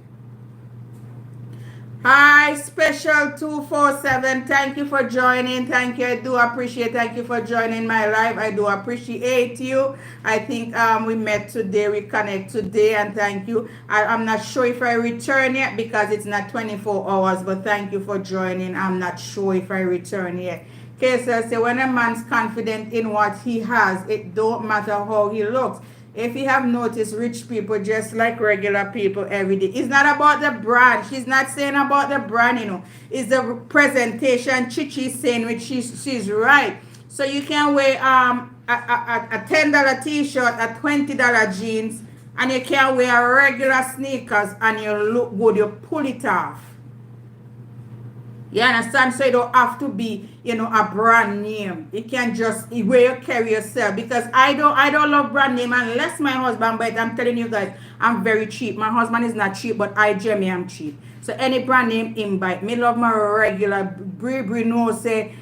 Hi, Special 247. Thank you for joining. Thank you. I do appreciate. Thank you for joining my live. I do appreciate you. I think we met today. We connect today, and thank you. I'm not sure if I return yet because it's not 24 hours, but thank you for joining. I'm not sure if I return yet. Okay, so I say when a man's confident in what he has, it don't matter how he looks. If you have noticed, rich people just like regular people every day. It's not about the brand. She's not saying about the brand, you know. It's the presentation Chichi's saying, which she's right. So you can wear a $10 t-shirt, a $20 jeans, and you can wear regular sneakers and you look good. You pull it off. You understand? So you don't have to be, you know, a brand name. You can just where you carry yourself. Because I don't love brand name unless my husband, but I'm telling you guys, I'm very cheap. My husband is not cheap, but I Jamie am cheap. So any brand name invite. Me love my regular Brie no say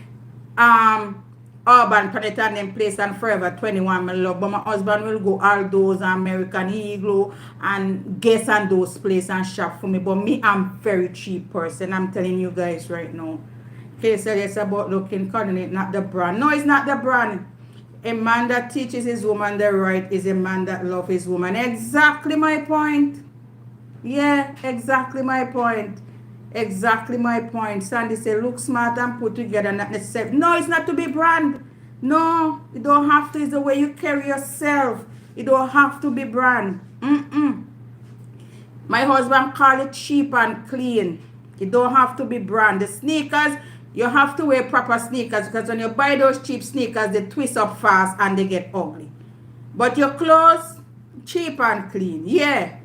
Urban Planet and them place and Forever 21 me love. But my husband will go all those American Eagle and Guess and those places and shop for me. But me, I'm very cheap person. I'm telling you guys right now. Okay, so it's about looking coordinate, not the brand. No, it's not the brand. A man that teaches his woman the right is a man that loves his woman. Exactly my point. Yeah, exactly my point. Exactly my point. Sandy said, look smart and put together, not necessarily. No, it's not to be brand. No, you don't have to. It's the way you carry yourself. You don't have to be brand. My husband call it cheap and clean. You don't have to be brand. The sneakers, You have to wear proper sneakers because when you buy those cheap sneakers, they twist up fast and they get ugly. But your clothes, cheap and clean. Yeah.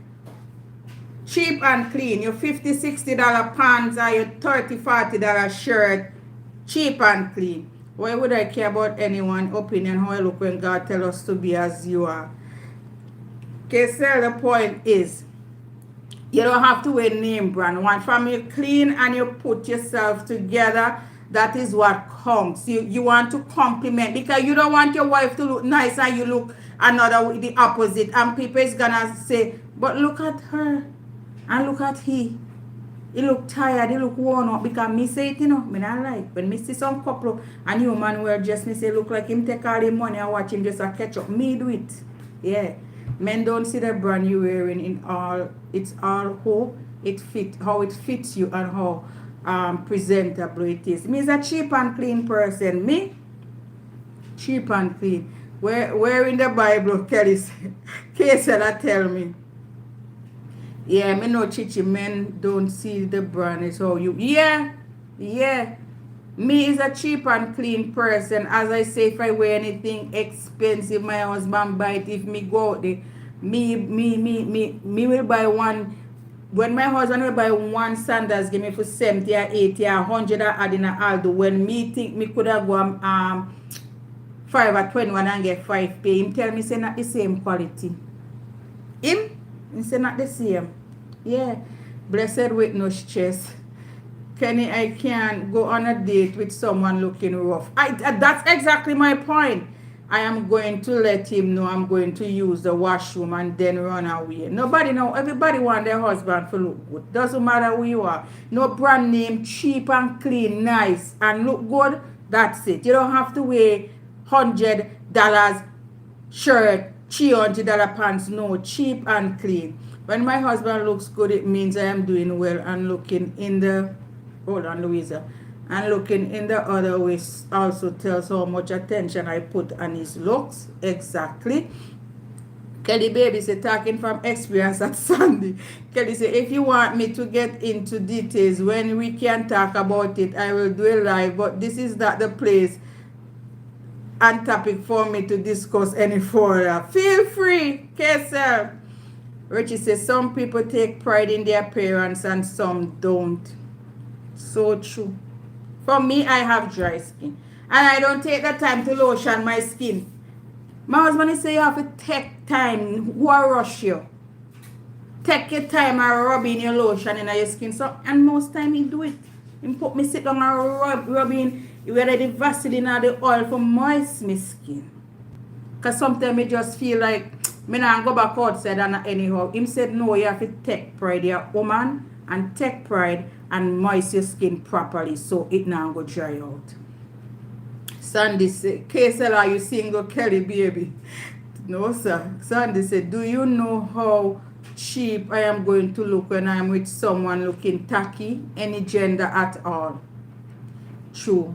Cheap and clean. Your $50, $60 pants or your $30, $40 shirt, cheap and clean. Why would I care about anyone's opinion, how I look when God tell us to be as you are? Okay, so the point is, you don't have to wear name brand. One from you clean and you put yourself together, that is what counts. You want to compliment because you don't want your wife to look nice and you look another the opposite. And people is gonna say, but look at her and look at he. He look tired, he look worn out because me say it, you know, me not like. When me see some couple and human wear just me say look like him take all the money and watch him just a catch up. Me do it. Yeah. Men don't see the brand you wearing in all, it's all how it fits you and how presentable it is. Me is a cheap and clean person. Me, cheap and clean. Where in the Bible, Kelly said, tell me. Yeah, me know chichi men don't see the brand. It's how you, yeah. Me is a cheap and clean person. As I say, if I wear anything expensive, my husband buy it. If me go out there, me will buy one. When my husband will buy one sandals, give me for 70 or 80 or 100 or add in a Aldo. When me think me could have gone 5 or 21 and get 5 pay, him tell me say not the same quality. He say not the same. Yeah. Blessed with no stress. Kenny, I can't go on a date with someone looking rough. That's exactly my point. I am going to let him know I'm going to use the washroom and then run away. Nobody know. Everybody want their husband to look good. Doesn't matter who you are. No brand name, cheap and clean, nice and look good. That's it. You don't have to wear $100 shirt, $300 pants. No, cheap and clean. When my husband looks good, it means I am doing well and looking in the... Hold on, Louisa. And looking in the other way also tells how much attention I put on his looks. Exactly. Kelly baby said, talking from experience at Sunday. Kelly said, if you want me to get into details when we can talk about it, I will do a live. But this is not the place and topic for me to discuss any further. Feel free, Kessel. Richie says, some people take pride in their appearance and some don't. So true. For me, I have dry skin. And I don't take the time to lotion my skin. My husband say you have to take time. Who will rush you? Take your time and rub in your lotion in your skin. So, and most time he do it. He put me sit down and rub in whether the Vaseline or the oil for moist my skin. Because sometimes I just feel like me not go back outside and anyhow. Him said no, you have to take pride. You're a woman and take pride and moist your skin properly so it now go dry out. Sandy said, KSL, are you single, Kelly baby? No, sir. Sandy said, do you know how cheap I am going to look when I'm with someone looking tacky? Any gender at all. True.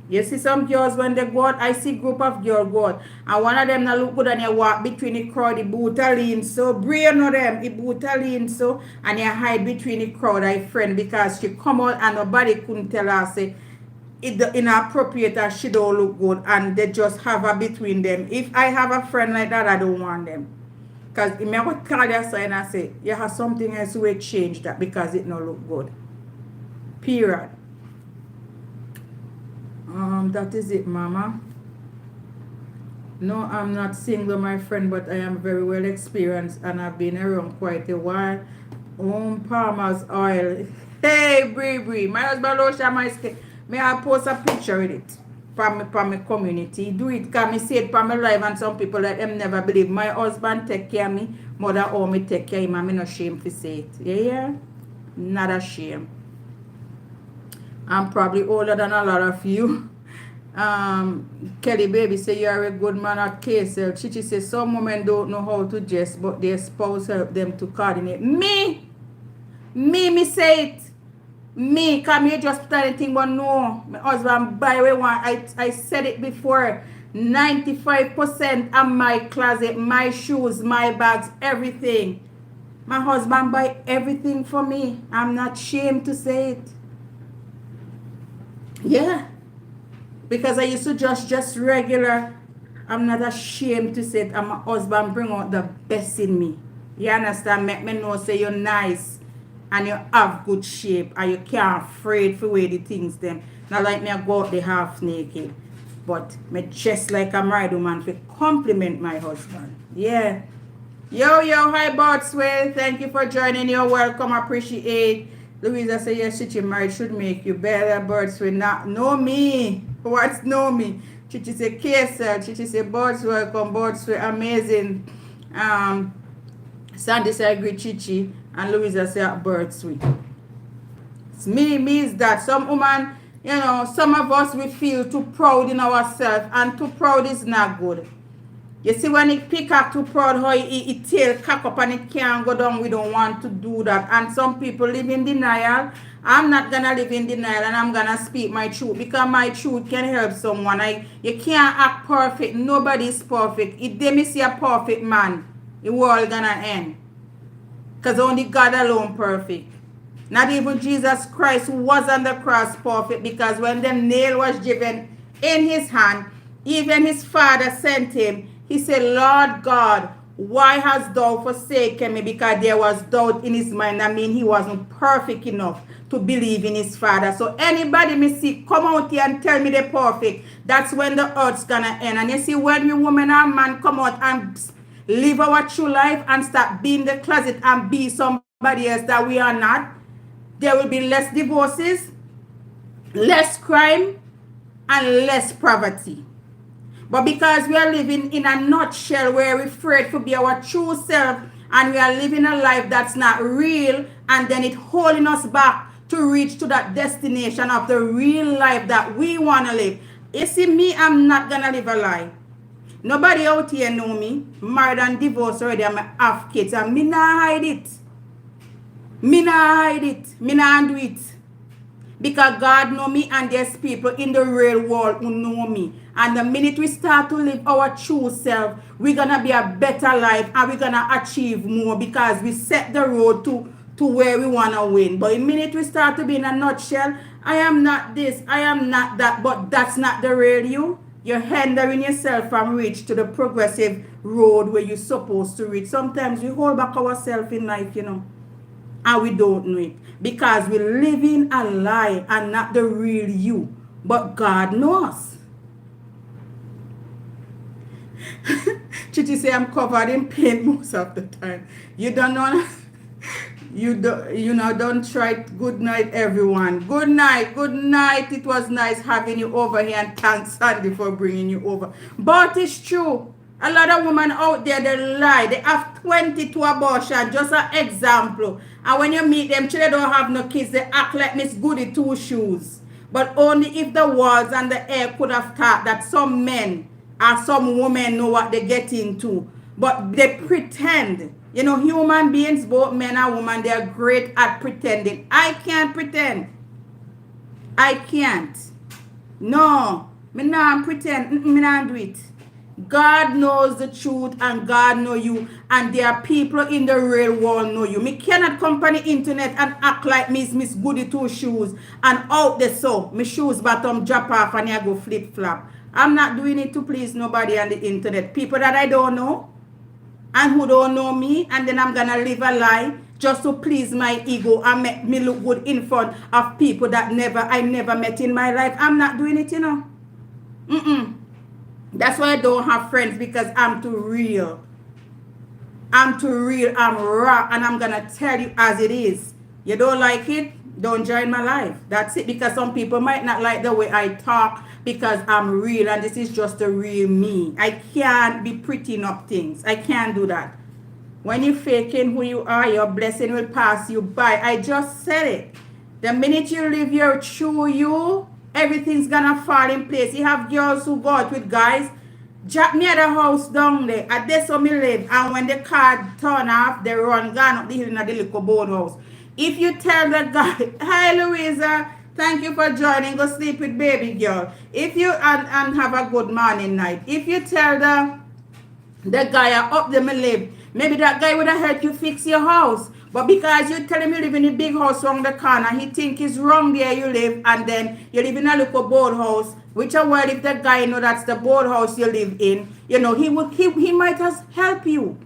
You see some girls when they go out, I see group of girls go out, and one of them not look good and you walk between the crowd, the boot a lean so, brain of them, the boot a lean so, and you hide between the crowd, I friend, because she come out and nobody couldn't tell her, say, it's inappropriate and she don't look good, and they just have her between them. If I have a friend like that, I don't want them. Because if I would call your sign and say, you have something else to change that because it don't look good. Period. That is it, Mama. No, I'm not single, my friend, but I am very well experienced and I've been around quite a while. Palmer's oil. Hey, Bree. My husband lotion my skin. May I post a picture with it from my community? Do it, because I say it from my life and some people that them never believe. My husband take care of me, mother or me take care of him, and I'm not ashamed to say it. Yeah? Not ashamed. I'm probably older than a lot of you. Kelly baby say you are a good man at KSL. Chichi says some women don't know how to dress, but their spouse help them to coordinate. Me say it. Me, come here just put anything, but no. My husband buy we one. I said it before. 95% of my closet, my shoes, my bags, everything. My husband buy everything for me. I'm not ashamed to say it. Yeah. Because I used to just regular. I'm not ashamed to say it. I'm a husband bring out the best in me. You understand? Make me know say you're nice and you have good shape and you can't afraid for way the things them. Not like me I go out the half naked. But me dress like a married woman to compliment my husband. Yeah. Yo, hi Botswell. Thank you for joining. You're welcome. Appreciate. Louisa say yes, Chichi marriage should make you better. Botswell not know me. What's know me? Chichi say KSL. Chichi say Botswell, welcome. Botswell, amazing. Sandy say agree Chichi. And Louisa say Botswell. It's me is that. Some woman, some of us we feel too proud in ourselves, and too proud is not good. You see, when it pick up too proud, how it tail cock up and it can't go down, we don't want to do that. And some people live in denial. I'm not going to live in denial, and I'm going to speak my truth, because my truth can help someone. You can't act perfect. Nobody's perfect. If they see a perfect man, the world going to end. Because only God alone perfect. Not even Jesus Christ, who was on the cross, perfect, because when the nail was driven in his hand, even his father sent him. He said, Lord God, why hast thou forsaken me? Because there was doubt in his mind. I mean, he wasn't perfect enough to believe in his father. So anybody me see, come out here and tell me they're perfect. That's when the earth's gonna end. And you see, when we woman and man come out and live our true life and start being the closet and be somebody else that we are not, there will be less divorces, less crime, and less poverty. But because we are living in a nutshell where we're afraid to be our true self, and we are living a life that's not real, and then it holding us back to reach to that destination of the real life that we want to live. You see, me, I'm not going to live a lie. Nobody out here know me. Married and divorced already. I'm half kids, and me not hide it. Me not hide it. Me not do it. Because God know me, and there's people in the real world who know me. And the minute we start to live our true self, we're going to be a better life, and we're going to achieve more, because we set the road to where we want to win. But the minute we start to be in a nutshell, I am not this, I am not that, but that's not the real you. You're hindering yourself from reach to the progressive road where you're supposed to reach. Sometimes we hold back ourselves in life, and we don't know it, because we're living a lie and not the real you. But God knows. Chichi say I'm covered in paint most of the time. You don't know. Don't try it. Good night, everyone. Good night. It was nice having you over here, and thanks Sandy for bringing you over. But it's true. A lot of women out there, they lie. They have 22 abortions, just an example. And when you meet them, they don't have no kids. They act like Miss Goody Two Shoes. But only if the walls and the air could have thought that some men or some women know what they get into. But they pretend. Human beings, both men and women, they are great at pretending. I can't pretend. I can't. No. Me not pretend. Me not do it. God knows the truth, and God know you, and there are people in the real world know you. Me cannot come on the internet and act like Miss Goody Two Shoes, and out there so my shoes bottom drop off and I go flip flop. I'm not doing it to please nobody on the internet. People that I don't know and who don't know me, and then I'm gonna live a lie just to please my ego and make me look good in front of people that I never met in my life. I'm not doing it, That's why I don't have friends, because I'm too real. I'm raw, and I'm gonna tell you as it is. You don't like it? Don't join my life. That's it. Because some people might not like the way I talk, because I'm real, and this is just the real me. I can't be prettying up things. I can't do that. When you're faking who you are, your blessing will pass you by. I just said it. The minute you live your true you, everything's gonna fall in place. You have girls who go out with guys. Jack me at the house down there. At this where me live. And when the car turn off, they run gone up the hill in the little boat house. If you tell the guy, hi Louisa, thank you for joining, go sleep with baby girl. If you and have a good morning night. If you tell the guy up there me live, maybe that guy would have helped you fix your house. But because you tell him you live in a big house around the corner, he think it's wrong there you live, and then you live in a little board house, which a while if the guy know that's the board house you live in, you know, he might has help you.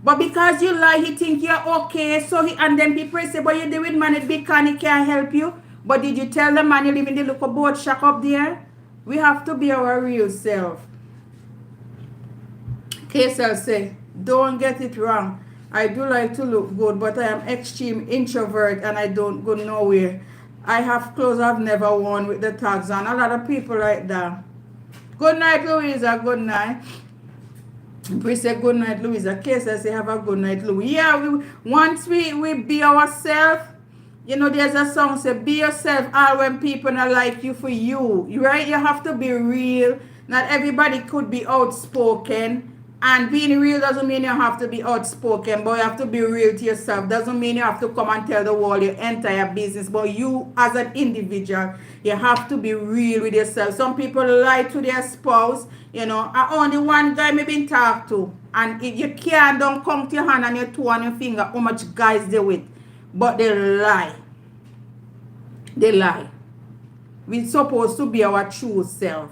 But because you lie, he think you're okay. So and then people say, but you do with man, it big can he can't help you. But did you tell the man you live in the little boat shack up there? We have to be our real self. KSL say, don't get it wrong. I do like to look good, but I am extreme introvert and I don't go nowhere. I have clothes I've never worn with the tags on. A lot of people like that. Good night, Louisa. Good night. We say good night, Louisa. KSL say have a good night, Louisa. Yeah, once we be ourselves, you know, there's a song say, be yourself all when people are like you for you. Right? You have to be real. Not everybody could be outspoken. And being real doesn't mean you have to be outspoken, but you have to be real to yourself. Doesn't mean you have to come and tell the world your entire business. But you as an individual, you have to be real with yourself. Some people lie to their spouse. You know, I only one guy me been talked to. And if you can't, don't count your hand and your toe and your finger how much guys they with. But they lie. They lie. We're supposed to be our true self.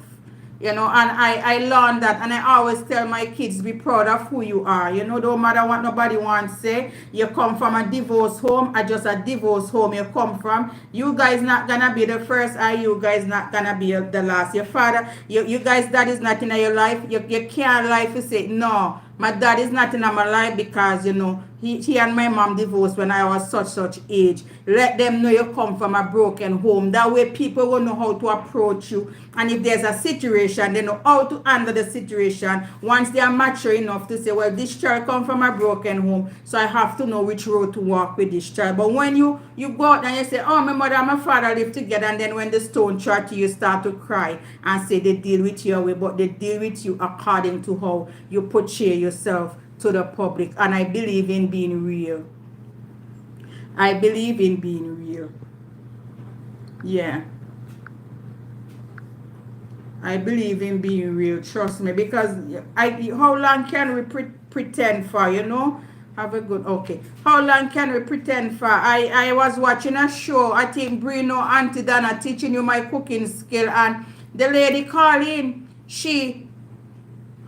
You know, and I learned that, and I always tell my kids, be proud of who you are. You know, don't matter what nobody wants to say. You come from a divorce home, or just a divorce home you come from. You guys not gonna be the first, or you guys not gonna be the last. Your father, you guys, dad is not in your life. You can't lie to say, no, my dad is not in my life because, you know, he and my mom divorced when I was such age. Let them know you come from a broken home. That way people will know how to approach you. And if there's a situation, they know how to handle the situation. Once they are mature enough to say, well, this child come from a broken home, so I have to know which road to walk with this child. But when you go out and you say, oh, my mother and my father live together, and then when the stone throw to you, start to cry and say they deal with your way, but they deal with you according to how you portray yourself to the public. And I believe in being real. I believe in being real. Yeah. I believe in being real. Trust me. Because how long can we pretend for, you know? Have a good, okay. How long can we pretend for? I was watching a show. I think Bruno, Auntie Dana teaching you my cooking skill. And the lady calling,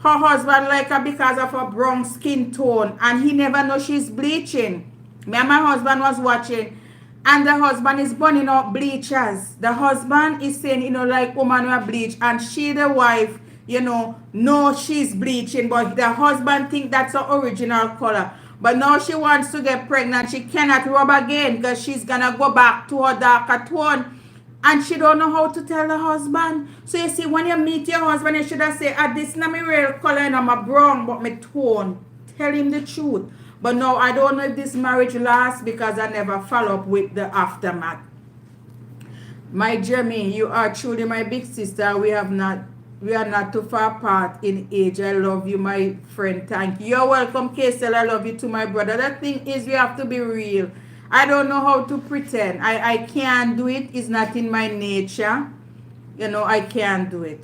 her husband like her because of her brown skin tone, and he never know she's bleaching. Me and my husband was watching, and the husband is burning out bleachers. The husband is saying, you know, like woman who bleach, and she, the wife, you know she's bleaching, but the husband think that's her original color. But now she wants to get pregnant. She cannot rub again because she's gonna go back to her darker tone. And she don't know how to tell the husband. So you see, when you meet your husband, you should have said, this is not my real color and I'm a brown, but my tone. Tell him the truth. But no, I don't know if this marriage lasts because I never follow up with the aftermath. My Jemmy, you are truly my big sister. We are not too far apart in age. I love you, my friend. Thank you. You're welcome, KSL. I love you too, my brother. The thing is, we have to be real. I don't know how to pretend. I can't do it. It's not in my nature. You know, I can't do it.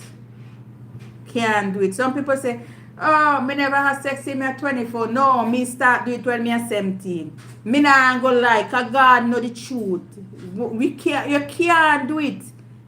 Can't do it. Some people say, oh, me never have sex in me at 24. No, me start do it when me at 17. Me not go like, God know the truth. You can't do it.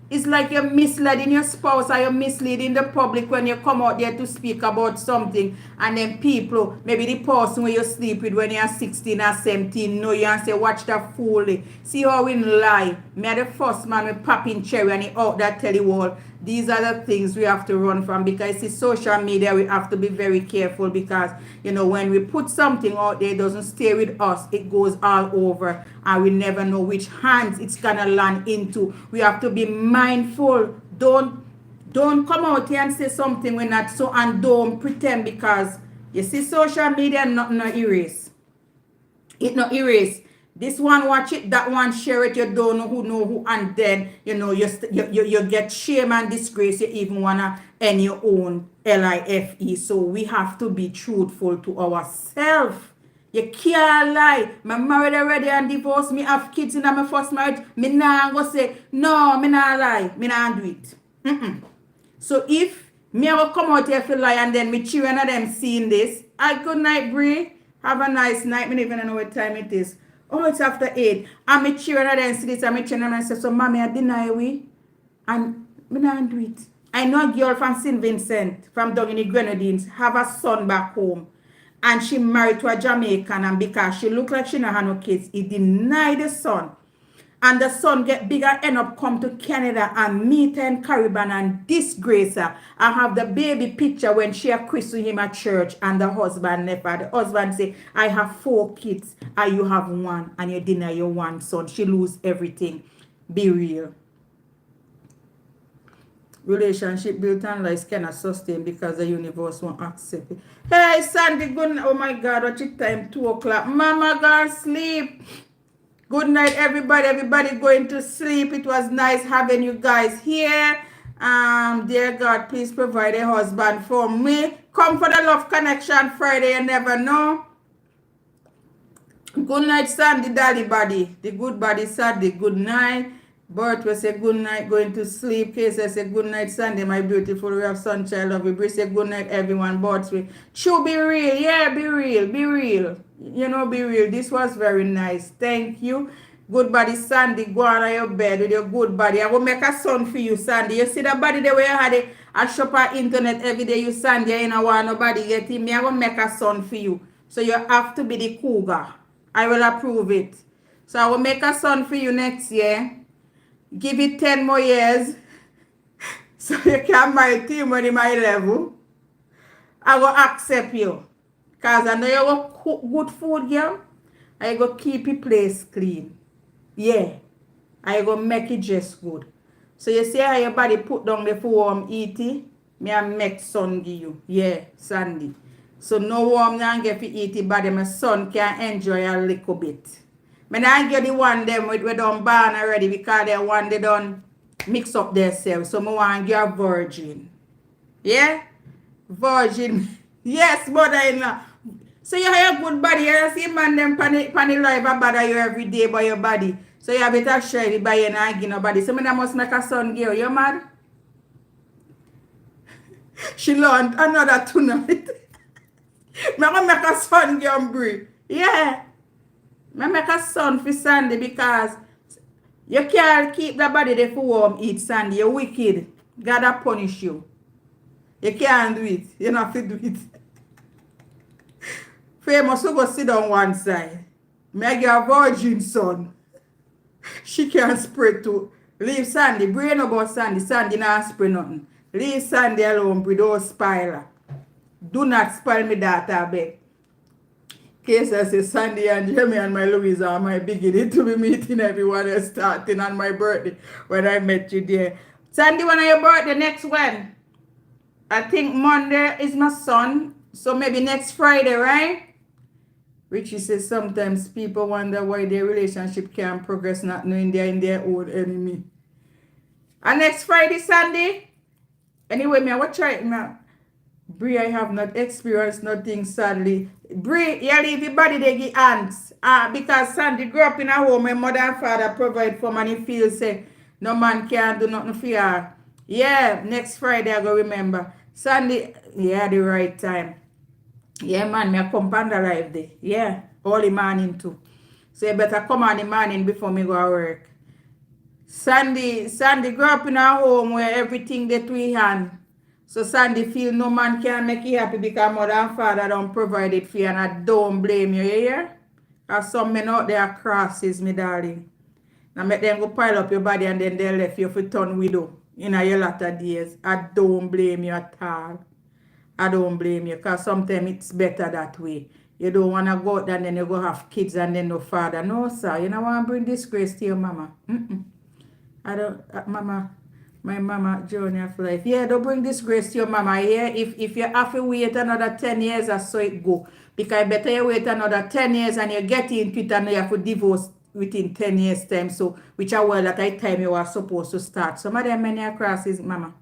It's like you're misleading your spouse or you're misleading the public when you come out there to speak about something, and then people, maybe the person where you sleep with when you're 16 or 17, know you and say, watch that fool. See how we lie. Me the first man with popping cherry and he out there tell you all. These are the things we have to run from, because it's social media. We have to be very careful because, you know, when we put something out there, it doesn't stay with us. It goes all over and we never know which hands it's going to land into. We have to be mindful. Don't come out here and say something when not so, and don't pretend, because you see social media not erase. It not erase. This one watch it, that one share it, you don't know who, and then, you know, you get shame and disgrace. You even want to end your own life. So we have to be truthful to ourselves. You can't lie. My married already and divorced. Me have kids in my first marriage. Me nah go say, no, me nah lie. Me nah do it. So if me ever come out here feel lie and then me children of them seeing this, good night, Bree. Have a nice night. Me don't even know what time it is. Oh, it's after 8. And my children then see this and my children and say, so mommy, I deny we. And me not do it. I know a girl from St. Vincent, from down in the Grenadines, have a son back home. And she married to a Jamaican, and because she look like she not have no kids, he denied the son. And the son get bigger, end up come to Canada and meet her in Caribbean and disgrace her. I have the baby picture when she christened him at church and the husband never. The husband say, I have 4 kids and you have 1 and you deny your 1 son. She lose everything. Be real. Relationship built on lies cannot sustain because the universe won't accept it. Hey, Sandy, good night. Oh my God, what's your time? 2 o'clock. Mama, go sleep. Good night, everybody. Everybody going to sleep. It was nice having you guys here. Dear God, please provide a husband for me. Come for the Love Connection Friday. You never know. Good night, Sandy, Dolly body. The good body, Sandy. Good night. Bert will say good night, going to sleep. Case I say good night, Sandy, my beautiful. We have sunshine, love you. Bree say good night, everyone. Bert will. True, be real. Yeah, be real. Be real. You know, be real. This was very nice. Thank you. Good body, Sandy. Go on your bed with your good body. I will make a son for you, Sandy. You see that body the way you had it? I shop on internet every day. You, Sandy, you don't want nobody get him. Me, I will make a son for you. So you have to be the cougar. I will approve it. So I will make a son for you next year. Give it 10 more years so you can marry him when my level. I will accept you. Because I know you will cook good food, girl. I go keep your place clean. Yeah. I go make it just good. So you see how your body put down the food warm eat it? Me I make son give you. Yeah, Sandy. So no warm now get to eat it, but my son can enjoy a little bit. I don't get the one them we done born already because they one they done mix up themselves. So I want to get a virgin. Yeah? Virgin. Yes, mother-in-law. So you have a good body. You see man them pan the life and bother you every day by your body. So you better share it by you and give nobody. So I must make a son girl. You mad? She learned another tonight. I'm going to make a son girl Bree. Yeah. I make a son for Sandy because you can't keep the body there for warm eat, Sandy. You're wicked. God will punish you. You can't do it. You don't have to do it. Famous will go sit on one side. Make a virgin son. She can't spread too. Leave Sandy. Brain about Sandy. Sandy not spread nothing. Leave Sandy alone. Don't spoil her. Do not spoil me daughter, babe. Case I say Sandy and Jamie and my Louisa are my beginning to be meeting everyone else starting on my birthday when I met you there. Sandy, when are your birthday? Next when? I think Monday is my son. So maybe next Friday, right? Richie says sometimes people wonder why their relationship can't progress not knowing they're in their own enemy. And next Friday, Sandy? Anyway, me I will try it now. Bree, I have not experienced nothing sadly. Bree, you leave your body they give ants. Because Sandy grew up in a home where mother and father provide for and he feels say no man can do nothing for her. Yeah, next Friday I go remember. Sandy, yeah, the right time. Yeah, man, me a come on the live day. Yeah, early morning too. So you better come on the morning before me go to work. Sandy grew up in a home where everything they to hand. So Sandy feel no man can make you happy because mother and father don't provide it for you and I don't blame you, you hear? Because some men out there crosses, me darling. Now make them go pile up your body and then they left you for turn widow in a your latter days. I don't blame you at all. I don't blame you because sometimes it's better that way. You don't want to go out there and then you go have kids and then no father. No, sir. You don't want to bring disgrace to your mama. I don't, mama. My mama journey of life. Yeah, don't bring disgrace to your mama. Yeah, if you have to wait another 10 years or so it go. Because better you wait another 10 years and you get into it and you have to divorce within 10 years time. So which are well at that time you are supposed to start. Some of them many crosses, mama.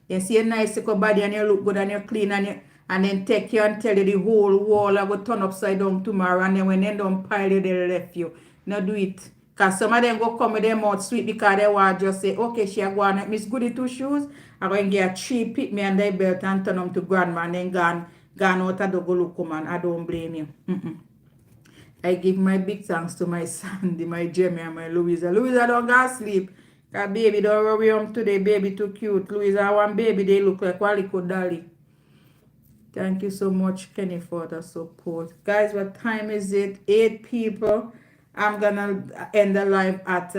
You see a nice little body and you look good and you clean and then take you and tell you the whole wall I will turn upside down tomorrow and then when they don't pile you, they left you. No do it. Because some of them go come with their mouth sweet because they want just say, okay, she go on Miss Goody 2 shoes. I'm going to get 3 pick me and they belt and turn them to grandma and then gone out of the go look man. I don't blame you. I give my big thanks to my Sandy, my Jamie, and my Louisa. Louisa don't go sleep. Cause baby don't worry today. Baby too cute. Louisa one baby, they look like Waliko Dolly. Thank you so much, Kenny, for the support. Guys, what time is it? 8 people. I'm gonna end the live at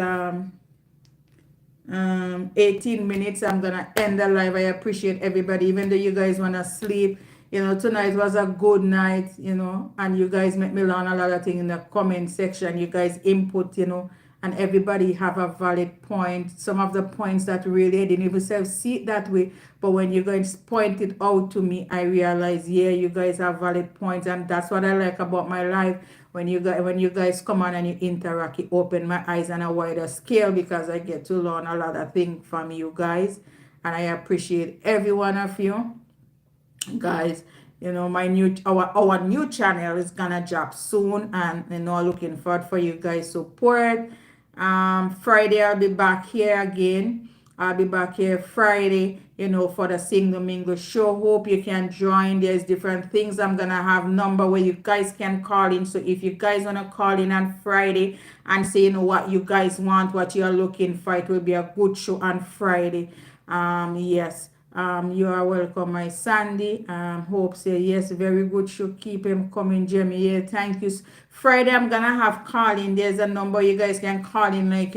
18 minutes. I'm gonna end the live. I appreciate everybody, even though you guys wanna sleep. Tonight was a good night, and you guys make me learn a lot of things in the comment section. You guys input, and everybody have a valid point. Some of the points that really I didn't even see it that way, but when you guys point it out to me, I realize, yeah, you guys have valid points, and that's what I like about my life. When you guys come on and you interact, it open my eyes on a wider scale because I get to learn a lot of things from you guys, and I appreciate every one of you guys. My new channel is gonna drop soon, and looking forward for you guys support. Friday I'll be back here again. I'll be back here Friday, for the Sing Domingo show. Hope you can join. There's different things. I'm gonna have number where you guys can call in. So if you guys wanna call in on Friday and say what you guys want, what you're looking for, it will be a good show on Friday. Yes. You are welcome, my Sandy. Hope say yes, very good. Should keep him coming, Jamie. Yeah, thank you. Friday, I'm gonna have calling. There's a number you guys can call in, like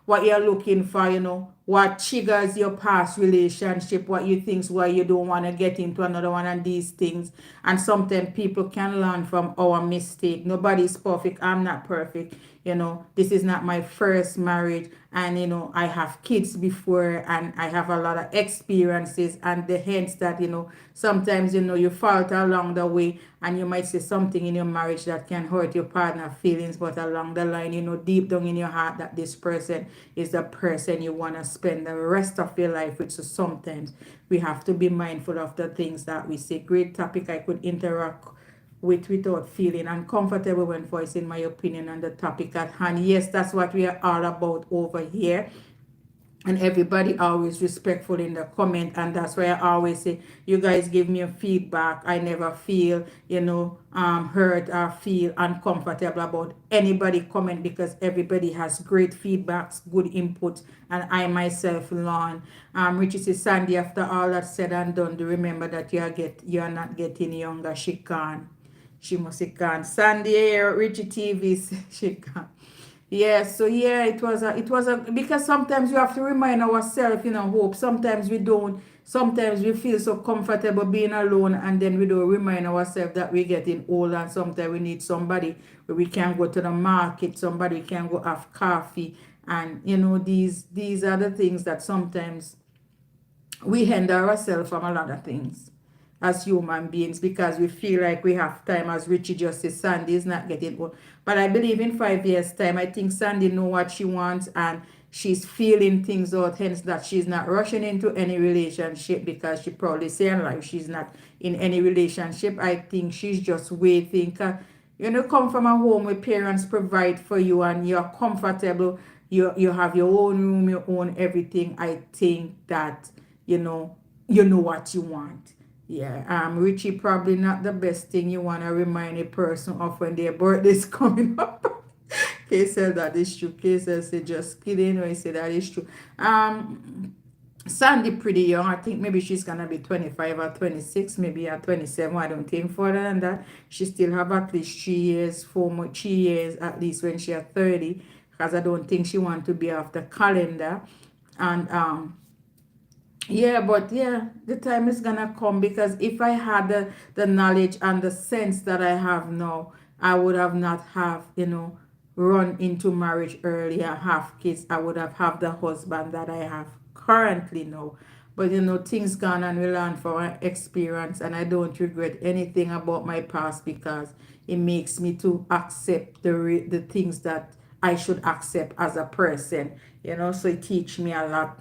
what you're looking for. What triggers your past relationship, what you think, why you don't want to get into another one of these things. And sometimes people can learn from our mistake. Nobody's perfect. I'm not perfect. This is not my first marriage, and I have kids before, and I have a lot of experiences, and the hints that sometimes you falter along the way, and you might say something in your marriage that can hurt your partner feelings, but along the line, deep down in your heart that this person is the person you want to spend the rest of your life with. So sometimes we have to be mindful of the things that we say. Great topic. I could interact without feeling uncomfortable when voicing my opinion on the topic at hand. Yes, that's what we are all about over here. And everybody always respectful in the comment, and that's why I always say you guys give me a feedback. I never feel hurt or feel uncomfortable about anybody comment, because everybody has great feedbacks, good input, and I myself learn. Richie says, Sandy, after all that's said and done, do remember that you're not getting younger. She can't. She must say can't. Sandy here, Richie TV, she can't. Yeah, so yeah, it was a because sometimes you have to remind ourselves, Hope. Sometimes we don't. Sometimes we feel so comfortable being alone, and then we don't remind ourselves that we're getting old, and sometimes we need somebody where we can go to the market, somebody can go have coffee, and these are the things that sometimes we hinder ourselves from a lot of things as human beings, because we feel like we have time. As Richie just said, Sandy is not getting old. But I believe in 5 years' time, I think Sandy know what she wants, and she's feeling things out, hence that she's not rushing into any relationship, because she probably say in life she's not in any relationship. I think she's just waiting. Come from a home where parents provide for you and you're comfortable, you have your own room, your own everything. I think that you know what you want. Yeah, Richie, probably not the best thing you want to remind a person of when their birthday is coming up. Kay said that is true. Kay said just kidding when he said that is true. Sandy pretty young. I think maybe she's gonna be 25 or 26, maybe at 27. I don't think further than that. She still have at least 3 years, 3 years at least when she at 30. Because I don't think she want to be off the calendar. And yeah, but yeah, the time is gonna come, because if I had the knowledge and the sense that I have now, I would have not have, run into marriage early and have kids. I would have the husband that I have currently now. But things gone, and we learn from our experience, and I don't regret anything about my past, because it makes me to accept the things that I should accept as a person. So it teach me a lot.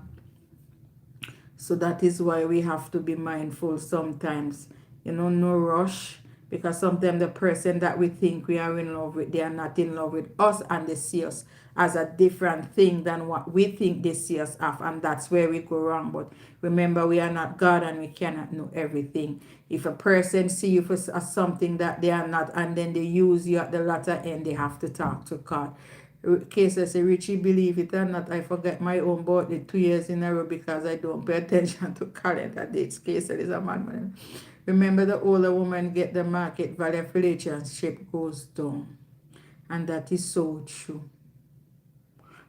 So that is why we have to be mindful sometimes. No rush. Because sometimes the person that we think we are in love with, they are not in love with us, and they see us as a different thing than what we think they see us as, and that's where we go wrong. But remember, we are not God and we cannot know everything. If a person see you for as something that they are not, and then they use you at the latter end, they have to talk to God. Cases say, Richie, believe it or not, I forget my own birthday 2 years in a row because I don't pay attention to calendar dates. Case is a man. Remember, the older woman get the market value of relationship goes down. And that is so true.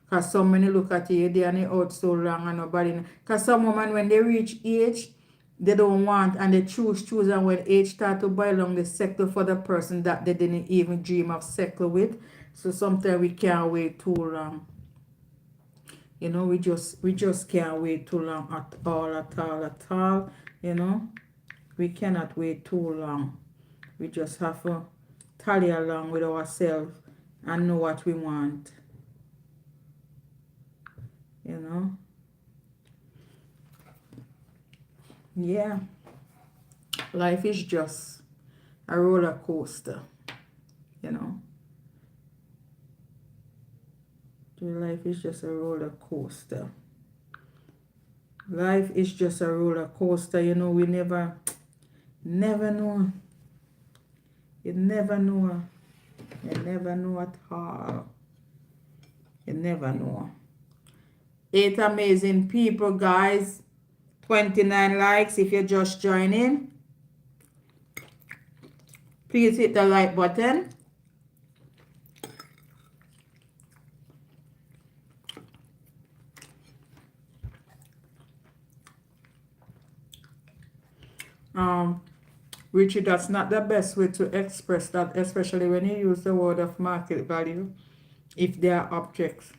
Because so many look at you, they are out so long and nobody. Because some women, when they reach age, they don't want and they choose. And when age start to buy along, they settle for the person that they didn't even dream of settle with. So sometimes we can't wait too long. You know, we just can't wait too long at all. You know, we cannot wait too long. We just have to tally along with ourselves and know what we want. You know? Yeah. Life is just a roller coaster. You know? Life is just a roller coaster. Life is just a roller coaster. You know, we never know. You never know. You never know at all. You never know. 8 amazing people, guys. 29 likes if you're just joining. Please hit the like button. Richie, that's not the best way to express that, especially when you use the word of market value, if they are objects.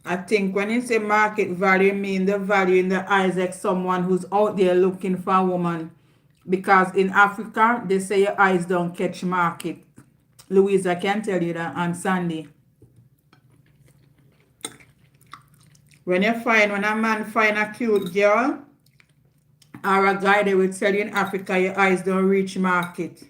I think when you say market value, mean the value in the eyes of someone who's out there looking for a woman. Because in Africa, they say your eyes don't catch market. Louisa can tell you that, and Sandy. When a man find a cute girl or a guy, they will tell you in Africa your eyes don't reach market.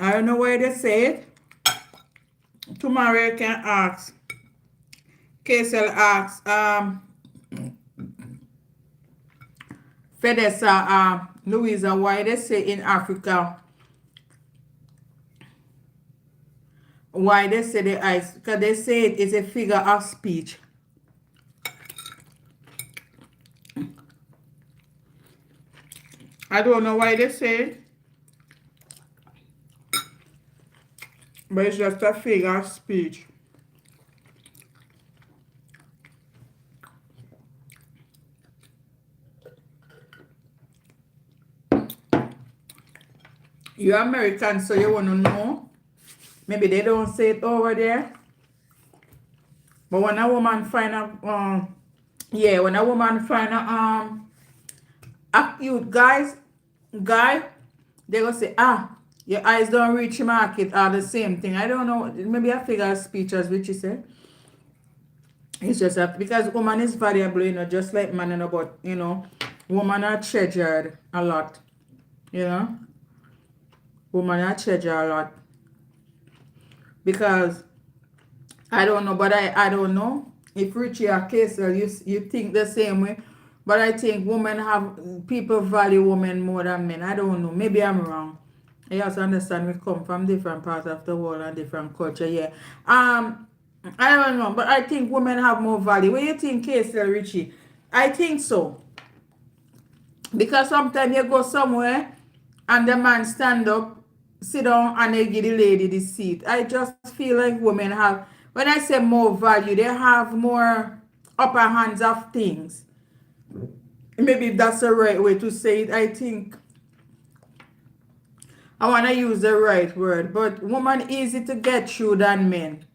I don't know why they say it. Tomorrow you can ask. KSL asks, Fedesa, Louisa, why they say in Africa, why they say the eyes, because they say it is a figure of speech. I don't know why they say it, but it's just a figure of speech. You're American, so you want to know. Maybe they don't say it over there. But when a woman find a, when a woman find a cute guy, they gonna say, your eyes don't reach market, or the same thing. I don't know. Maybe a figure of speech, as Richie said. It's just because woman is variable, you know, just like man, you know, but, you know, women are treasured a lot, you know. Women are treasured a lot. Because, I don't know, but I don't know if Richie or Kaysel, you think the same way. But I think people value women more than men. I don't know. Maybe I'm wrong. You have to understand we come from different parts of the world and different culture, yeah. I don't know, but I think women have more value. What do you think, Kaysel, Richie? I think so. Because sometimes you go somewhere and the man stand up, sit down, and they give the lady the seat. I just feel like women have, when I say more value, they have more upper hands of things. Maybe that's the right way to say it. I think I want to use the right word, but women easy to get through than men.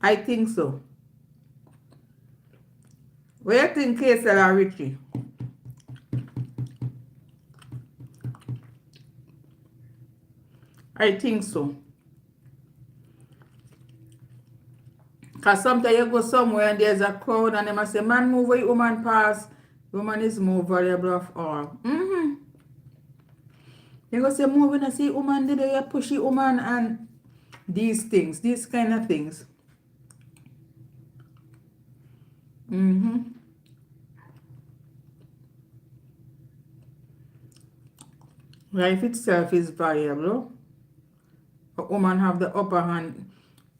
I think so. What do you think, Hazel and Richie? I think so. Because sometimes you go somewhere and there's a crowd and they must say, man, move where woman pass. Woman is more valuable of all. You go say, move when I see woman, did you pushy woman and these things, these kind of things. Life itself is valuable. A woman have the upper hand.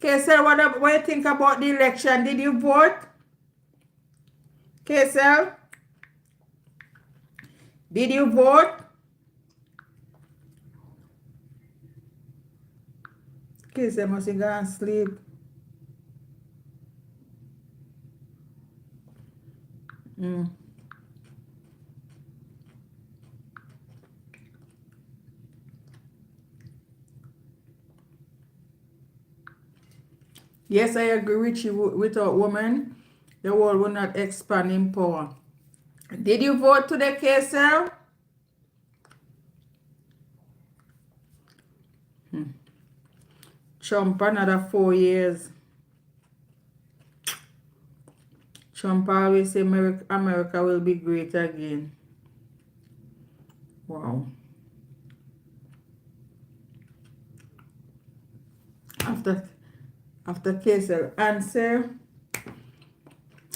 Kaysel, what do you think about the election? Did you vote? Kaysel? Did you vote? Kaysel must go and sleep. Yes, I agree with you. Without women, the world will not expand in power. Did you vote today, Kaysel? Trump another 4 years. Trump always say America will be great again. Wow. After Kaysel answer,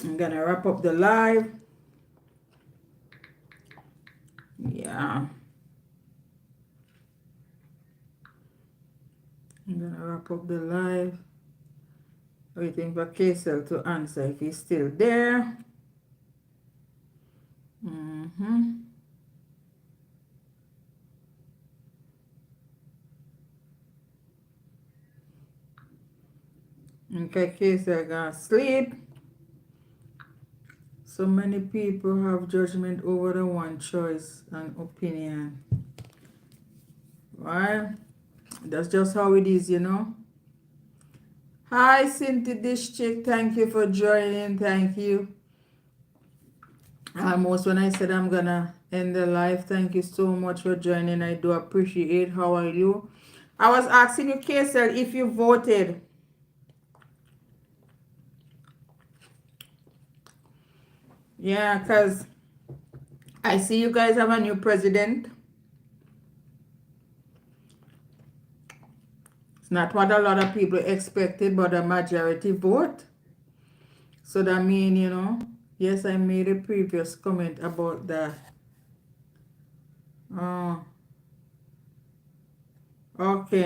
I'm gonna wrap up the live. Yeah. I'm gonna wrap up the live. Waiting for Kaysel to answer if he's still there. Okay, Kaysel gonna sleep. So many people have judgment over the one choice and opinion. Right? That's just how it is, you know. Hi, Cynthia Dish Chick. Thank you for joining. Thank you. Almost when I said I'm gonna end the live. Thank you so much for joining. I do appreciate. How are you? I was asking you, Kaysel, if you voted. Yeah, because I see you guys have a new president. It's not what a lot of people expected, but a majority vote. So that means, you know, yes, I made a previous comment about that. Oh, okay.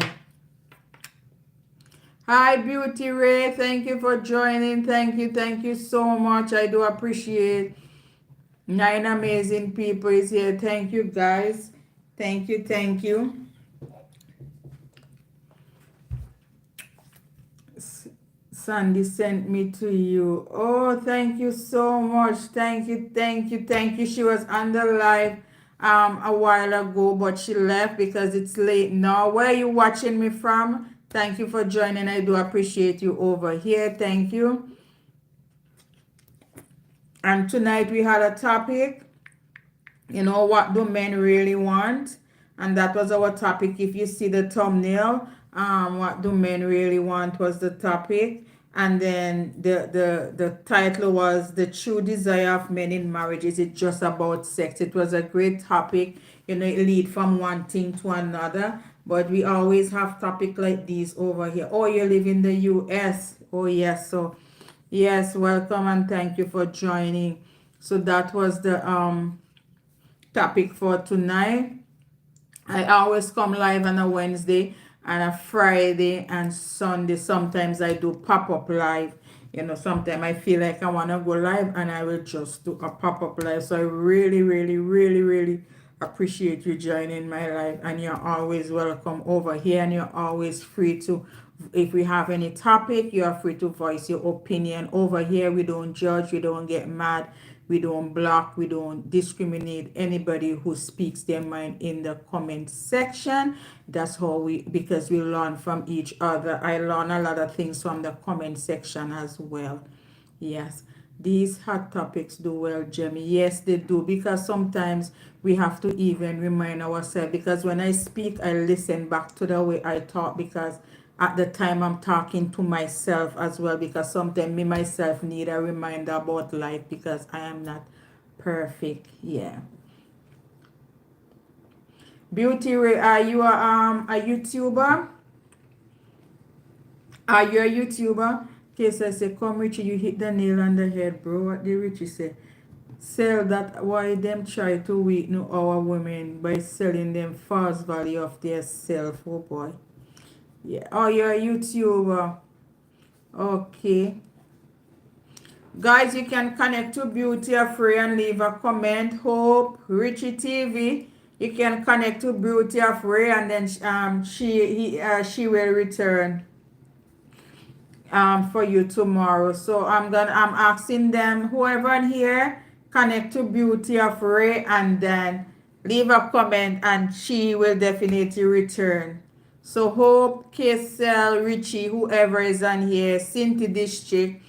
Hi, Beauty Ray. Thank you for joining. Thank you so much. I do appreciate. 9 amazing people is here. Thank you, guys. Thank you. Sandy sent me to you. Oh, thank you so much. Thank you. She was on the live a while ago, but she left because it's late now. Where are you watching me from? Thank you for joining. I do appreciate you over here. Thank you. And tonight we had a topic, you know, what do men really want? And that was our topic. If you see the thumbnail, what do men really want was the topic. And then the title was The True Desire of Men in Marriage. Is it just about sex? It was a great topic. You know, it lead from one thing to another. But we always have topic like these over here. Oh, you live in the US. Oh, yes. So, yes, welcome and thank you for joining. So that was the topic for tonight. I always come live on a Wednesday and a Friday and Sunday. Sometimes I do pop-up live. You know, sometimes I feel like I want to go live and I will just do a pop-up live. So I really appreciate you joining my life, and you're always welcome over here, and you're always free to, if we have any topic, you are free to voice your opinion over here. We don't judge, we don't get mad, we don't block, we don't discriminate anybody who speaks their mind in the comment section. That's how we, because we learn from each other. I learn a lot of things from the comment section as well. Yes, these hot topics do well, Jemmy. Yes, they do, because sometimes we have to even remind ourselves. Because when I speak, I listen back to the way I talk, because at the time I'm talking to myself as well. Because sometimes me myself need a reminder about life, because I am not perfect. Yeah. Beauty Ray, are you a YouTuber? Are you a YouTuber? Okay, so I say, come Richie, you hit the nail on the head, bro. What did Richie say? Sell that, why them try to weaken our women by selling them false value of their self. Oh boy. Yeah. Oh, you're a YouTuber. Okay. Guys, you can connect to Beauty Afraid and leave a comment. Hope Richie TV. You can connect to Beauty Afraid, and then she will return for you tomorrow. So I'm asking them, whoever in here, connect to Beauty of Ray, and then leave a comment, and she will definitely return. So Hope, Kessel, Richie, whoever is on here, Cynthia District,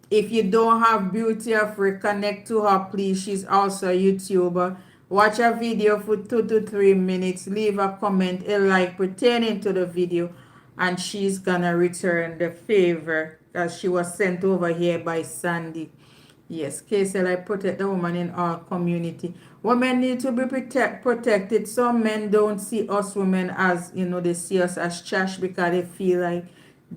if you don't have Beauty of Ray, connect to her, please. She's also a YouTuber. Watch a video for 2 to 3 minutes, leave a comment, a like pertaining to the video, and she's gonna return the favor, as she was sent over here by Sandy. Yes, KSL, I protect the woman in our community. Women need to be protected. Some men don't see us women as, they see us as trash, because they feel like,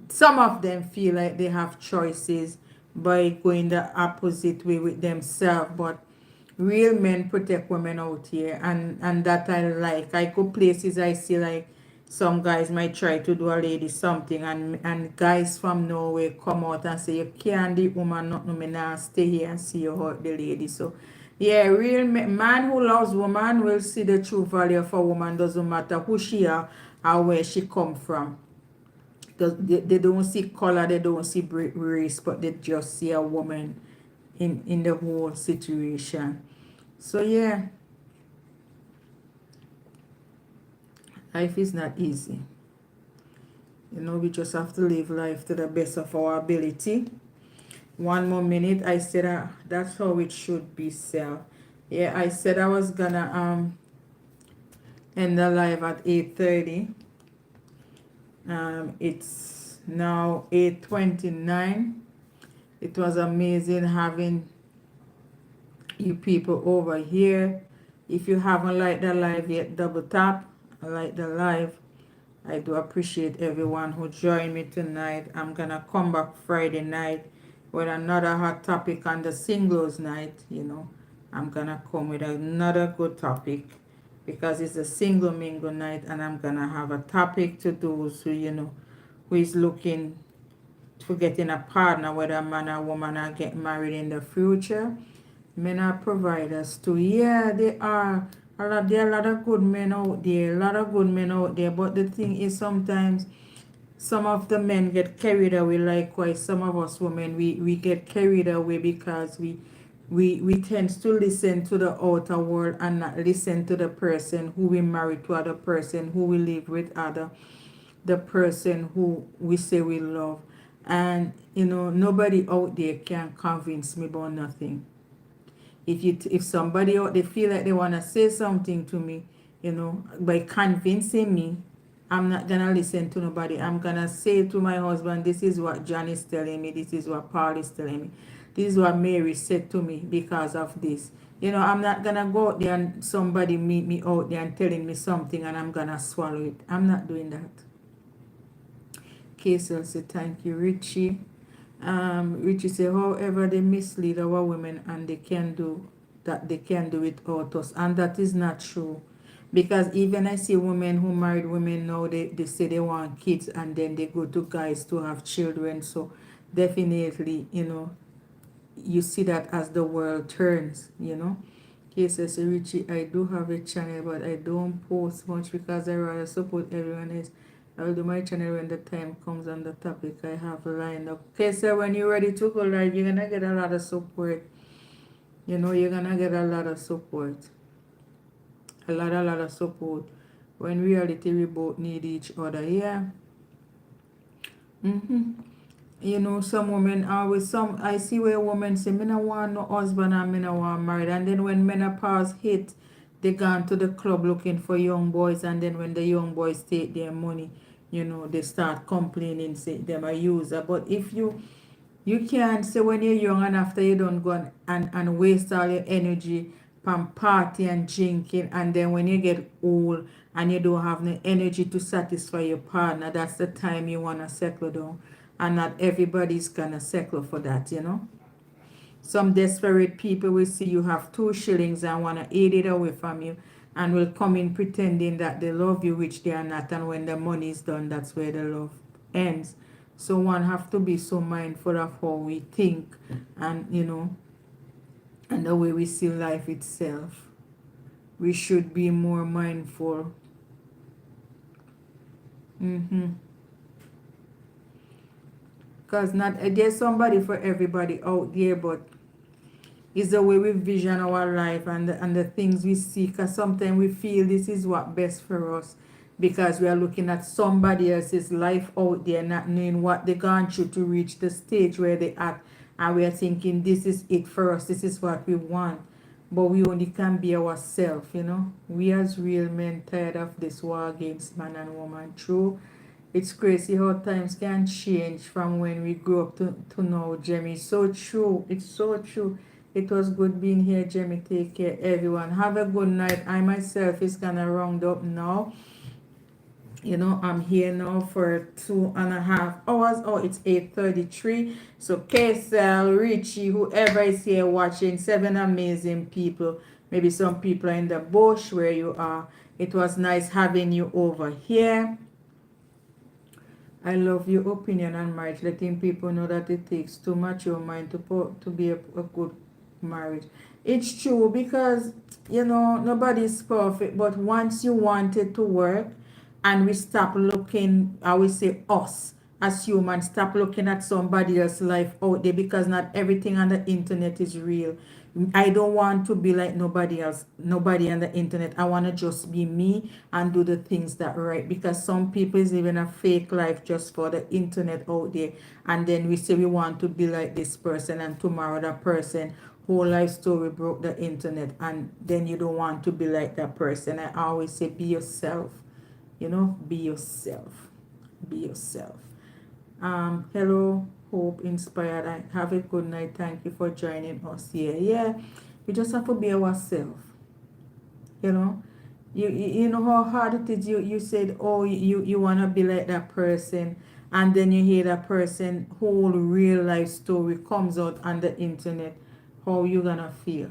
some of them feel like they have choices by going the opposite way with themselves. But real men protect women out here, and that I like. I go places, I see like some guys might try to do a lady something, and guys from Norway come out and say, you can't do woman nothing, me now stay here and see you hurt the lady. So yeah, real man who loves woman will see the true value of a woman, doesn't matter who she are or where she come from. They don't see color, they don't see race, but they just see a woman in the whole situation. So yeah, life is not easy. We just have to live life to the best of our ability. One more minute. I said that's how it should be, Sel. Yeah, I said I was gonna end the live at 8:30. It's now 8:29. It was amazing having you people over here. If you haven't liked the live yet, double tap like the live. I do appreciate everyone who joined me tonight. I'm gonna come back Friday night with another hot topic on the singles night. I'm gonna come with another good topic, because it's a single mingle night, and I'm gonna have a topic to those who is looking to getting a partner, whether a man or woman, are get married in the future. Men are providers too. Yeah, they are. There are a lot of good men out there. A lot of good men out there. But the thing is, sometimes some of the men get carried away. Likewise, some of us women, we get carried away, because we tend to listen to the outer world and not listen to the person who we marry to, other person who we live with, the person who we say we love. And nobody out there can convince me about nothing. If somebody out there feel like they want to say something to me, by convincing me, I'm not gonna listen to nobody. I'm gonna say to my husband, this is what John is telling me, this is what Paul is telling me, this is what Mary said to me because of this. I'm not gonna go out there and somebody meet me out there and telling me something and I'm gonna swallow it. I'm not doing that. Casey say thank you, Richie. Richie say, however, they mislead our women, and they can do without us, and that is not true. Because even I see women who married women now, they say they want kids, and then they go to guys to have children. So definitely, you see that as the world turns, Kay says, Richie, I do have a channel, but I don't post much because I rather support everyone else. I will do my channel when the time comes and the topic I have lined up. Okay, so when you're ready to go live, you're gonna get a lot of support. You know, you're gonna get a lot of support. A lot of support. When reality, we both need each other. Yeah. Mm-hmm. You know, some women always some I see where women say, me no want no husband and me no want married. And then when menopause hit, they gone to the club looking for young boys, and then when the young boys take their money, you know, they start complaining, say them a user. But if you can't say when you're young and after you don't go and waste all your energy from party and drinking, and then when you get old and you don't have no energy to satisfy your partner, that's the time you want to settle down. And not everybody's gonna settle for that, you know. Some desperate people will see you have 2 shillings and want to eat it away from you, and will come in pretending that they love you, which they are not. And when the money is done, that's where the love ends. So one have to be so mindful of how we think, and you know, and the way we see life itself. We should be more mindful. Mm-hmm. Because not there's somebody for everybody out there, but it's the way we vision our life and the things we see. Because sometimes we feel this is what best for us because we are looking at somebody else's life out there, not knowing what they gone through to reach the stage where they at, and we are thinking this is it for us, this is what we want. But we only can be ourselves, you know. We as real men tired of this war against man and woman. True, it's crazy how times can change from when we grew up to now, Jemmy. So true. It's so true. It was good being here, Jemmy. Take care, everyone. Have a good night. I myself is gonna round up now. You know, I'm here now for 2.5 hours. Oh, it's 8:33. So KSL, Richie, whoever is here watching, 7 amazing people. Maybe some people are in the bush where you are. It was nice having you over here. I love your opinion on marriage, letting people know that it takes too much your mind to be a good marriage. It's true because, you know, nobody's perfect, but once you want it to work and we stop looking, I will say us as humans, stop looking at somebody else's life out there because not everything on the internet is real. I don't want to be like nobody else, nobody on the internet. I want to just be me and do the things that are right because some people is living a fake life just for the internet out there. And then we say we want to be like this person, and tomorrow that person whole life story broke the internet, and then you don't want to be like that person. I always say be yourself, you know, be yourself, be yourself. Hello, Hope Inspired. I have a good night. Thank you for joining us here. Yeah, we just have to be ourselves. You know, you know how hard it is. You said, oh, you wanna be like that person, and then you hear that person whole real life story comes out on the internet. How you gonna feel?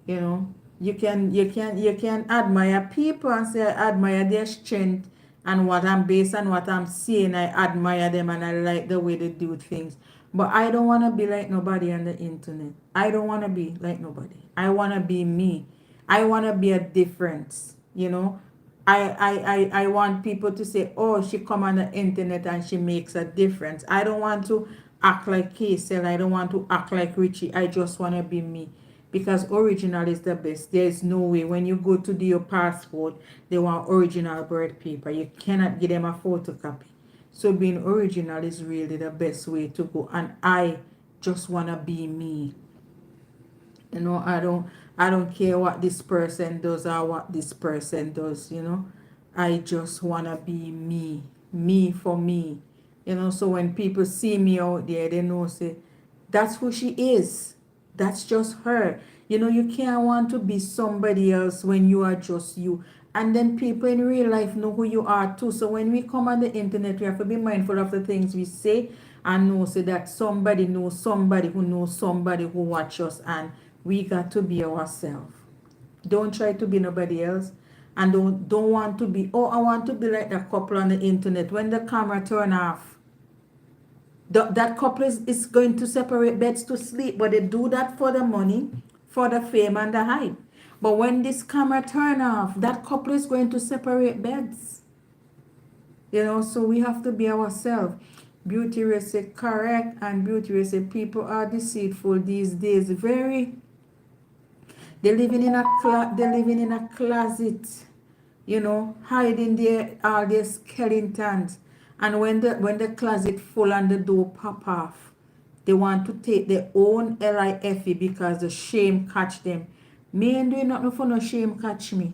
You know, you can admire people and say I admire their strength and what I'm based on what I'm seeing. I admire them and I like the way they do things. But I don't want to be like nobody on the internet. I don't want to be like nobody. I want to be me. I want to be a difference, you know. I want people to say, oh, she come on the internet and she makes a difference. I don't want to act like Kaysel. I don't want to act like Richie. I just want to be me because original is the best. There is no way when you go to do your passport, they want original birth paper. You cannot give them a photocopy. So being original is really the best way to go. And I just want to be me. You know, I don't care what this person does or what this person does, you know. I just want to be me. Me for me. You know, so when people see me out there, they know, say, that's who she is. That's just her. You know, you can't want to be somebody else when you are just you. And then people in real life know who you are too. So when we come on the internet, we have to be mindful of the things we say and know say that somebody knows somebody who watch us, and we got to be ourselves. Don't try to be nobody else. And don't want to be, oh, I want to be like that couple on the internet. When the camera turn off, that couple is going to separate beds to sleep, but they do that for the money, for the fame and the hype. But when this camera turn off, that couple is going to separate beds. You know, so we have to be ourselves. Beauty Ray said correct, and Beauty Ray said people are deceitful these days. Very. They're living in a closet, you know, hiding their all their skeletons. And when the closet full and the door pop off, they want to take their own life because the shame catch them. Me ain't doing nothing for no shame catch me.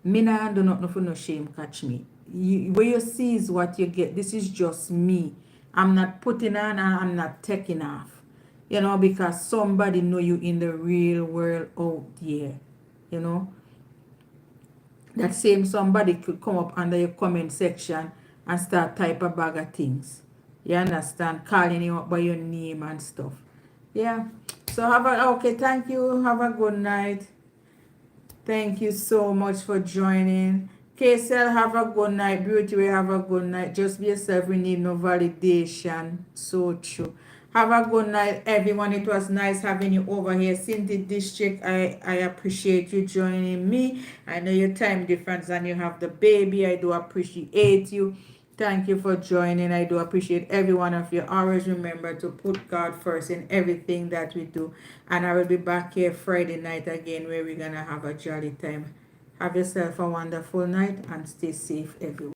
Me not do nothing for no shame catch me. What you see is what you get. This is just me. I'm not putting on and I'm not taking off. You know, because somebody know you in the real world out there. You know. That same somebody could come up under your comment section and start type a bag of things. You understand? Calling you up by your name and stuff. Yeah. So okay, thank you. Have a good night. Thank you so much for joining. KSL, have a good night. Beauty, we have a good night. Just be yourself. We need no validation. So true. Have a good night, everyone. It was nice having you over here. Cindy District, I appreciate you joining me. I know your time difference and you have the baby. I do appreciate you. Thank you for joining. I do appreciate every one of you. Always remember to put God first in everything that we do. And I will be back here Friday night again where we're going to have a jolly time. Have yourself a wonderful night and stay safe, everyone.